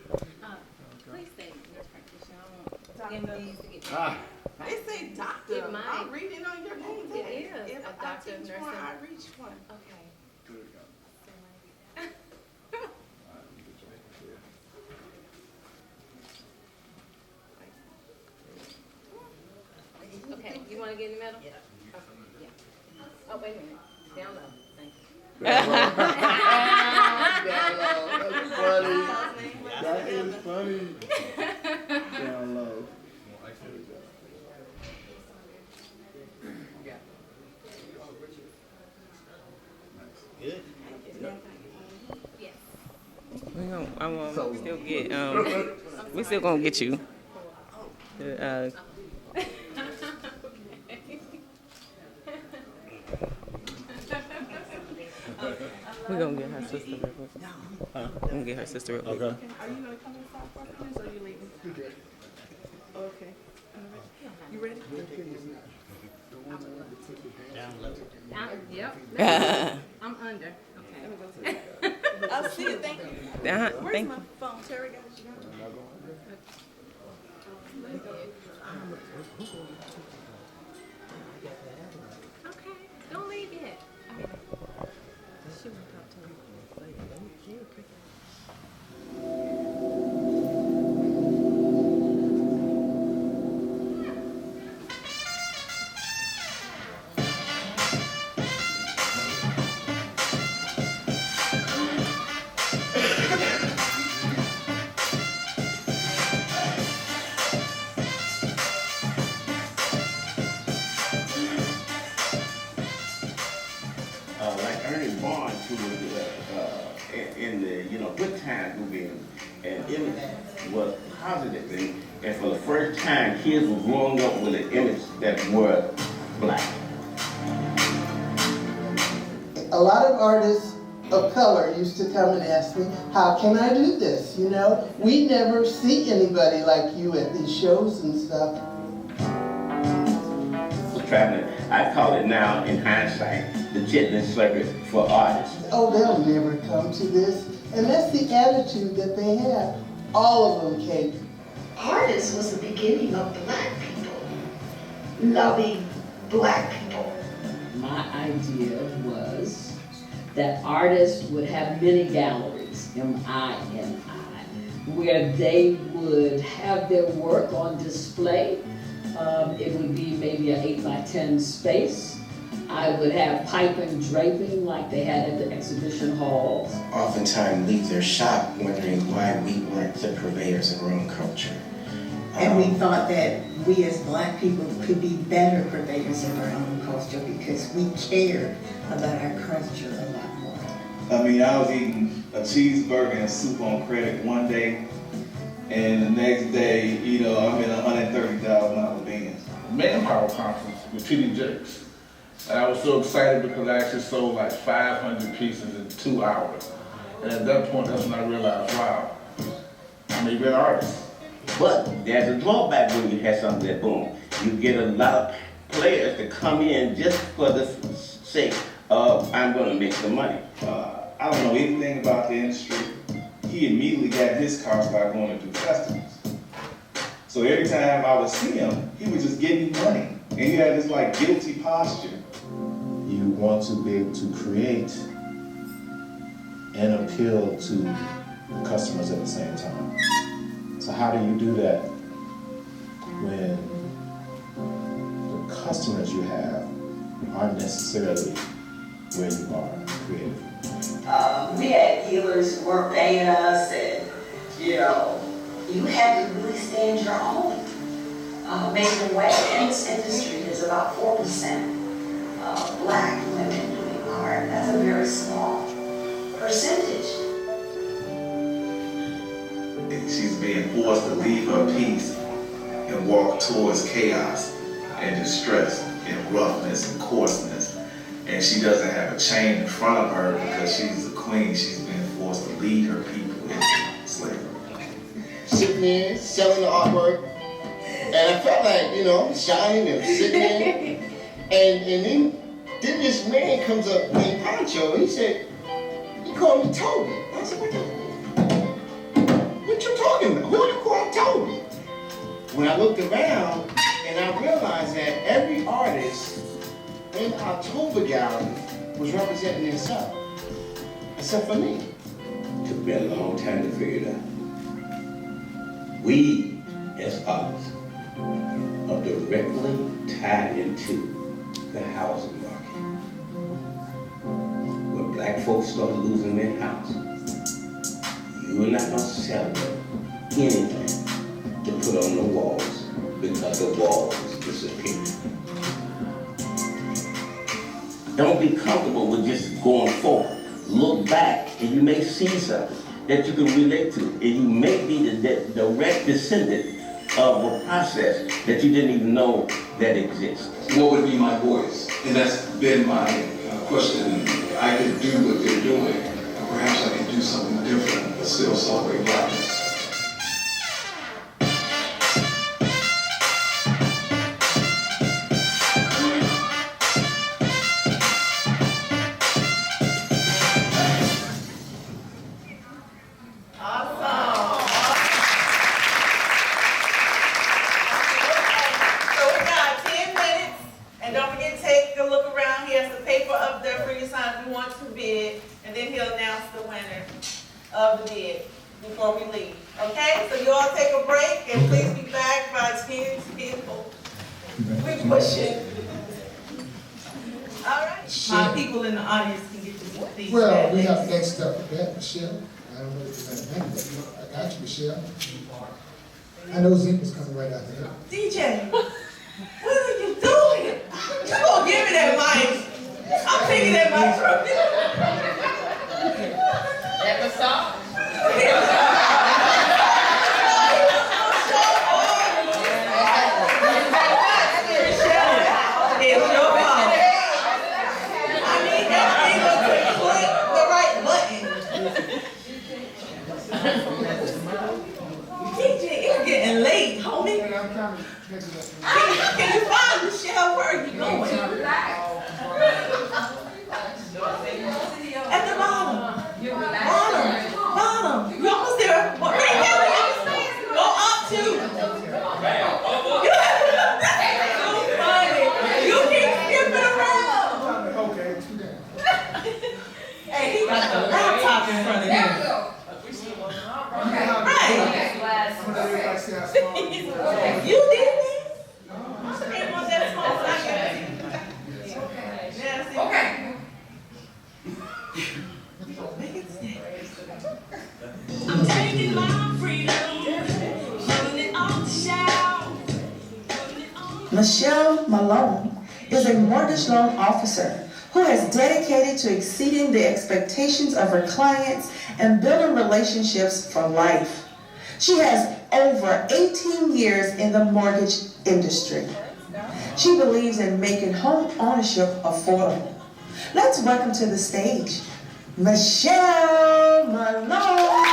you. Please say nurse practitioner. I want these to get They say doctor. It might. I'm reading on your name. It is. If A I doctor of teach nursing. one, I reach one. Okay. Okay, you want to get in the middle? Yeah. Okay, yeah. Oh, wait a minute. Down low. Thank you. That's funny. That is funny. Down low. Good. I'm still get we still gonna get you. We're gonna get her sister real quick. We're gonna get her sister real quick. Okay. Are you gonna come inside for a few minutes or are you leaving? Okay. You ready? Down low. Yep. I'm under. Okay. I'll see you. Thank you. Where's Thank my you. Phone? Terry got you. Okay. Don't leave yet. She went up to him. Like Ernie Barnes, who was in the good times movie, and image was positive, and for the first time, kids were growing up with an image that were black. A lot of artists of color used to come and ask me, how can I do this? You know, we never see anybody like you at these shows and stuff. I call it now, in hindsight, the chitlin circuit for artists. Oh, they'll never come to this. And that's the attitude that they have. All of them came. Artists was the beginning of black people, loving black people. My idea was that artists would have mini galleries, M-I-N-I, where they would have their work on display. It would be maybe an 8x10 space. I would have pipe and draping like they had at the exhibition halls. Oftentimes leave their shop wondering why we weren't the purveyors of our own culture. And we thought that we as black people could be better purveyors of our own culture because we cared about our culture a lot more. I mean, I was eating a cheeseburger and soup on credit one day, and the next day, I'm in $130,000 Benz. Manpower conference with TD Jakes. And I was so excited because I actually sold like 500 pieces in 2 hours. And at that point, that's when I realized, wow, I'm even an artist. But there's a drawback when you have something that boom. You get a lot of players to come in just for the sake of, I'm going to make some money. I don't know anything about the industry. He immediately got his car started going to do festivals. So every time I would see him, he would just give me money. And he had this like guilty posture. You want to be able to create and appeal to customers at the same time. So how do you do that when the customers you have aren't necessarily where you are creatively? We had dealers who weren't paying us, and you had to really stand your own. Making way in this industry is about 4% of black women doing art. That's a very small percentage. She's being forced to leave her peace and walk towards chaos and distress and roughness and coarseness. And she doesn't have a chain in front of her because she's a queen. She's being forced to lead her people into slavery. Sitting there, selling the artwork, and I felt like, shining and sitting there. And then this man comes up named Pancho, and he said, he called me Toby. I said, what you talking about? Who you call Toby? When I looked around, and I realized that every artist in October Gallery was representing themselves, except for me. It took me a long time to figure it out. We, as artists, are directly tied into the housing market. When black folks start losing their house, you're not gonna sell them anything to put on the walls because the walls disappear. Don't be comfortable with just going forward. Look back and you may see something that you can relate to. And you may be the direct descendant of a process that you didn't even know that exists. What would be my voice? And that's been my question. I could do what they're doing, and perhaps I could do something different, but still celebrate blackness. Of the bid before we leave. Okay? So you all take a break and please be back by 10 people. We pushing. All right. My people in the audience can get to these. Well, we have next up with that, Michelle. I don't know if you're going to I got you, Michelle. I know Zima's coming right after that. DJ, what are you doing? You gonna give me that mic? I'm taking that mic from you. That was all. It's your fault. I need that thing to click the right button. DJ, it's getting late, homie. Can you find Michelle? Where are you going? At the bottom. Bottom. You almost there. Right now. Go up two. So funny. You keep skipping around. Okay, two down. Hey, he got the laptop in front of him. Right. You did it? I didn't want that small. I got it. Okay. I'm taking my freedom, putting it on the shelf. Michelle Malone is a mortgage loan officer who has dedicated to exceeding the expectations of her clients and building relationships for life. She has over 18 years in the mortgage industry. She believes in making home ownership affordable. Let's welcome to the stage, Michelle Malone.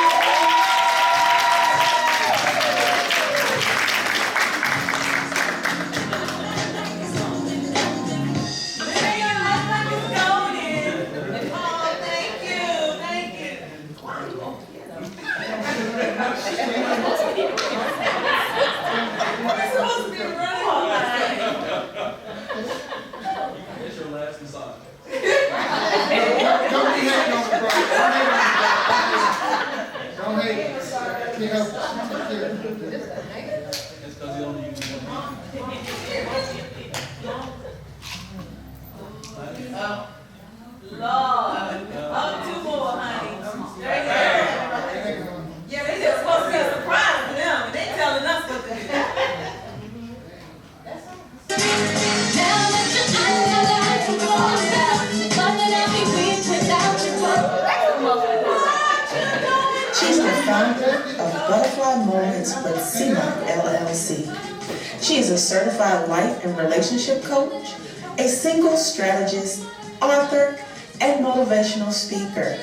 She is a certified life and relationship coach, a single strategist, author, and motivational speaker.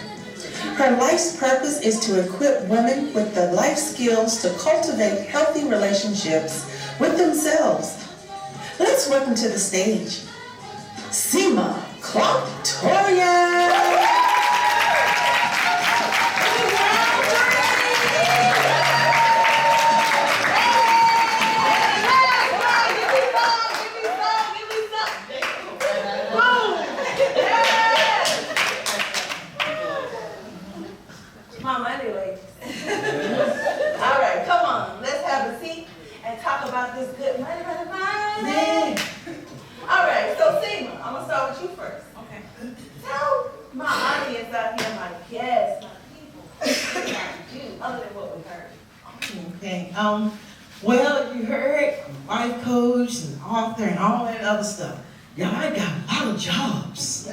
Her life's purpose is to equip women with the life skills to cultivate healthy relationships with themselves. Let's welcome to the stage, Seema Clark-Toria. All right, so Seema, I'm gonna start with you first. Okay. Tell my audience out Okay, well, you heard life coach and author and all that other stuff. Y'all, I got a lot of jobs.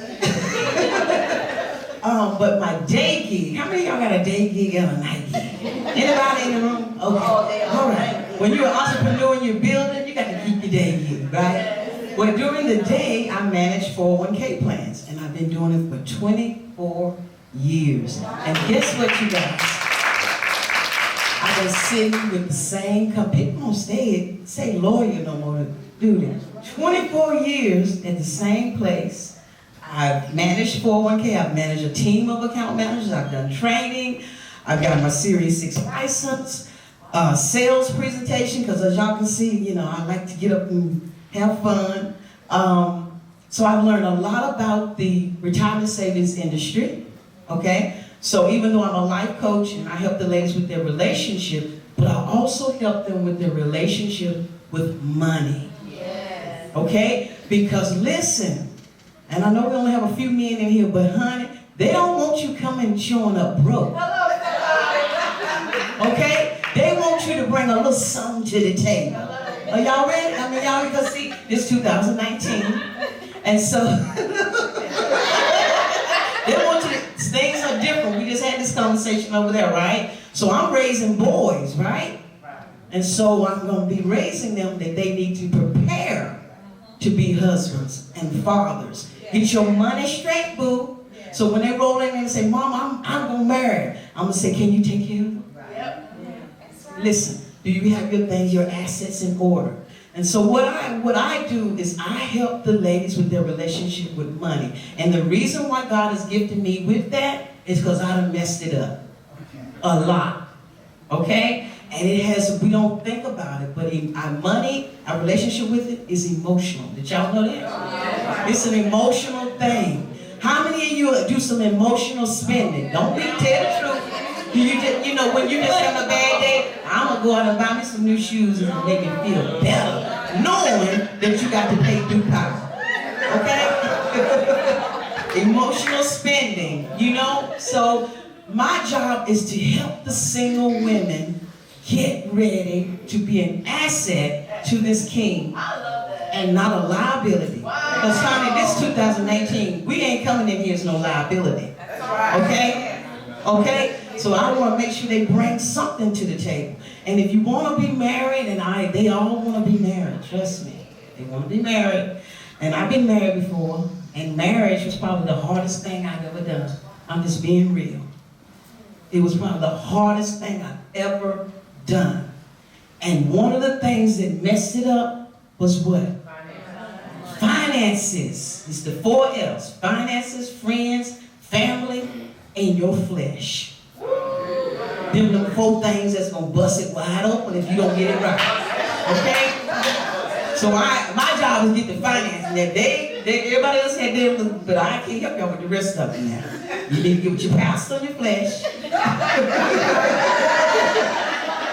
But my day gig, how many of y'all got a day gig and a night gig? Anybody in the room? Okay. All right. When you're an entrepreneur and you're building, you got to keep your day gig, right? Well, during the day, I manage 401k plans, and I've been doing it for 24 years. And guess what, you guys? I've been sitting with the same company. People don't say lawyer no more to do this. 24 years at the same place. I've managed 401k. I've managed a team of account managers. I've done training. I've got my Series 6 license, sales presentation, because as y'all can see, you know, I like to get up and have fun. So I've learned a lot about the retirement savings industry, okay? So even though I'm a life coach and I help the ladies with their relationship, but I also help them with their relationship with money. Yes. Okay? Because listen, and I know we only have a few men in here, but honey, they don't want you coming showing up broke. Okay? They want you to bring a little something to the table. Are y'all ready? I mean, y'all can see it's 2019. And so, they want you to, things are different. We just had this conversation over there, right? So I'm raising boys, right? And so I'm going to be raising them that they need to prepare to be husbands and fathers. Get your money straight, boo. So when they roll in and say, Mom, I'm going to marry, I'm going to say, can you take care of them? Listen, do you have your things, your assets in order? And so what I do is I help the ladies with their relationship with money. And the reason why God has gifted me with that is because I done messed it up a lot. Okay? And it has, we don't think about it, but our money, our relationship with it is emotional. Did y'all know that? It's an emotional thing. How many of you do some emotional spending? Don't tell the truth. You know, when you just have a bad day, I'm going to go out and buy me some new shoes and make me feel better, knowing that you got to pay due power. Okay? Emotional spending, you know? So my job is to help the single women get ready to be an asset to this king and not a liability. Because honey, this 2019, we ain't coming in here as no liability. Okay? Okay? So I want to make sure they bring something to the table. And if you want to be married, and they all want to be married, trust me. They want to be married. And I've been married before, and marriage was probably the hardest thing I've ever done. I'm just being real. It was probably the hardest thing I've ever done. And one of the things that messed it up was what? Finances. It's the 4 F's. Finances, friends, family, and your flesh. Them the 4 things that's going to bust it wide open if you don't get it right. Okay? So my job is get the finances. Now everybody else had them, but I can't help y'all with the rest of it now. You need to get with your pastor and your flesh.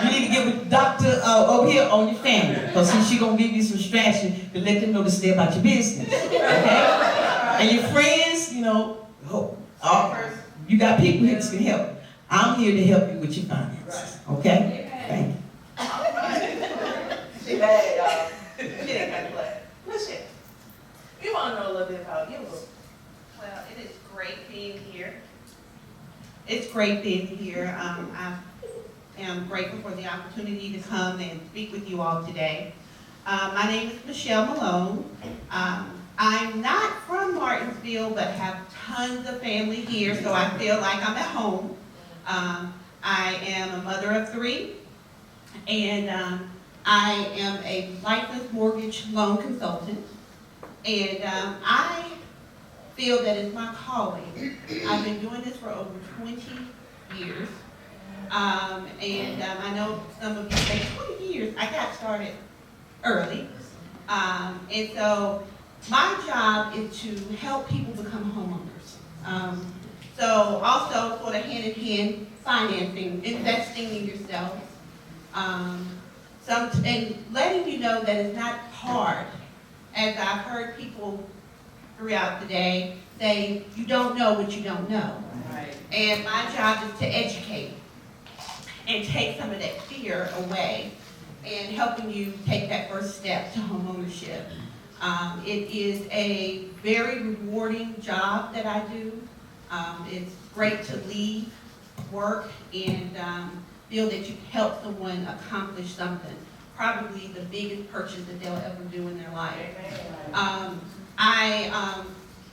You need to get with doctor over here on your family. Because she's going to give you some strategy to let them know to stay about your business. Okay? And your friends, you know, you got people here that can help. I'm here to help you with your finances. Okay? Thank you. She bad, y'all. She ain't got to play. Listen, you want to know a little bit about you. Well, it is great being here. It's great being here. I am grateful for the opportunity to come and speak with you all today. My name is Michelle Malone. I'm not from Martinsville, but have tons of family here, so I feel like I'm at home. I am a mother of 3, and I am a licensed mortgage loan consultant, and I feel that it's my calling. I've been doing this for over 20 years, and I know some of you say 20 years. I got started early, and so my job is to help people become homeowners. So also sort of hand-in-hand financing, investing in yourself, and letting you know that it's not hard. As I've heard people throughout the day say, you don't know what you don't know. Right. And my job is to educate. and take some of that fear away and helping you take that first step to home ownership. It is a very rewarding job that I do. It's great to leave work and feel that you helped someone accomplish something, probably the biggest purchase that they'll ever do in their life. I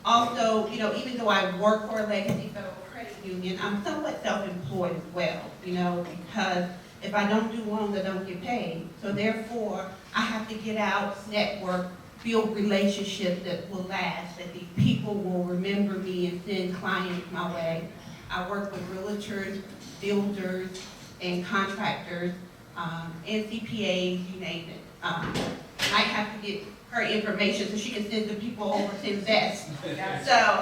also, you know, even though I work for a legacy federal credit union, I'm somewhat self-employed as well, you know, because if I don't do loans, I don't get paid. So therefore, I have to get out, network, build relationships that will last, that these people will remember me and send clients my way. I work with realtors, builders, and contractors, and CPAs, you name it. I have to get her information so she can send the people over to invest. So,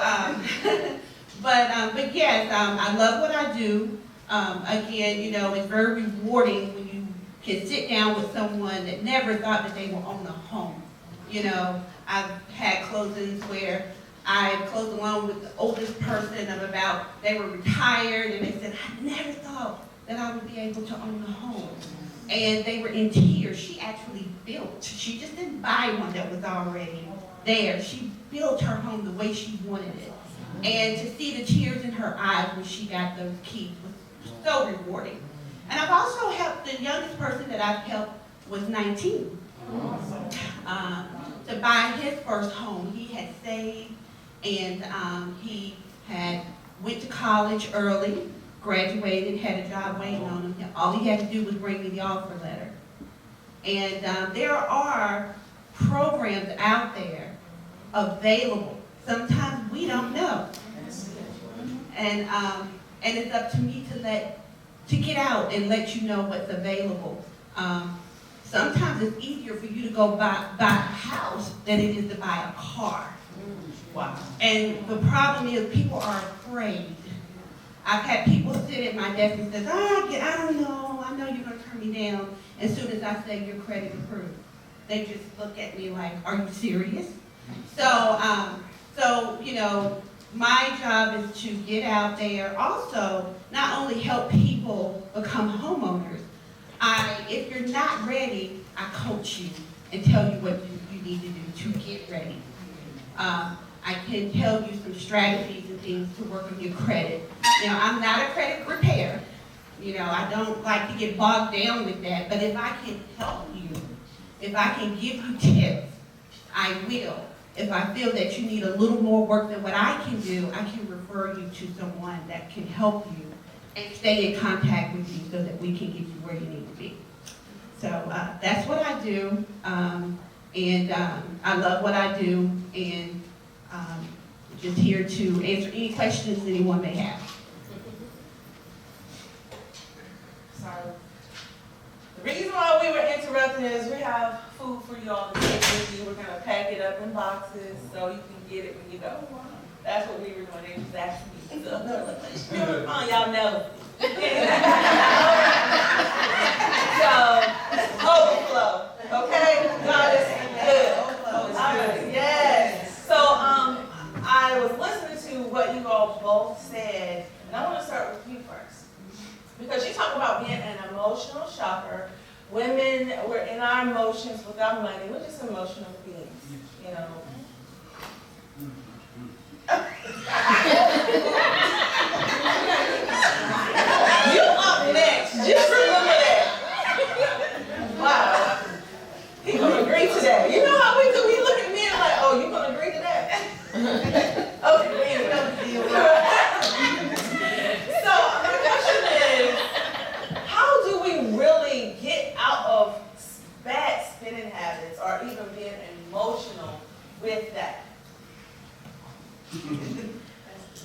but yes, I love what I do. Again, you know, it's very rewarding when you can sit down with someone that never thought that they would own a home. You know, I've had closings where I closed a loan with the oldest person of about, they were retired, and they said, I never thought that I would be able to own a home. And they were in tears. She actually built. She just didn't buy one that was already there. She built her home the way she wanted it. And to see the tears in her eyes when she got those keys was so rewarding. And I've also helped, the youngest person that I've helped was 19. To buy his first home. He had saved, and he had went to college early, graduated, had a job waiting on him. All he had to do was bring me the offer letter. And there are programs out there available. Sometimes we don't know. And it's up to me to get out and let you know what's available. Sometimes it's easier for you to go buy a house than it is to buy a car. Wow. And the problem is people are afraid. I've had people sit at my desk and say, I don't know, I know you're going to turn me down. As soon as I say your credit approved, they just look at me like, are you serious? So you know, my job is to get out there, also not only help people become homeowners. If you're not ready, I coach you and tell you what you need to do to get ready. I can tell you some strategies and things to work on your credit. You know, I'm not a credit repair. You know, I don't like to get bogged down with that. But if I can help you, if I can give you tips, I will. If I feel that you need a little more work than what I can do, I can refer you to someone that can help you and stay in contact with you so that we can get you where you need to be. So that's what I do, and I love what I do, and just here to answer any questions anyone may have. Sorry. The reason why we were interrupting is we have food for you all to take with you. We're going to pack it up in boxes so you can get it when you go. That's what we were doing. They just asked me. So, oh, y'all know. So, overflow. Okay? God is good. All right. Yes. So, I was listening to what you all both said, and I want to start with you first. Because you talk about being an emotional shopper. Women, we're in our emotions with our money. We're just emotional beings, you know. You up next. Just remember that. Wow. He gonna agree to that. You know how we do? He look at me and like, oh, you gonna agree to that? Okay, anyway. So my question is, how do we really get out of bad spending habits or even being emotional with that?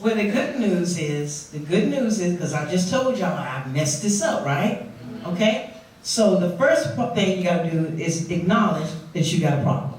Well, the good news is, because I just told y'all I messed this up, right? Okay? So the first thing you gotta do is acknowledge that you got a problem.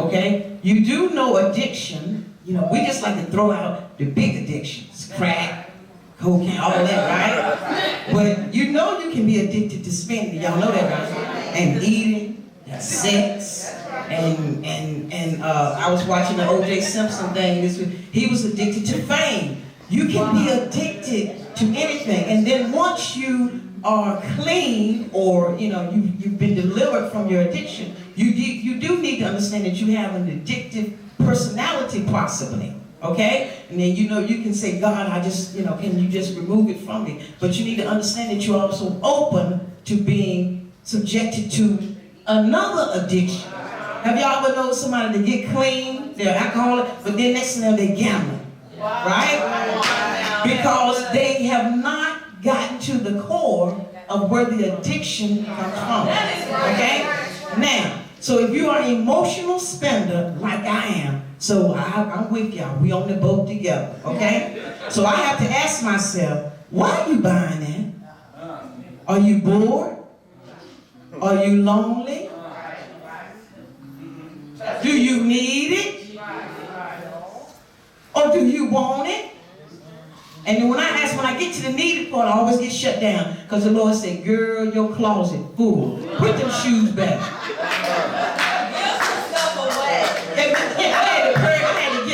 Okay? You do know addiction. You know, we just like to throw out the big addictions, crack, cocaine, all that, right? But you know you can be addicted to spending. Y'all know that, right? And eating, sex, and I was watching the O.J. Simpson thing this week. He was addicted to fame. You can be addicted to anything. And then once you are clean, or you've been delivered from your addiction, you do need to understand that you have an addictive personality possibly. Okay? And then you can say, God, I just, can you just remove it from me? But you need to understand that you're also open to being subjected to another addiction. Have y'all ever known somebody to get clean, they're alcoholic, but then next to them they're gambling? Right? Because they have not gotten to the core of where the addiction comes from. Okay? Now, so if you are an emotional spender like I am, so I'm with y'all, we on the boat together, okay? So I have to ask myself, why are you buying that? Are you bored? Are you lonely? Do you need it? Or do you want it? And then when I get to the needed part, I always get shut down. Because the Lord said, girl, your closet full. Put them shoes back.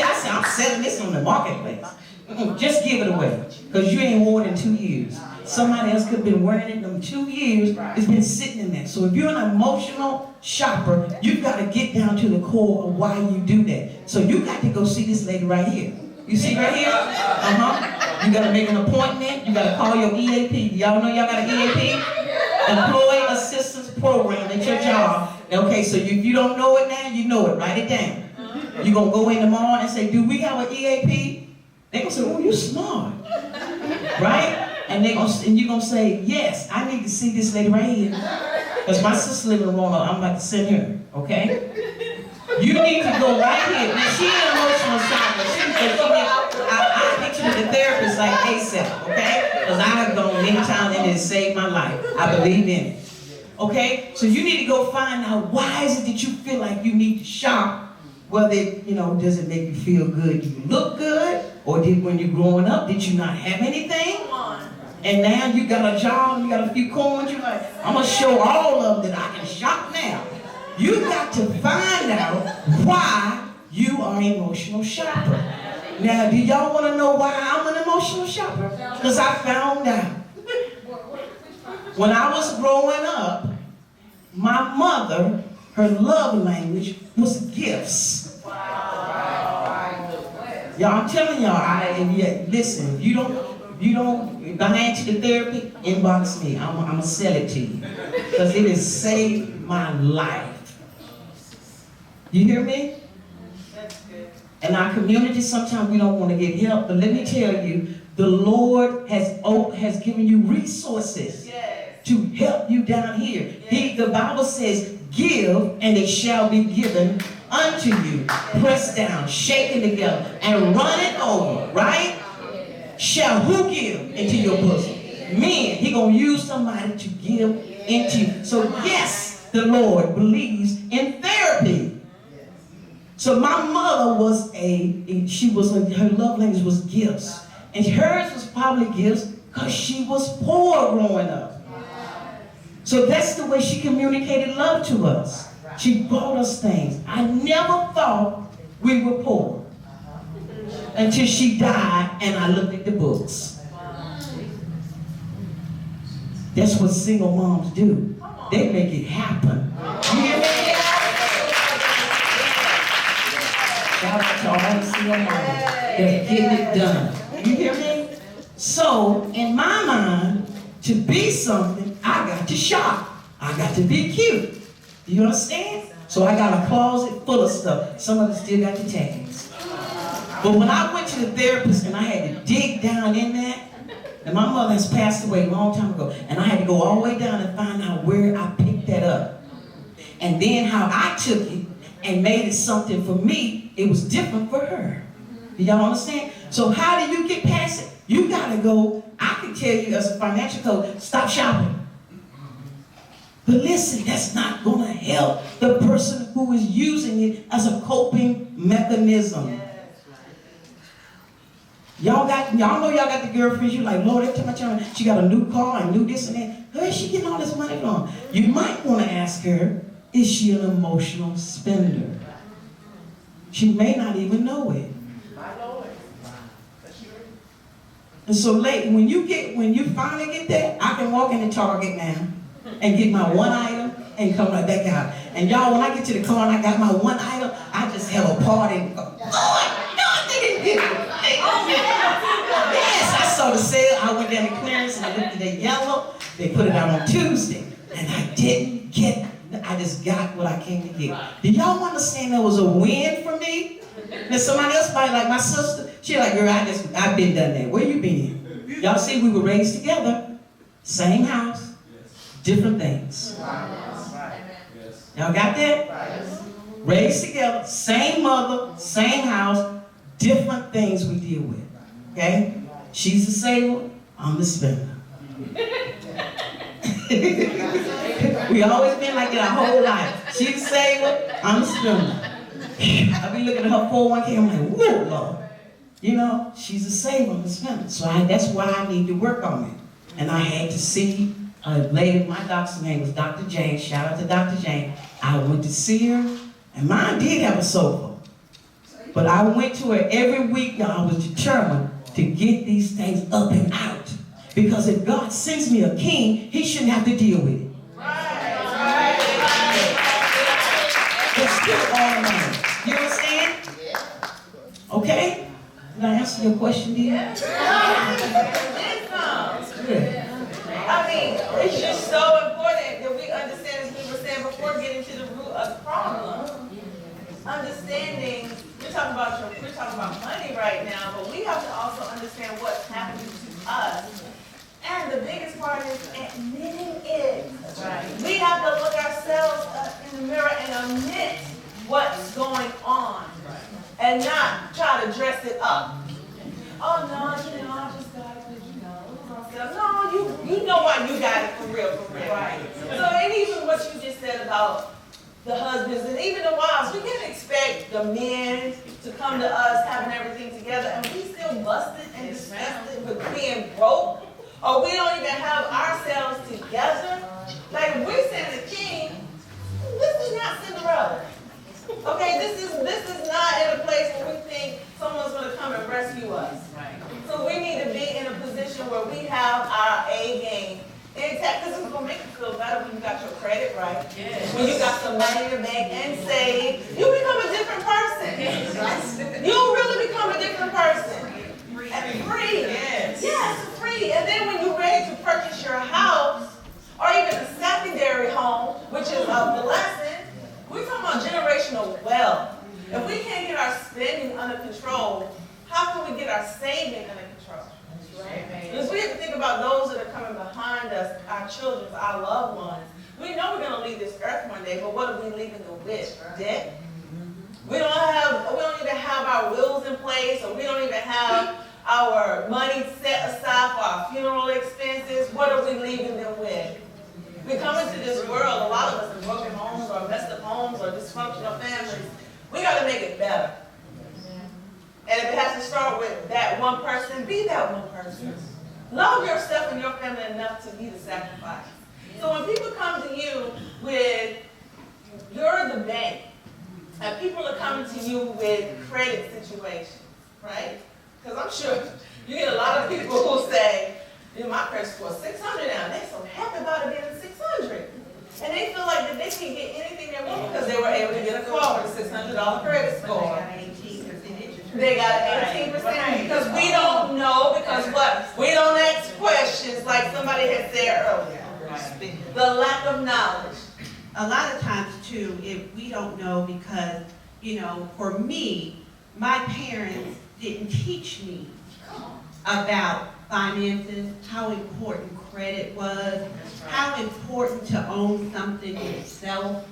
I said, I'm selling this on the marketplace. Just give it away. Because you ain't worn it in 2 years. Somebody else could have been wearing it in 2 years. It's been sitting in there. So if you're an emotional shopper, you've got to get down to the core of why you do that. So you got to go see this lady right here. You see right here? You got to make an appointment. You got to call your EAP. Y'all know y'all got an EAP? Employee Assistance Program at your job. Okay, so if you don't know it now, you know it. Write it down. You're going to go in tomorrow and say, do we have an EAP? They're going to say, oh, you're smart. Right? And you're going to say, yes, I need to see this lady right here. Because my sister living in Rona, I'm about to send her. Okay? You need to go right here. Now, she an emotional shopper. I get you to the therapist like ASAP, okay? Because I have gone many times and it has saved my life. I believe in it. Okay? So you need to go find out why is it that you feel like you need to shop. Whether, does it make you feel good? You look good? Or when you're growing up, did you not have anything? And now you got a job, you got a few coins, you're like, I'm going to show all of them that I can shop now. You got to find out why you are an emotional shopper. Now, do y'all want to know why I'm an emotional shopper? Because I found out. When I was growing up, my mother, her love language was gifts. Y'all, I'm telling y'all, listen, if you don't, if I ain't to the therapy, inbox me. I'm going to sell it to you. Because it has saved my life. You hear me? In our community, sometimes we don't want to get help, but let me tell you, the Lord has given you resources to help you down here. The Bible says, give and it shall be given unto you. Pressed down, shaken together, and run it over, right? Shall who give into your bosom? Men. He gonna use somebody to give into you. So yes, the Lord believes in therapy. So my mother was her love language was gifts. And hers was probably gifts because she was poor growing up. So that's the way she communicated love to us. She brought us things. I never thought we were poor until she died and I looked at the books. That's what single moms do. They make it happen. You hear me? Shout out to all the single moms. They're getting it done. You hear me? So, in my mind, to be something, I got to shop. I got to be cute. Do you understand? So I got a closet full of stuff. Some of it still got the tags. But when I went to the therapist and I had to dig down in that, and my mother has passed away a long time ago, and I had to go all the way down and find out where I picked that up. And then how I took it and made it something for me, it was different for her. Do y'all understand? So how do you get past it? You gotta go, I can tell you as a financial coach, stop shopping. But listen, that's not gonna help the person who is using it as a coping mechanism. Y'all know y'all got the girlfriends, you're like, Lord, every time she got a new car and new this and that. Where's she getting all this money from? You might want to ask her, is she an emotional spender? She may not even know it. And so late, when you finally get there, I can walk into Target now and get my one item and come right back out. And y'all, when I get to the car and I got my one item, I just have a party and go, God, they didn't get it. Yes, I saw the sale. I went down to clearance and I looked at the yellow. They put it out on Tuesday. And I didn't get it. I just got what I came to get. Do y'all understand that was a win for me? Now somebody else might, like my sister, she like, girl, I've been done that. Where you been? Y'all see we were raised together. Same house, different things. Y'all got that? Raised together, same mother, same house, different things we deal with. Okay? She's the saver, I'm the spender. We always been like that our whole life. She's the saver, I'm the spender. I be looking at her 401k, I'm like, whoa, Lord. You know, she's a saver, I'm the spender. So that's why I need to work on it. And I had to see a lady, my doctor's name was Dr. Jane. Shout out to Dr. Jane. I went to see her, and mine did have a sofa. But I went to her every week, y'all. I was determined to get these things up and out. Because if God sends me a king, he shouldn't have to deal with it. It's still all mine. You understand? Okay? Did I answer your question, dear? I mean, it's just so important that we understand, as we were saying before, getting to the root of the problem. Understanding, we're talking about money right now, but we have to also understand what's happening to us. And the biggest part is admitting it. We have to look ourselves in the mirror and admit what's going on, and not try to dress it up. Oh no, you know, I just got it because you know. No, you know why you got it for real. Right. So, and even what you just said about the husbands and even the wives, we can't expect the men to come to us having everything together and we still busted and disgusted with being broke, or we don't even have ourselves together. Like if we're saying the king, this is not Cinderella. Okay, this is not in a place where we think someone's going to come and rescue us. So we need to be in a position where we have our A game intact, because it's going to make you feel better when you got your credit right. Yes. When you got some money in the bank and save, you become a different person. You really become a different person. And free. Yes, free. And then when you're ready to purchase your house, or even a secondary home, which is a blessing, we're talking about generational wealth. If we can't get our spending under control, how can we get our saving under control? Because we have to think about those that are coming behind us, our children, our loved ones. We know we're going to leave this earth one day, but what are we leaving them with? Debt? We don't even have our wills in place, or we don't even have our money set aside for our funeral expenses. What are we leaving them with? We come into this world, a lot of us in broken homes or messed up homes or dysfunctional families. We got to make it better. And if it has to start with that one person, be that one person. Love yourself and your family enough to be the sacrifice. So when people come to you with, you're the bank, and people are coming to you with credit situations, right? Because I'm sure you get a lot of people who say, you know, my credit score is 600 now. They're so happy about it being 600. And they feel like that they can get anything they want because they were able to get a car with a $600 credit score. They got an 18% because we don't know, because what? We don't ask questions like somebody had said earlier. The lack of knowledge. A lot of times too, if we don't know, because, you know, for me, my parents didn't teach me about finances, how important credit was, how important to own something yourself.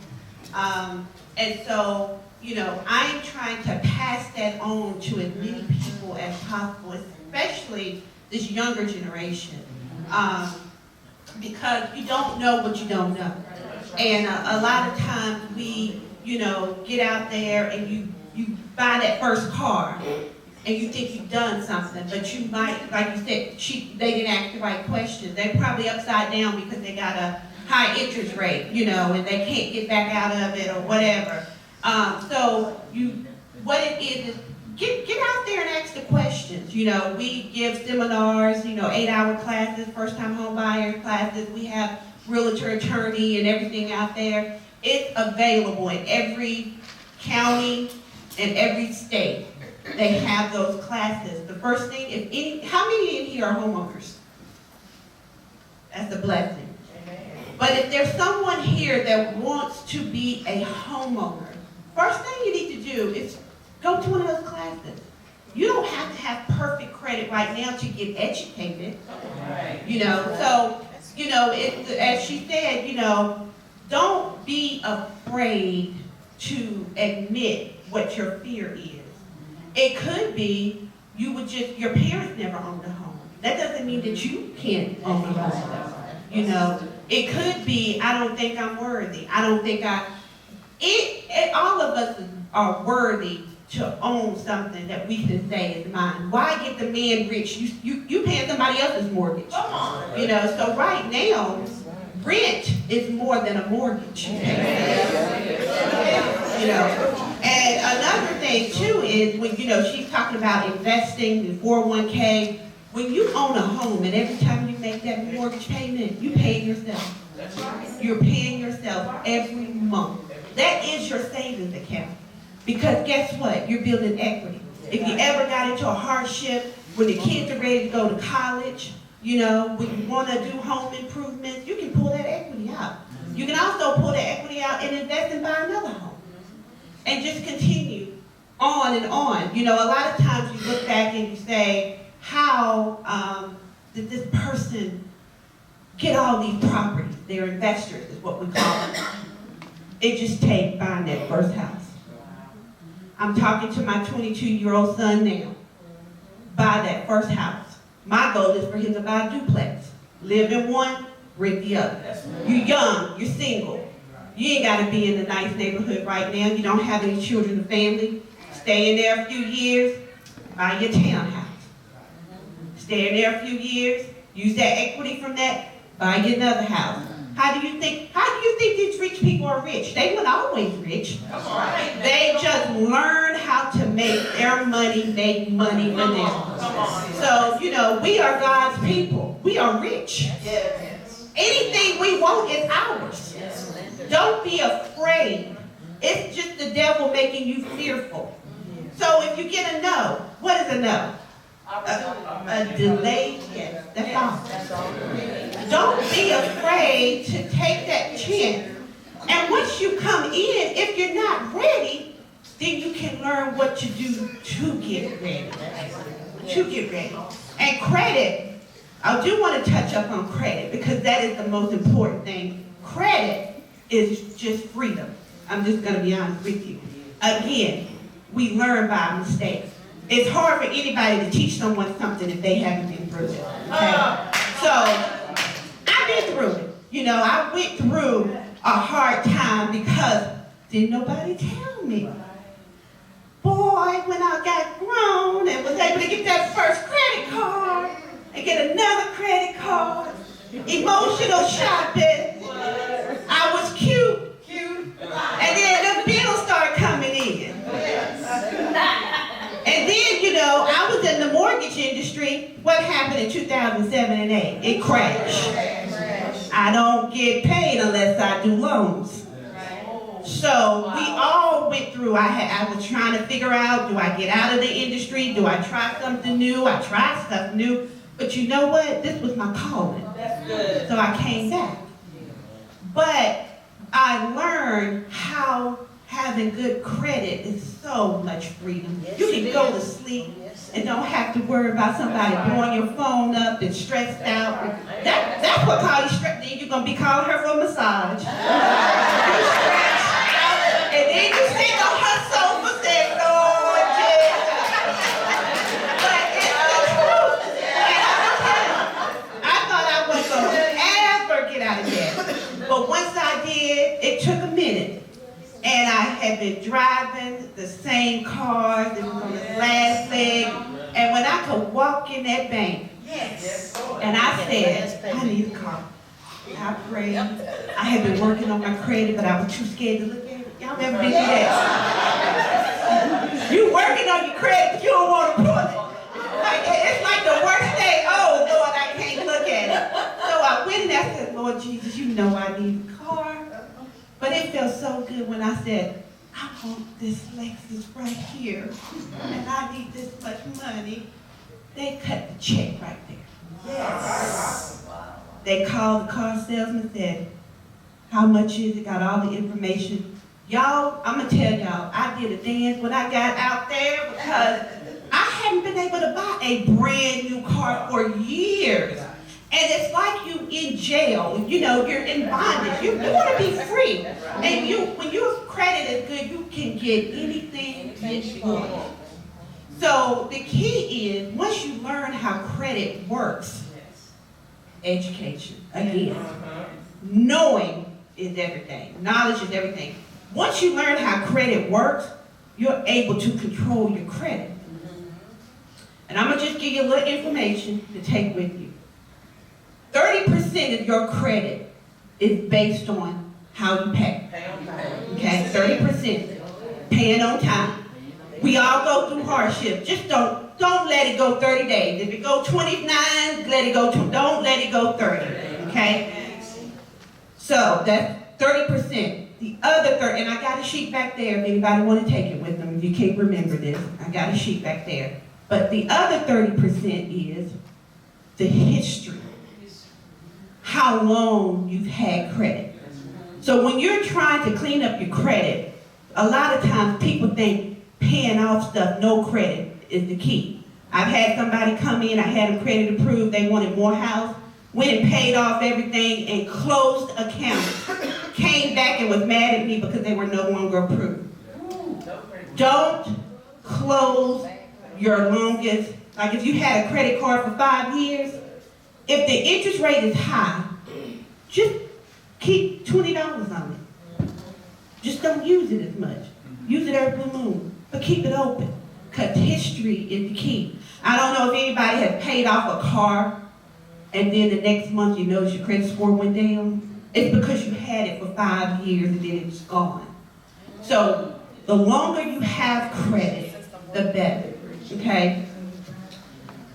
And so, you know, I'm trying to pass that on to as many people as possible, especially this younger generation, because you don't know what you don't know. And a lot of times we, you know, get out there and you buy that first car, and you think you've done something, but you might, like you said, they didn't ask the right questions. They're probably upside down because they got a high interest rate, you know, and they can't get back out of it or whatever. So what it is get out there and ask the questions. You know, we give seminars, 8-hour classes, first-time home buyer classes. We have realtor, attorney, and everything out there. It's available in every county and every state. They have those classes. The first thing, how many in here are homeowners? That's a blessing. But if there's someone here that wants to be a homeowner, first thing you need to do is go to one of those classes. You don't have to have perfect credit right now to get educated. So, as she said, don't be afraid to admit what your fear is. It could be your parents never owned a home. That doesn't mean that you can't own a home. It could be, I don't think I'm worthy. I don't think all of us are worthy to own something that we can say is mine. Why get the man rich? You paying somebody else's mortgage. So right now, rent is more than a mortgage. And another thing too is when, she's talking about investing in 401k, when you own a home and every time you make that mortgage payment, you pay yourself. You're paying yourself every month. That is your savings account. Because guess what? You're building equity. If you ever got into a hardship, when the kids are ready to go to college, when you want to do home improvements, you can pull that equity out. You can also pull that equity out and invest and buy another home. And just continue on and on. A lot of times you look back and you say, how did this person get all these properties? They're investors, is what we call them. It just takes buying that first house. I'm talking to my 22-year-old son now. Buy that first house. My goal is for him to buy a duplex. Live in one, rent the other. You're young, you're single. You ain't got to be in a nice neighborhood right now. You don't have any children or family. Stay in there a few years, buy your townhouse. Stay in there a few years, use that equity from that, buy you another house. How do you think these rich people are rich? They weren't always rich. They just learn how to make their money make money for them. So, we are God's people. We are rich. Anything we want is ours. Don't be afraid. It's just the devil making you fearful. So if you get a no, what is a no? A delayed yes. That's all. Don't be afraid to take that chance. And once you come in, if you're not ready, then you can learn what to do to get ready. And credit, I do want to touch up on credit because that is the most important thing. Credit is just freedom. I'm just going to be honest with you. Again, we learn by mistakes. It's hard for anybody to teach someone something if they haven't been through it. Okay? So, I've been through it. I went through a hard time because didn't nobody tell me. Boy, when I got grown and was able to get that first credit card and get another credit card, emotional shopping, I was cute. And then the bills started coming in. And then, I was in the mortgage industry. What happened in 2007 and 8? It crashed. I don't get paid unless I do loans. So we all went through. I was trying to figure out, do I get out of the industry? Do I try something new? I tried stuff new. But you know what? This was my calling. That's good. So I came back. But I learned how having good credit is so much freedom. You can go to sleep and don't have to worry about somebody blowing your phone up and stressed out. That's what calls you stressed. Then you're going to be calling her for a massage. You're stressed out. And then you sit on her sofa saying, Lord Jesus. But it's the truth. And I'm telling you, I thought I wasn't going to ever get out of debt. But once I did, it took a minute. And I had been driving the same cars, it was on the last leg. And when I could walk in that bank, and I said, I need a car. I prayed. I had been working on my credit, but I was too scared to look at it. Y'all ever been through that? You working on your credit, but you don't want to pull it. It's like the worst day. Oh, Lord, I can't look at it. So I went and I said, Lord Jesus, you know I need a car. But it felt so good when I said, I want this Lexus right here, and I need this much money. They cut the check right there. Yes. They called the car salesman and said, how much is it? Got all the information. Y'all, I'm going to tell y'all, I did a dance when I got out there because I hadn't been able to buy a brand new car for years. And it's like you in jail, you know, you're in bondage. You want to be free. And when your credit is good, you can get anything you want. So the key is, once you learn how credit works, education, again, knowing is everything. Knowledge is everything. Once you learn how credit works, you're able to control your credit. And I'm going to just give you a little information to take with you. 30% of your credit is based on how you pay. Okay, 30%. Paying on time. We all go through hardship. Just don't let it go 30 days. If it go 29, let it go. Don't let it go 30. Okay? So that's 30%. The other 30, and I got a sheet back there if anybody want to take it with them. If you can't remember this, I got a sheet back there. But the other 30% is the history. How long you've had credit. So when you're trying to clean up your credit, a lot of times people think paying off stuff, no credit, is the key. I've had somebody come in, I had them credit approved, they wanted more house, went and paid off everything and closed accounts. Came back and was mad at me because they were no longer approved. Don't close your longest, like if you had a credit card for 5 years, if the interest rate is high, just keep $20 on it. Just don't use it as much. Use it every blue moon, but keep it open. Because history is the key. I don't know if anybody has paid off a car and then the next month you notice your credit score went down. It's because you had it for 5 years and then it's gone. So the longer you have credit, the better, okay?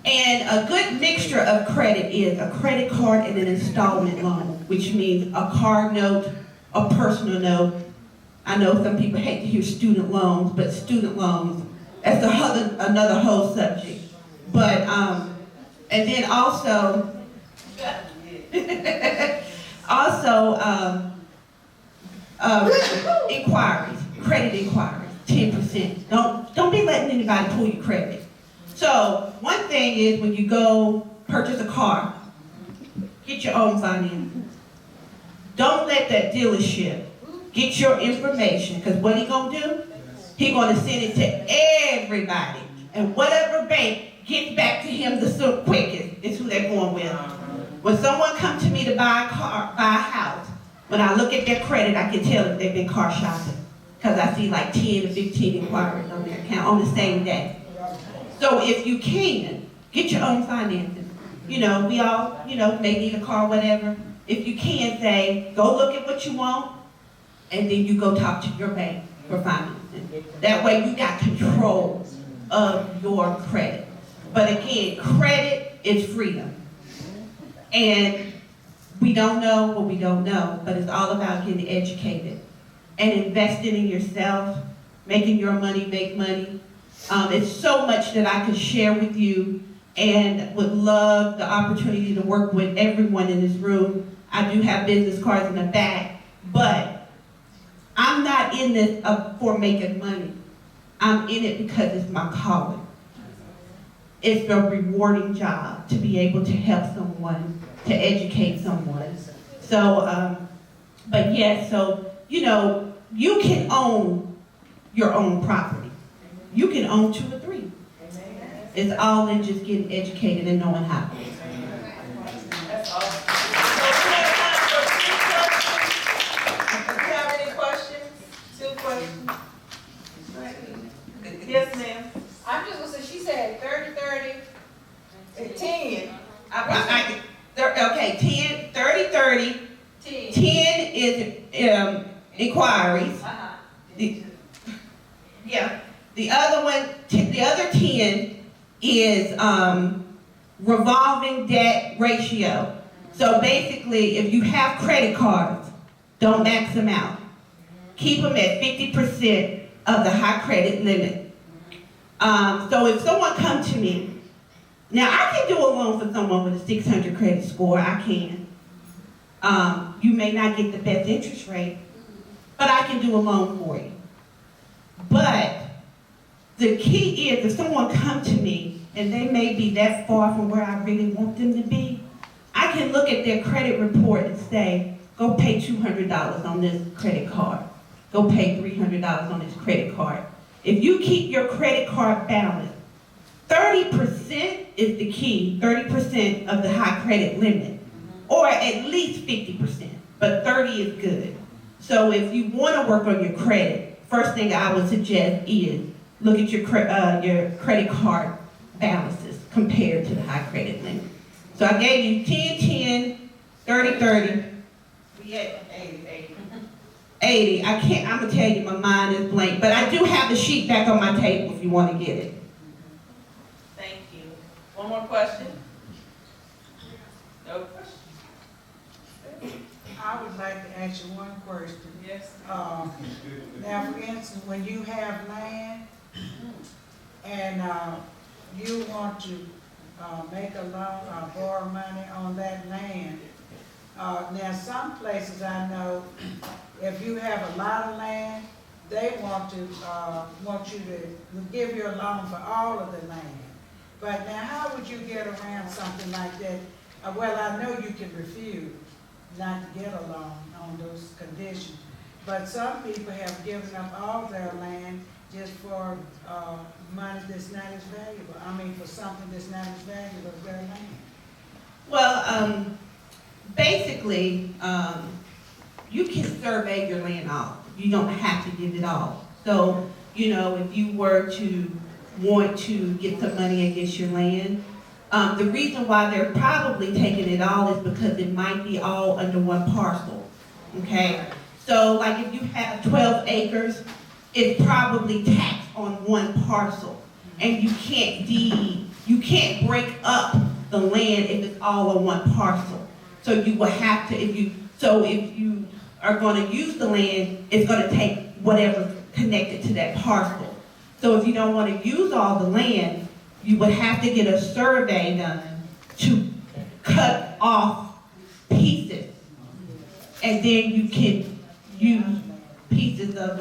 And a good mixture of credit is a credit card and an installment loan, which means a car note, a personal note. I know some people hate to hear student loans, but student loans, that's another whole subject. But, and then also, inquiries, credit inquiries, 10%. Don't be letting anybody pull your credit. So one thing is when you go purchase a car, get your own financing. Don't let that dealership get your information, because what he gonna do? He gonna send it to everybody, and whatever bank gets back to him the quickest is who they're going with. When someone comes to me to buy a house, when I look at their credit, I can tell if they've been car shopping, because I see like 10 to 15 inquiries on their account on the same day. So if you can, get your own financing. You know, we all, may need a car, whatever. If you can, say, go look at what you want, and then you go talk to your bank for financing. That way you got control of your credit. But again, credit is freedom. And we don't know what we don't know, but it's all about getting educated and investing in yourself, making your money make money. It's so much that I could share with you and would love the opportunity to work with everyone in this room. I do have business cards in the back, but I'm not in this for making money. I'm in it because it's my calling. It's a rewarding job to be able to help someone, to educate someone. So, but yes, so, you can own your own property. You can own 2 or 3. It's all in just getting educated and knowing how. That's awesome. So we have time for 3 questions. Do you have any questions? 2 questions. Yes, ma'am. I'm just gonna say, she said 30-30 and 10. Okay, 30-30. 10 is inquiries. Yeah. The other 10 is revolving debt ratio. So basically, if you have credit cards, don't max them out. Keep them at 50% of the high credit limit. So if someone comes to me, now I can do a loan for someone with a 600 credit score, I can. You may not get the best interest rate, but I can do a loan for you. But the key is if someone comes to me and they may be that far from where I really want them to be, I can look at their credit report and say, go pay $200 on this credit card. Go pay $300 on this credit card. If you keep your credit card balance, 30% is the key, 30% of the high credit limit, or at least 50%, but 30 is good. So if you want to work on your credit, first thing I would suggest is look at your credit card balances compared to the high credit limit. So I gave you 10, 30, 30. We at 80. I'm gonna tell you my mind is blank, but I do have the sheet back on my table if you want to get it. Thank you. One more question? No question? I would like to ask you one question. Yes. Now, for instance, when you have land and you want to make a loan or borrow money on that land, now some places I know, if you have a lot of land, they want you to give you a loan for all of the land. But now, how would you get around something like that? Well, I know you can refuse not to get a loan on those conditions, but some people have given up all their land just for money that's not as valuable. I mean, for something that's not as valuable as their land. Well, basically, you can survey your land off. You don't have to give it all. So, you know, if you were to want to get some money against your land, the reason why they're probably taking it all is because it might be all under one parcel, okay? So, like if you have 12 acres, it's probably taxed on one parcel. And you can't break up the land if it's all on one parcel. So you will have to, if you are going to use the land, it's going to take whatever's connected to that parcel. So if you don't want to use all the land, you would have to get a survey done to cut off pieces. And then you can use pieces of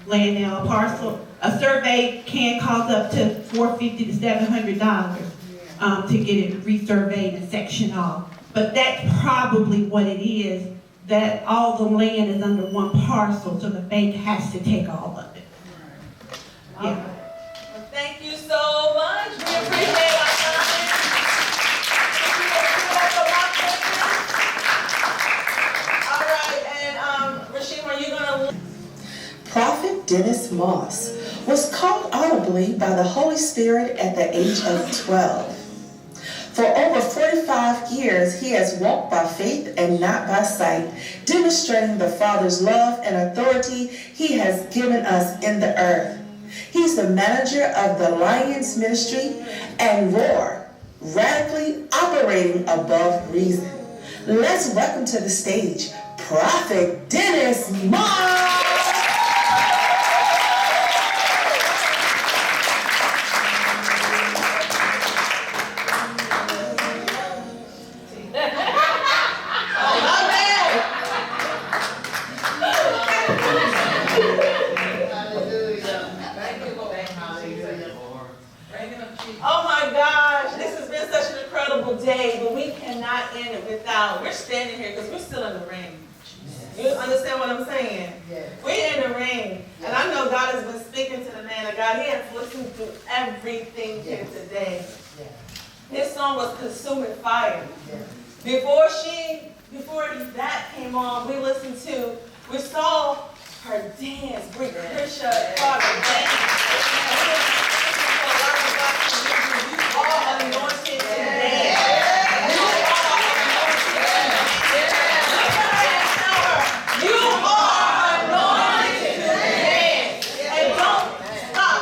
land now, a parcel. A survey can cost up to $450 to $700 to get it resurveyed and sectioned off. But that's probably what it is, that all the land is under one parcel, so the bank has to take all of it. Yeah. Well, thank you so much. We appreciate our time. All right, and Rasheem, are you gonna? Prophet Dennis Moss was called audibly by the Holy Spirit at the age of 12. For over 45 years, he has walked by faith and not by sight, demonstrating the Father's love and authority he has given us in the earth. He's the manager of the Lions Ministry and Roar, radically operating above reason. Let's welcome to the stage, Prophet Dennis Moss! Oh my gosh, this has been such an incredible day, but we cannot end it without, we're standing here because we're still in the ring. You understand what I'm saying? We're in the ring. And I know God has been speaking to the man of God. He has listened to everything here today. His song was Consuming Fire. Before that came on, we saw her dance, Brie Krisha, Father dance. You are anointed today. You are anointed today. And don't stop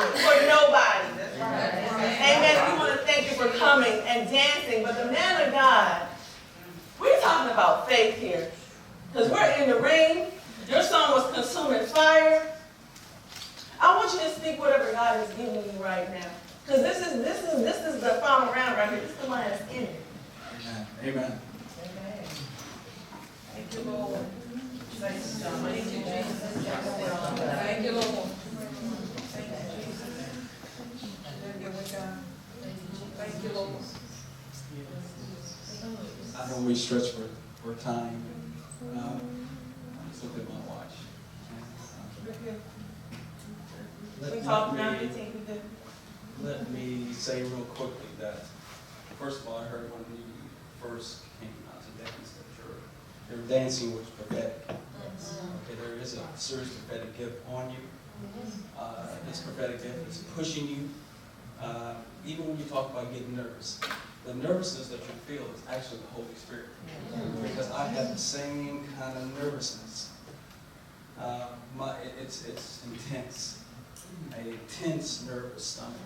daycare. Because we're in the rain. Your song was consuming fire. I want you to speak whatever God is giving you right now. Because this is the final round right here. This is the one that's in it. Amen. Amen. Thank you, Lord. Thank you, Jesus. Thank you, Lord. Thank you, Jesus. Thank you, Lord. I don't really stretch for time. Just look at my watch. We talked now, 15 we did. Let me say real quickly that, first of all, I heard when you first came out to dance that your dancing was prophetic. Okay, there is a serious prophetic gift on you. This prophetic gift is pushing you. Even when you talk about getting nervous, the nervousness that you feel is actually the Holy Spirit. Because I have the same kind of nervousness. It's intense. A tense, nervous stomach.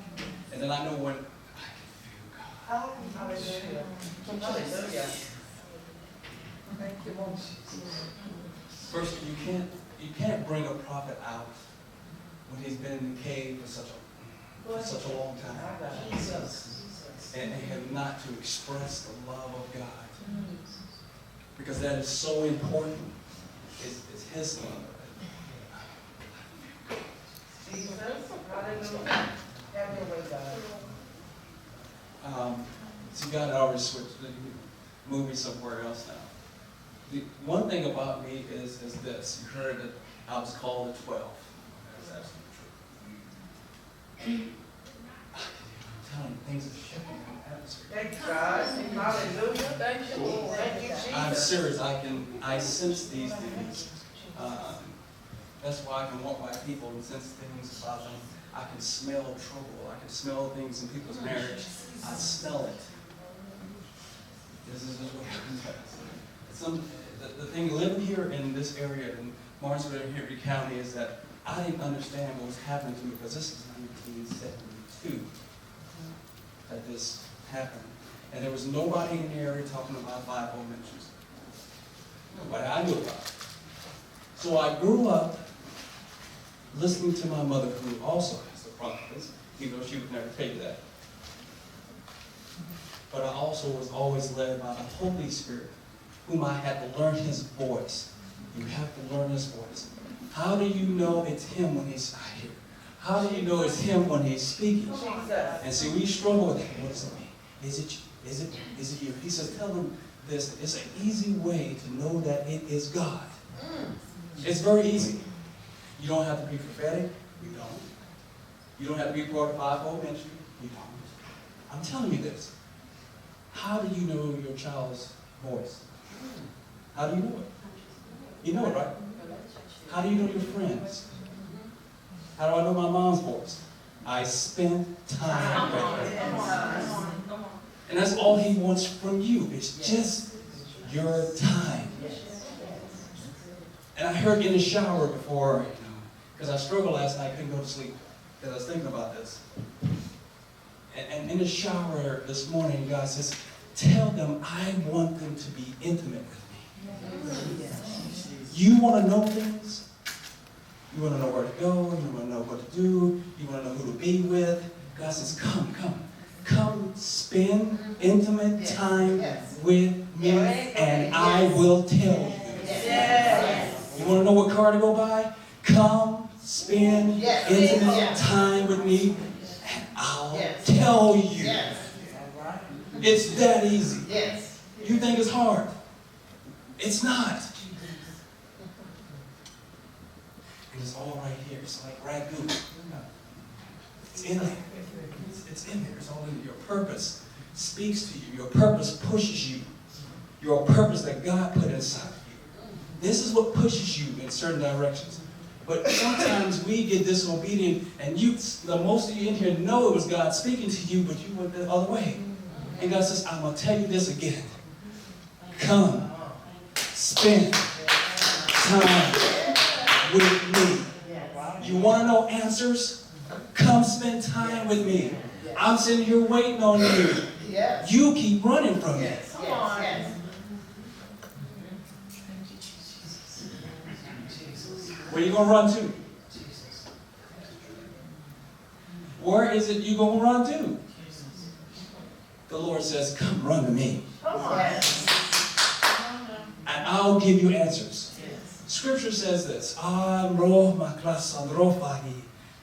And then I know when I can feel God. Hallelujah. Hallelujah. Thank you, Lord. First, you can't bring a prophet out when he's been in the cave for such a long time. And they have not to express the love of God. Because that is so important. It's his love. Jesus. Hallelujah. Have your way, God. See, God already switched the movie somewhere else now. The one thing about me is this. You heard that I was called the 12. That's absolutely true. I'm telling you, things are shifting in the atmosphere. Thank you, God. Hallelujah. Thank you, Lord. Thank you, Jesus. I'm serious. I sense these things. That's why I can walk by people and sense things about them. I can smell trouble. I can smell things in people's marriage. I smell it. This is just what happens. The thing living here in this area in Martinsville, Henry County, is that I didn't understand what was happening to me because this is 1972 that this happened. And there was nobody in the area talking about five-fold ministries. Nobody I knew about. So I grew up listening to my mother, who also has a prophetess, even though she would never tell you that. But I also was always led by the Holy Spirit, whom I had to learn his voice. You have to learn his voice. How do you know it's him when he's not here? How do you know it's him when he's speaking? And see, we struggle with that. What does it mean? Is it you? He says, tell them this. It's an easy way to know that it is God. It's very easy. You don't have to be prophetic. You don't. You don't have to be part of five-fold ministry. You don't. I'm telling you this. How do you know your child's voice? How do you know it? You know it, right? How do you know your friends? How do I know my mom's voice? I spend time with her. And that's all he wants from you. It's just your time. And I heard in the shower before, because I struggled last night, couldn't go to sleep, because I was thinking about this. And in the shower this morning, God says, tell them I want them to be intimate with me. You want to know things? You want to know where to go? You want to know what to do? You want to know who to be with? God says, come spend intimate time with me, and I will tell you. You want to know what car to go buy? Come spend intimate time with me, and I'll tell you. It's that easy. You think it's hard. It's not. And it's all right here. It's like ragu. It's in there. It's in there. It's all in there. Your purpose speaks to you. Your purpose pushes you. Your purpose that God put inside of you. This is what pushes you in certain directions. But sometimes we get disobedient, and most of you in here know it was God speaking to you, but you went the other way. And God says, I'm going to tell you this again. Come, spend time with me. You want to know answers? Come spend time with me. I'm sitting here waiting on you. You keep running from me. Where are you going to run to? Where is it you going to run to? The Lord says, come run to me. Come on. And I'll give you answers. Scripture says this.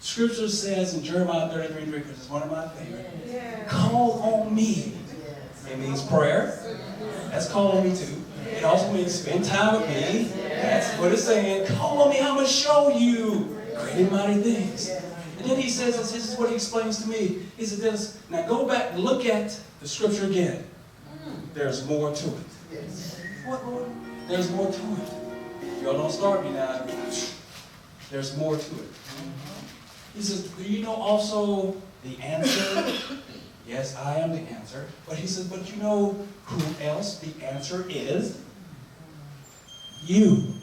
Scripture says in Jeremiah 33:3, which is one of my favorites, call on me. It means prayer. That's call on me too. It also means spend time with me. That's what it's saying. Call on me, I'm going to show you great and mighty things. And then he says, this is what he explains to me. He said this, now go back and look at the scripture again. There's more to it. What, Lord? There's more to it. Y'all don't start me now. There's more to it. He says, do you know also the answer? Yes, I am the answer. But he says, but you know who else the answer is? You.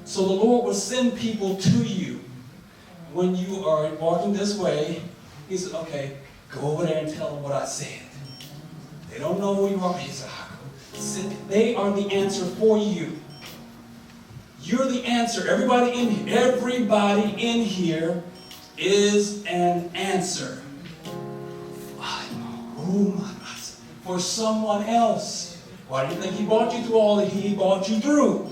So the Lord will send people to you when you are walking this way. He said, okay, go over there and tell them what I said. They don't know who you are, but he said, they are the answer for you. You're the answer. Everybody in here is an answer. For someone else. Why do you think he brought you through all that he brought you through?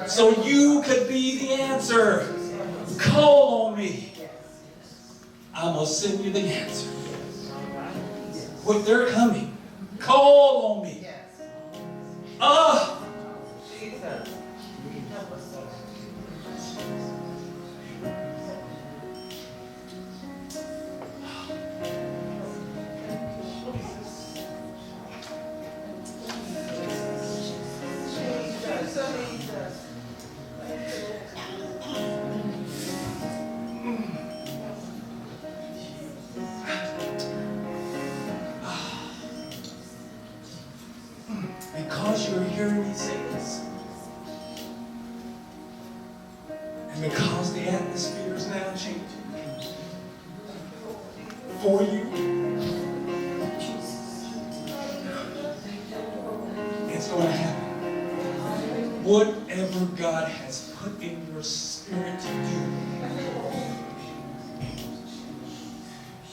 So you could be the answer. Call on me. I'm going to send you the answer. When they're coming, call on me. Because you're hearing me say this, and because the atmosphere is now changing for you, it's going to happen. Whatever God has put in your spirit to do,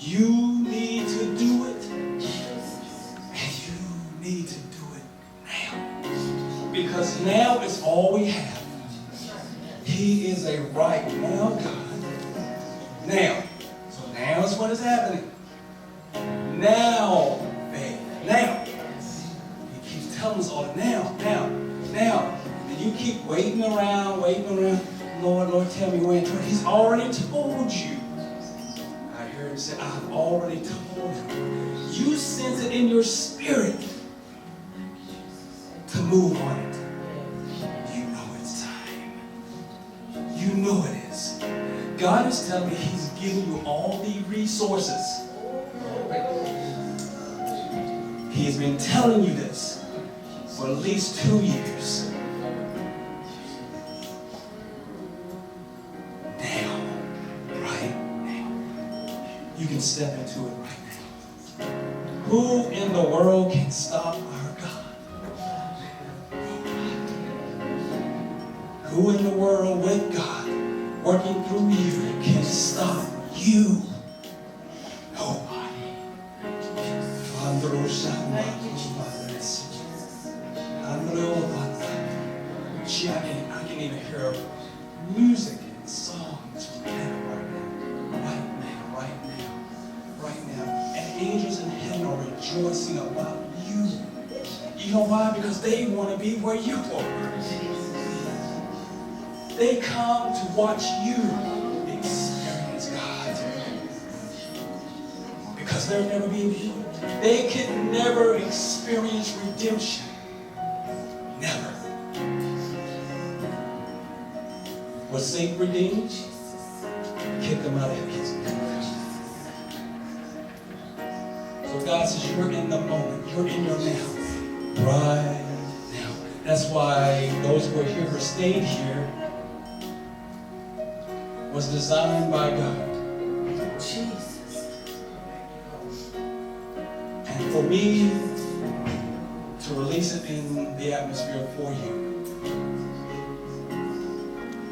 you need to do it, and you need to do it now. Because now is all we have. He is a right now God. Now. So now is what is happening. Now, faith. Now. He keeps telling us all that now. And you keep waiting around. Lord, tell me when. He's already told you. I heard him say, I've already told him. You sense it in your spirit to move on it. You know it's time. You know it is. God is telling me he's giving you all the resources. He has been telling you this for at least 2 years. Now, right now, you can step into it right now. Who in the world can stop our God? Who in the world with God working through you can stop you? Nobody. I can even hear music and songs from heaven right now. And angels in heaven are rejoicing about you. You know why? Because they want to be where you are. They come to watch you experience God. Because they'll never be healed. They can never experience redemption. Never. Was Satan redeemed? Kick them out of his kingdom. So God says you're in the moment. You're in your now. Right now. That's why those who are here, who stayed here, was designed by God. Jesus. And for me to release it in the atmosphere for you,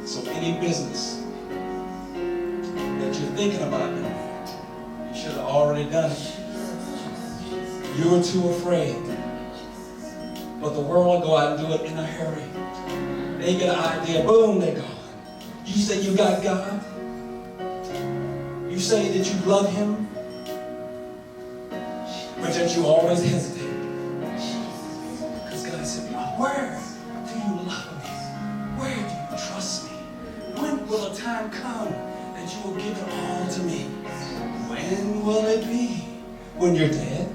So any business that you're thinking about doing, you should have already done it. You're too afraid. But the world will go out and do it in a hurry. They get an idea, boom, they're gone. You say you got God. You say that you love Him, but that you always hesitate. Because God said, where do you love me? Where do you trust me? When will a time come that you will give it all to me? When will it be? When you're dead?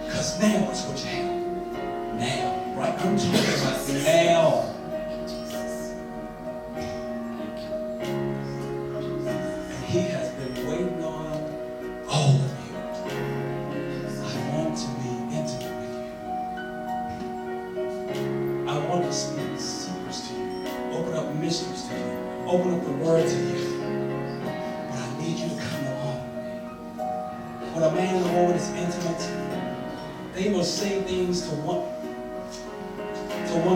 Because now is what you have. Now. Right? I'm talking about now. And He has been waiting on all of you. I want to be intimate with you. I want to speak secrets to you. Open up mysteries to you. Open up the Word to you. But I need you to come along with me. When a man and a woman is intimate, they will say things to one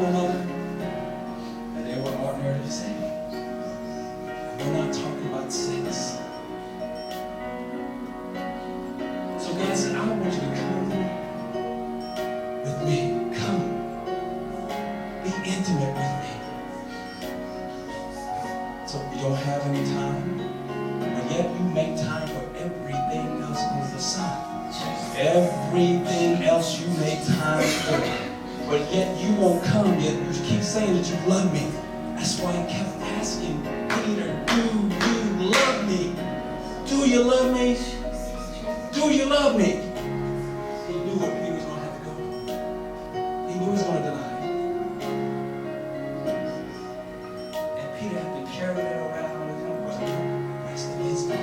another that they were ordinarily saying. And we're not talking about sex. So God said, I want you to come with me. Come. Be intimate with me. So you don't have any time, but yet you make time for everything else under the sun. Everything else you make time for. But yet you won't come, yet you keep saying that you love me. That's why I kept asking Peter, do you love me? Do you love me? Do you love me? He knew what Peter was going to have to go through. He knew he was going to deny him. And Peter had to carry that around with him for the rest of his life.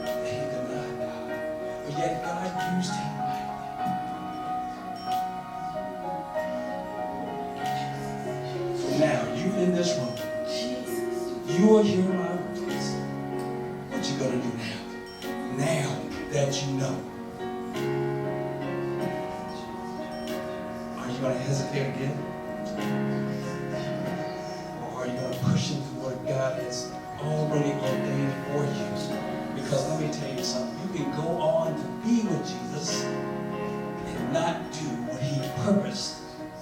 That he could not die. But yet God used him. Now, you in this room, you will hear my voice. What you gonna do now? Now that you know. Are you gonna hesitate again? Or are you gonna push into what God has already ordained for you? Because let me tell you something, you can go on to be with Jesus and not do what He purposed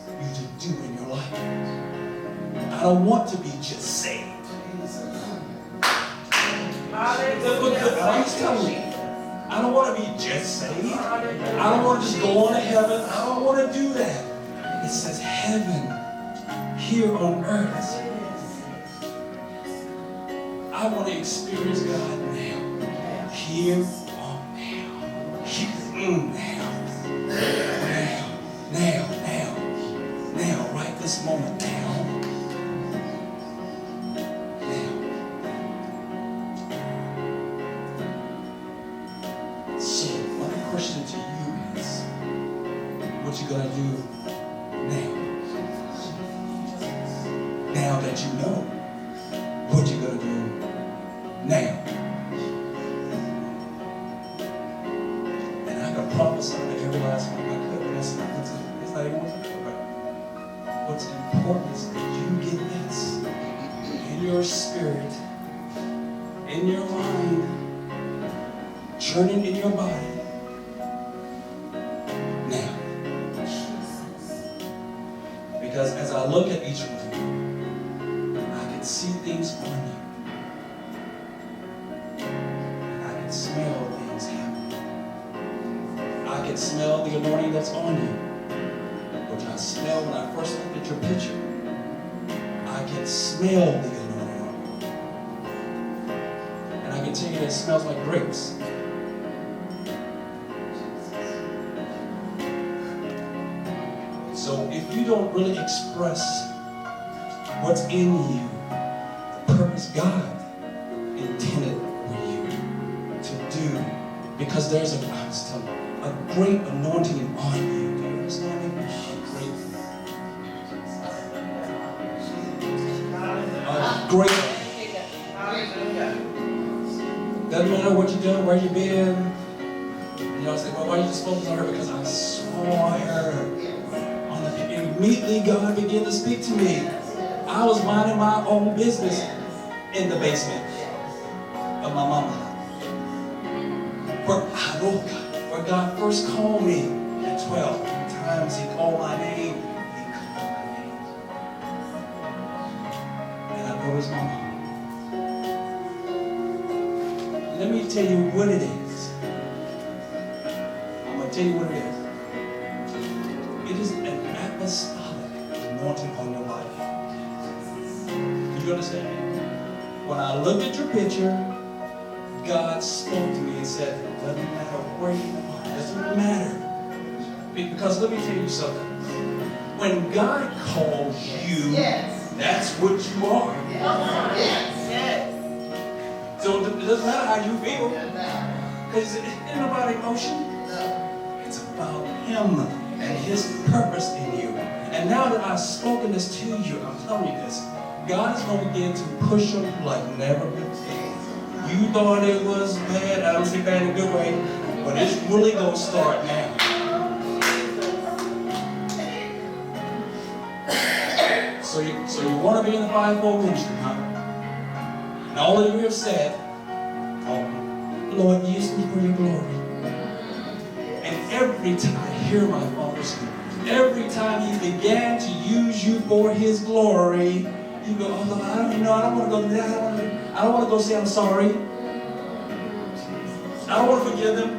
you to do in your life. I don't want to be just saved. I'm just telling you. I don't want to be just saved. I don't want to just go on to heaven. I don't want to do that. It says heaven here on earth. I want to experience God now. Here on now. Now, right this moment now. Question to you is, what you gonna do now? Now that you know, what you gonna do now? And I can prophesy to every last one I could, but that's not what's it's not even what's important. What's important is that you get this in your spirit, in your mind, churning in your body. Because as I look at each one of you, I can see things on you. And I can smell things happening. I can smell the anointing that's on you, which I smelled when I first looked at your picture. I can smell the anointing on you. And I can tell you that it smells like grapes. So if you don't really express what's in you, the purpose God intended for you to do, because there's a great anointing on you. Do you understand me? A great. Doesn't matter what you're doing, where you've been. You know, I say, well, why are you just focused on her? Because I saw her on the immediately God began to speak to me. I was minding my own business in the basement of my mama. Where God first called me at 12 times, he called my name. He called my name. And I know it's my mom. Let me tell you what it is. I'm going to tell you what it is. It is an apostolic anointing on your life. Do you understand me? When I looked at your picture, God spoke to me and said, it doesn't matter where you are, it doesn't matter. Because let me tell you something. When God calls you, that's what you are. So it doesn't matter how you feel. Because it ain't about emotion. It's about Him and His purpose in you. And now that I've spoken this to you, I'm telling you this, God is going to begin to push on you like never before. You thought it was bad, I don't say bad in a good way, but it's really going to start now. So you want to be in the fivefold ministry, huh? And all of you have said, oh, Lord, use me for your glory. And every time I hear my Father speak, every time He began to use you for His glory, you go, oh, Lord, I don't want to go do that. I don't want to go say I'm sorry. I don't want to forgive them.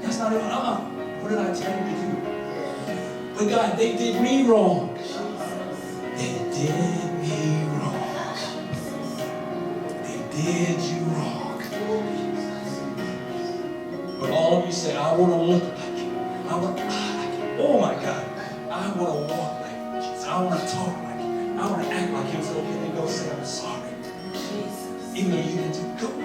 That's not even, what did I tell you to do? But God, they did me wrong. They did me wrong. They did you wrong. But all of you say, I want to look like you. Oh my God. I want to walk like Jesus. I want to talk like Him. I want to act like Him. So can you go say, I'm sorry. Even though you didn't do good.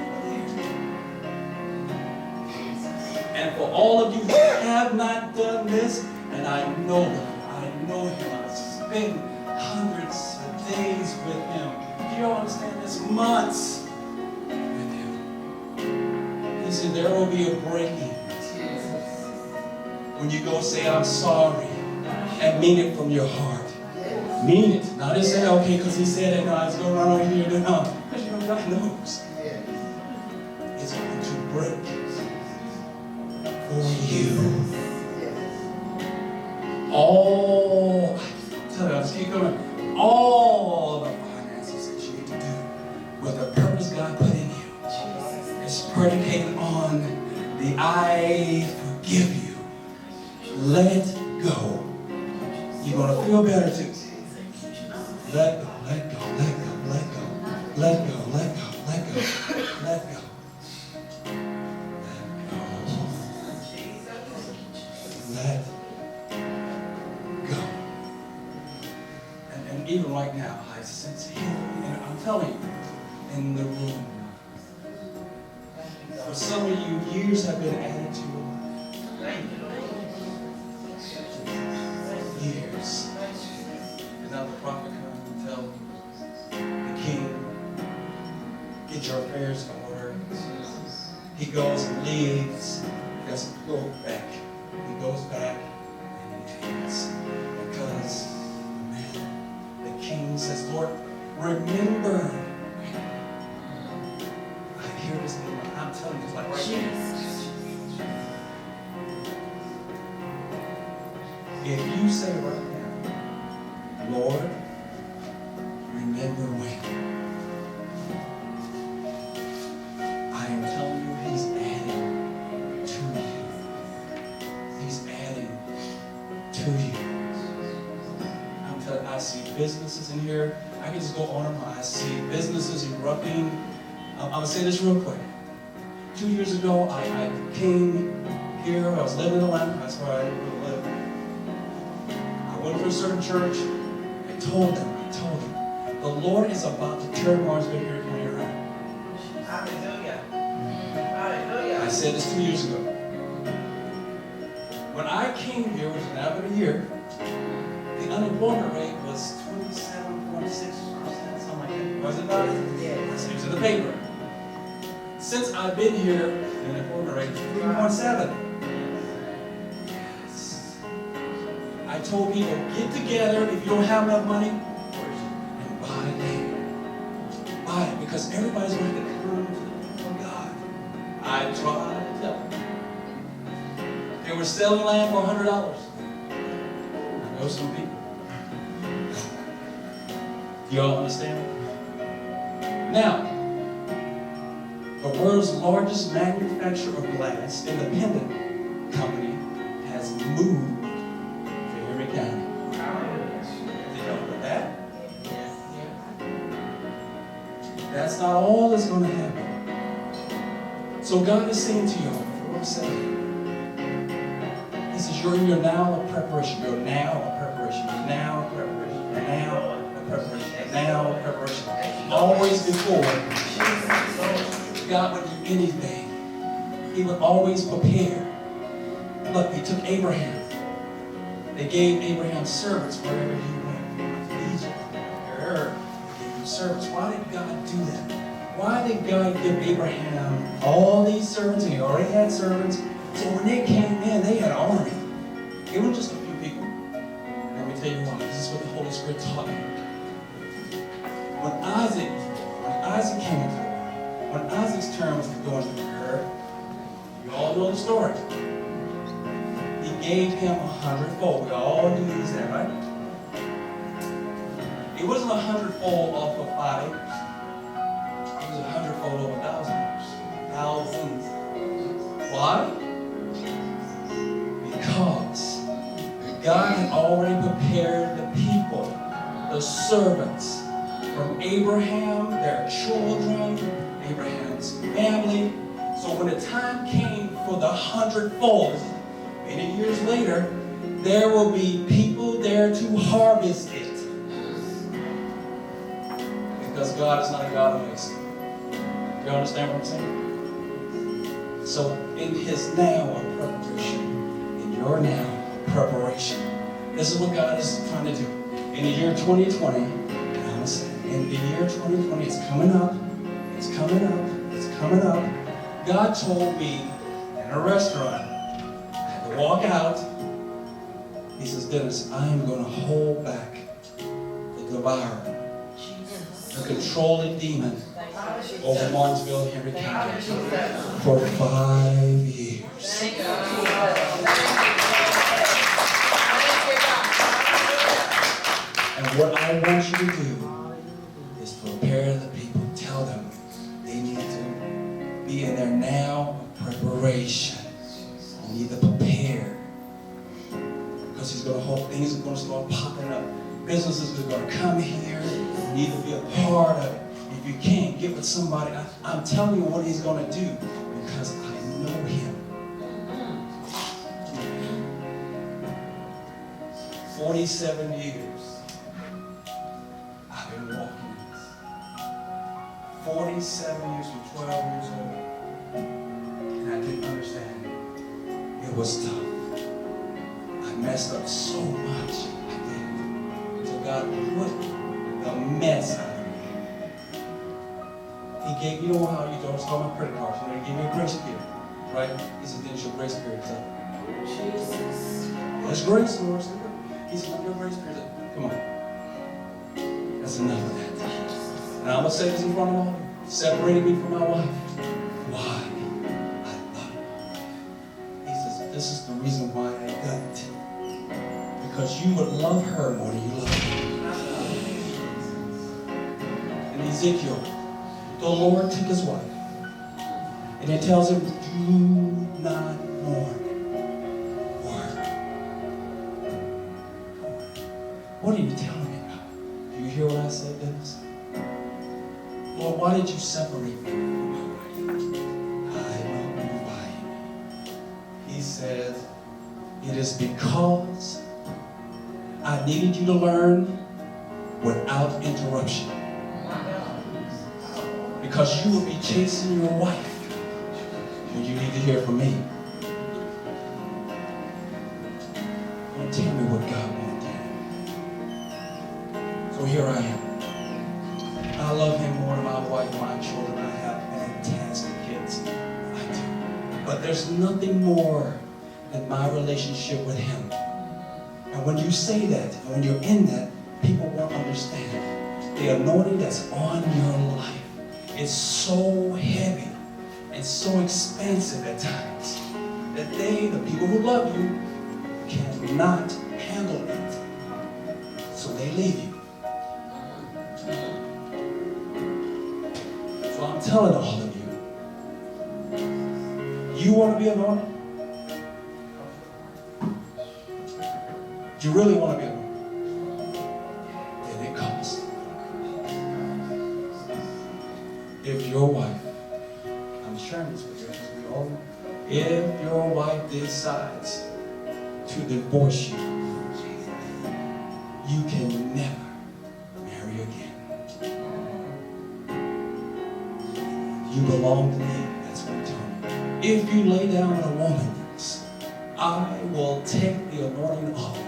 And for all of you who have not done this, and I know Him, I've spent hundreds of days with Him. Do you understand this? Months with Him. He said there will be a breaking when you go say, I'm sorry, and mean it from your heart. Mean it. Not just say, okay, because He said it, no, it's going on over here. No, because you know God knows. It's going to break for you. All, tell you, I'll just keep going. All the finances that you need to do with the purpose God put in you is predicated on the I forgive you. Let go. You're going to feel better too. Let go, let go, let go, let go, let go, let go, let go, let go. Let go. And even right now, I sense healing. And I'm telling you, in the room. For some of you, years have been added to your life. Years. And now the prophet comes and tells the king, get your affairs in order. He goes and leaves. He doesn't go back. He goes back and he hangs. Because the king says, Lord, remember. I hear this name. I'm telling you, it's like right now. If you say right now, Lord, remember when. I am telling you, He's adding to you. He's adding to you. I'm telling you, I see businesses in here. I can just go on and on. I see businesses erupting. I'm going to say this real quick. 2 years ago, I came here. I was living in Atlanta. That's where I live. I went to a certain church. I told them, the Lord is about to turn Martinsville here around. Hallelujah. Hallelujah. I said this 2 years ago. When I came here, which was now been a year, the unemployment rate was 27.6%, something like that. Was it not? Yes. It was in the paper. Since I've been here, the unemployment rate is 3.7. Yes. I told people, get together if you don't have enough money and buy land. Buy it, because everybody's going to come to God. I tried to tell them. They were selling land for $100. I know some people. Do y'all understand? Now, the world's largest manufacturer of glass, independent company, has moved to Henry County. Did y'all know that? That's not all that's going to happen. So God is saying to y'all, what I'm saying, He says, you're in your now of preparation. You're now of preparation. You're now of preparation. You're now of preparation. You're now of preparation. Always before God would do anything, He would always prepare. Look, He took Abraham. They gave Abraham servants wherever he went. Egypt, Ur, they gave him servants. Why did God do that? Why did God give Abraham all these servants? And he already had servants. So when they came in, they had an army. It wasn't just a few people. Let me tell you why. This is what the Holy Spirit taught me. When Isaac came into the world, when Isaac's term was going to occur, you all know the story. He gave him 100-fold. We all use that, right? It wasn't 100-fold off of 5 acres. It was 100-fold over 1,000 acres. Thousands. Why? Because God had already prepared the people, the servants, from Abraham, their children, Abraham's family. So when the time came for the 100-fold, many years later, there will be people there to harvest it. Because God is not a God of mixing. You understand what I'm saying? So in His now of preparation, in your now of preparation, this is what God is trying to do. In the year 2020, and I'm saying, in the year 2020, it's coming up, it's coming up, it's coming up. God told me in a restaurant, walk out. He says, Dennis, I am going to hold back the devourer, the controlling demon over Martinsville, Henry County for 5 years. And what I want you to do is prepare the people. Tell them they need to be in their now preparation. You need to prepare, because He's going to hope things are going to start popping up. Businesses are going to come here. You need to be a part of it. If you can't, get with somebody. I'm telling you what He's going to do, because I know Him. 47 years I've been walking this. 47 years from 12 years old, and I didn't understand it. It was tough. I messed up so much. I did. So God put the mess out of me. He gave, you know how you don't start my credit cards. You know, He gave me a grace period, right? He said, then your grace period's up. Jesus. That's grace, Lord. He said, your grace period's up. Come on. That's enough of that. And I'm going to say this in front of all of you. Separated me from my wife. Why? This is the reason why I got it. Because you would love her more than you love me. In Ezekiel, the Lord took his wife, and it tells him, do not mourn for her. What are you telling me about? Do you hear what I said, Dennis? Lord, why did you separate me from my wife? I love you by you. He said, it is because I needed you to learn without interruption. Because you will be chasing your wife when you need to hear from me. Don't tell me what God wants to do. So here I am. I love Him more than my wife, my children. I have fantastic kids. I do. But there's nothing more than my relationship with Him. And when you say that, and when you're in that, people won't understand. The anointing that's on your life is so heavy and so expansive at times that the people who love you, cannot handle it. So they leave you. So I'm telling all of you, you want to be anointed? You really want to be anointed? Then it comes. If your wife, I'm sharing this with you because we all know, if your wife decides to divorce you, you can never marry again. You belong to me, that's what I'm telling you. If you lay down with a woman, I will take the anointing off you.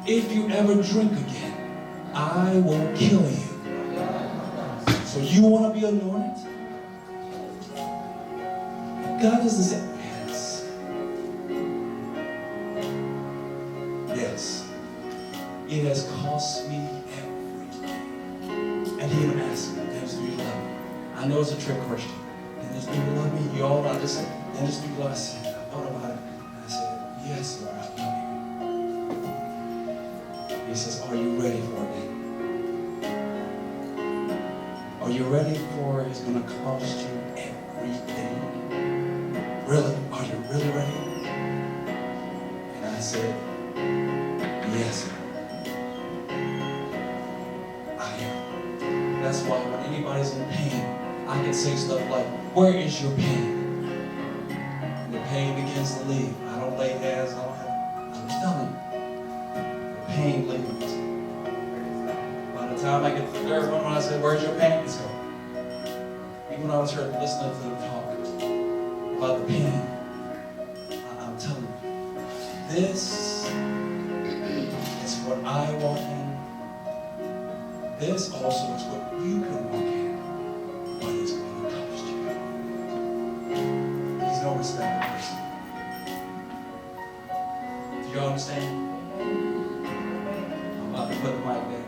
If you ever drink again, I will kill you. So you want to be anointed? God doesn't say, yes. Yes. It has cost me everything. And he even asked me, Dennis, do you love me? I know it's a trick question. Dennis, do you love me? You all know, I just said, Dennis, do you love me? I said, I thought about it. And I said, yes, Lord, I love you. He says, are you ready for it? Are you ready for it's going to cost you everything? Really? Are you really ready? And I said, yes, I am. That's why when anybody's in pain, I can say stuff like, where is your pain? And the pain begins to leave. I don't lay hands, I don't have, I'm just telling you, the pain leaves. By the time I get to the third one, when I say, where's your pain? It's gone. Even when I was here listening to them talk about the pain, I'm telling you, this is what I walk in. This also is what you can walk in, but it's going to cost you. He's no respecter of person. Do you understand? I'm about to put the mic down.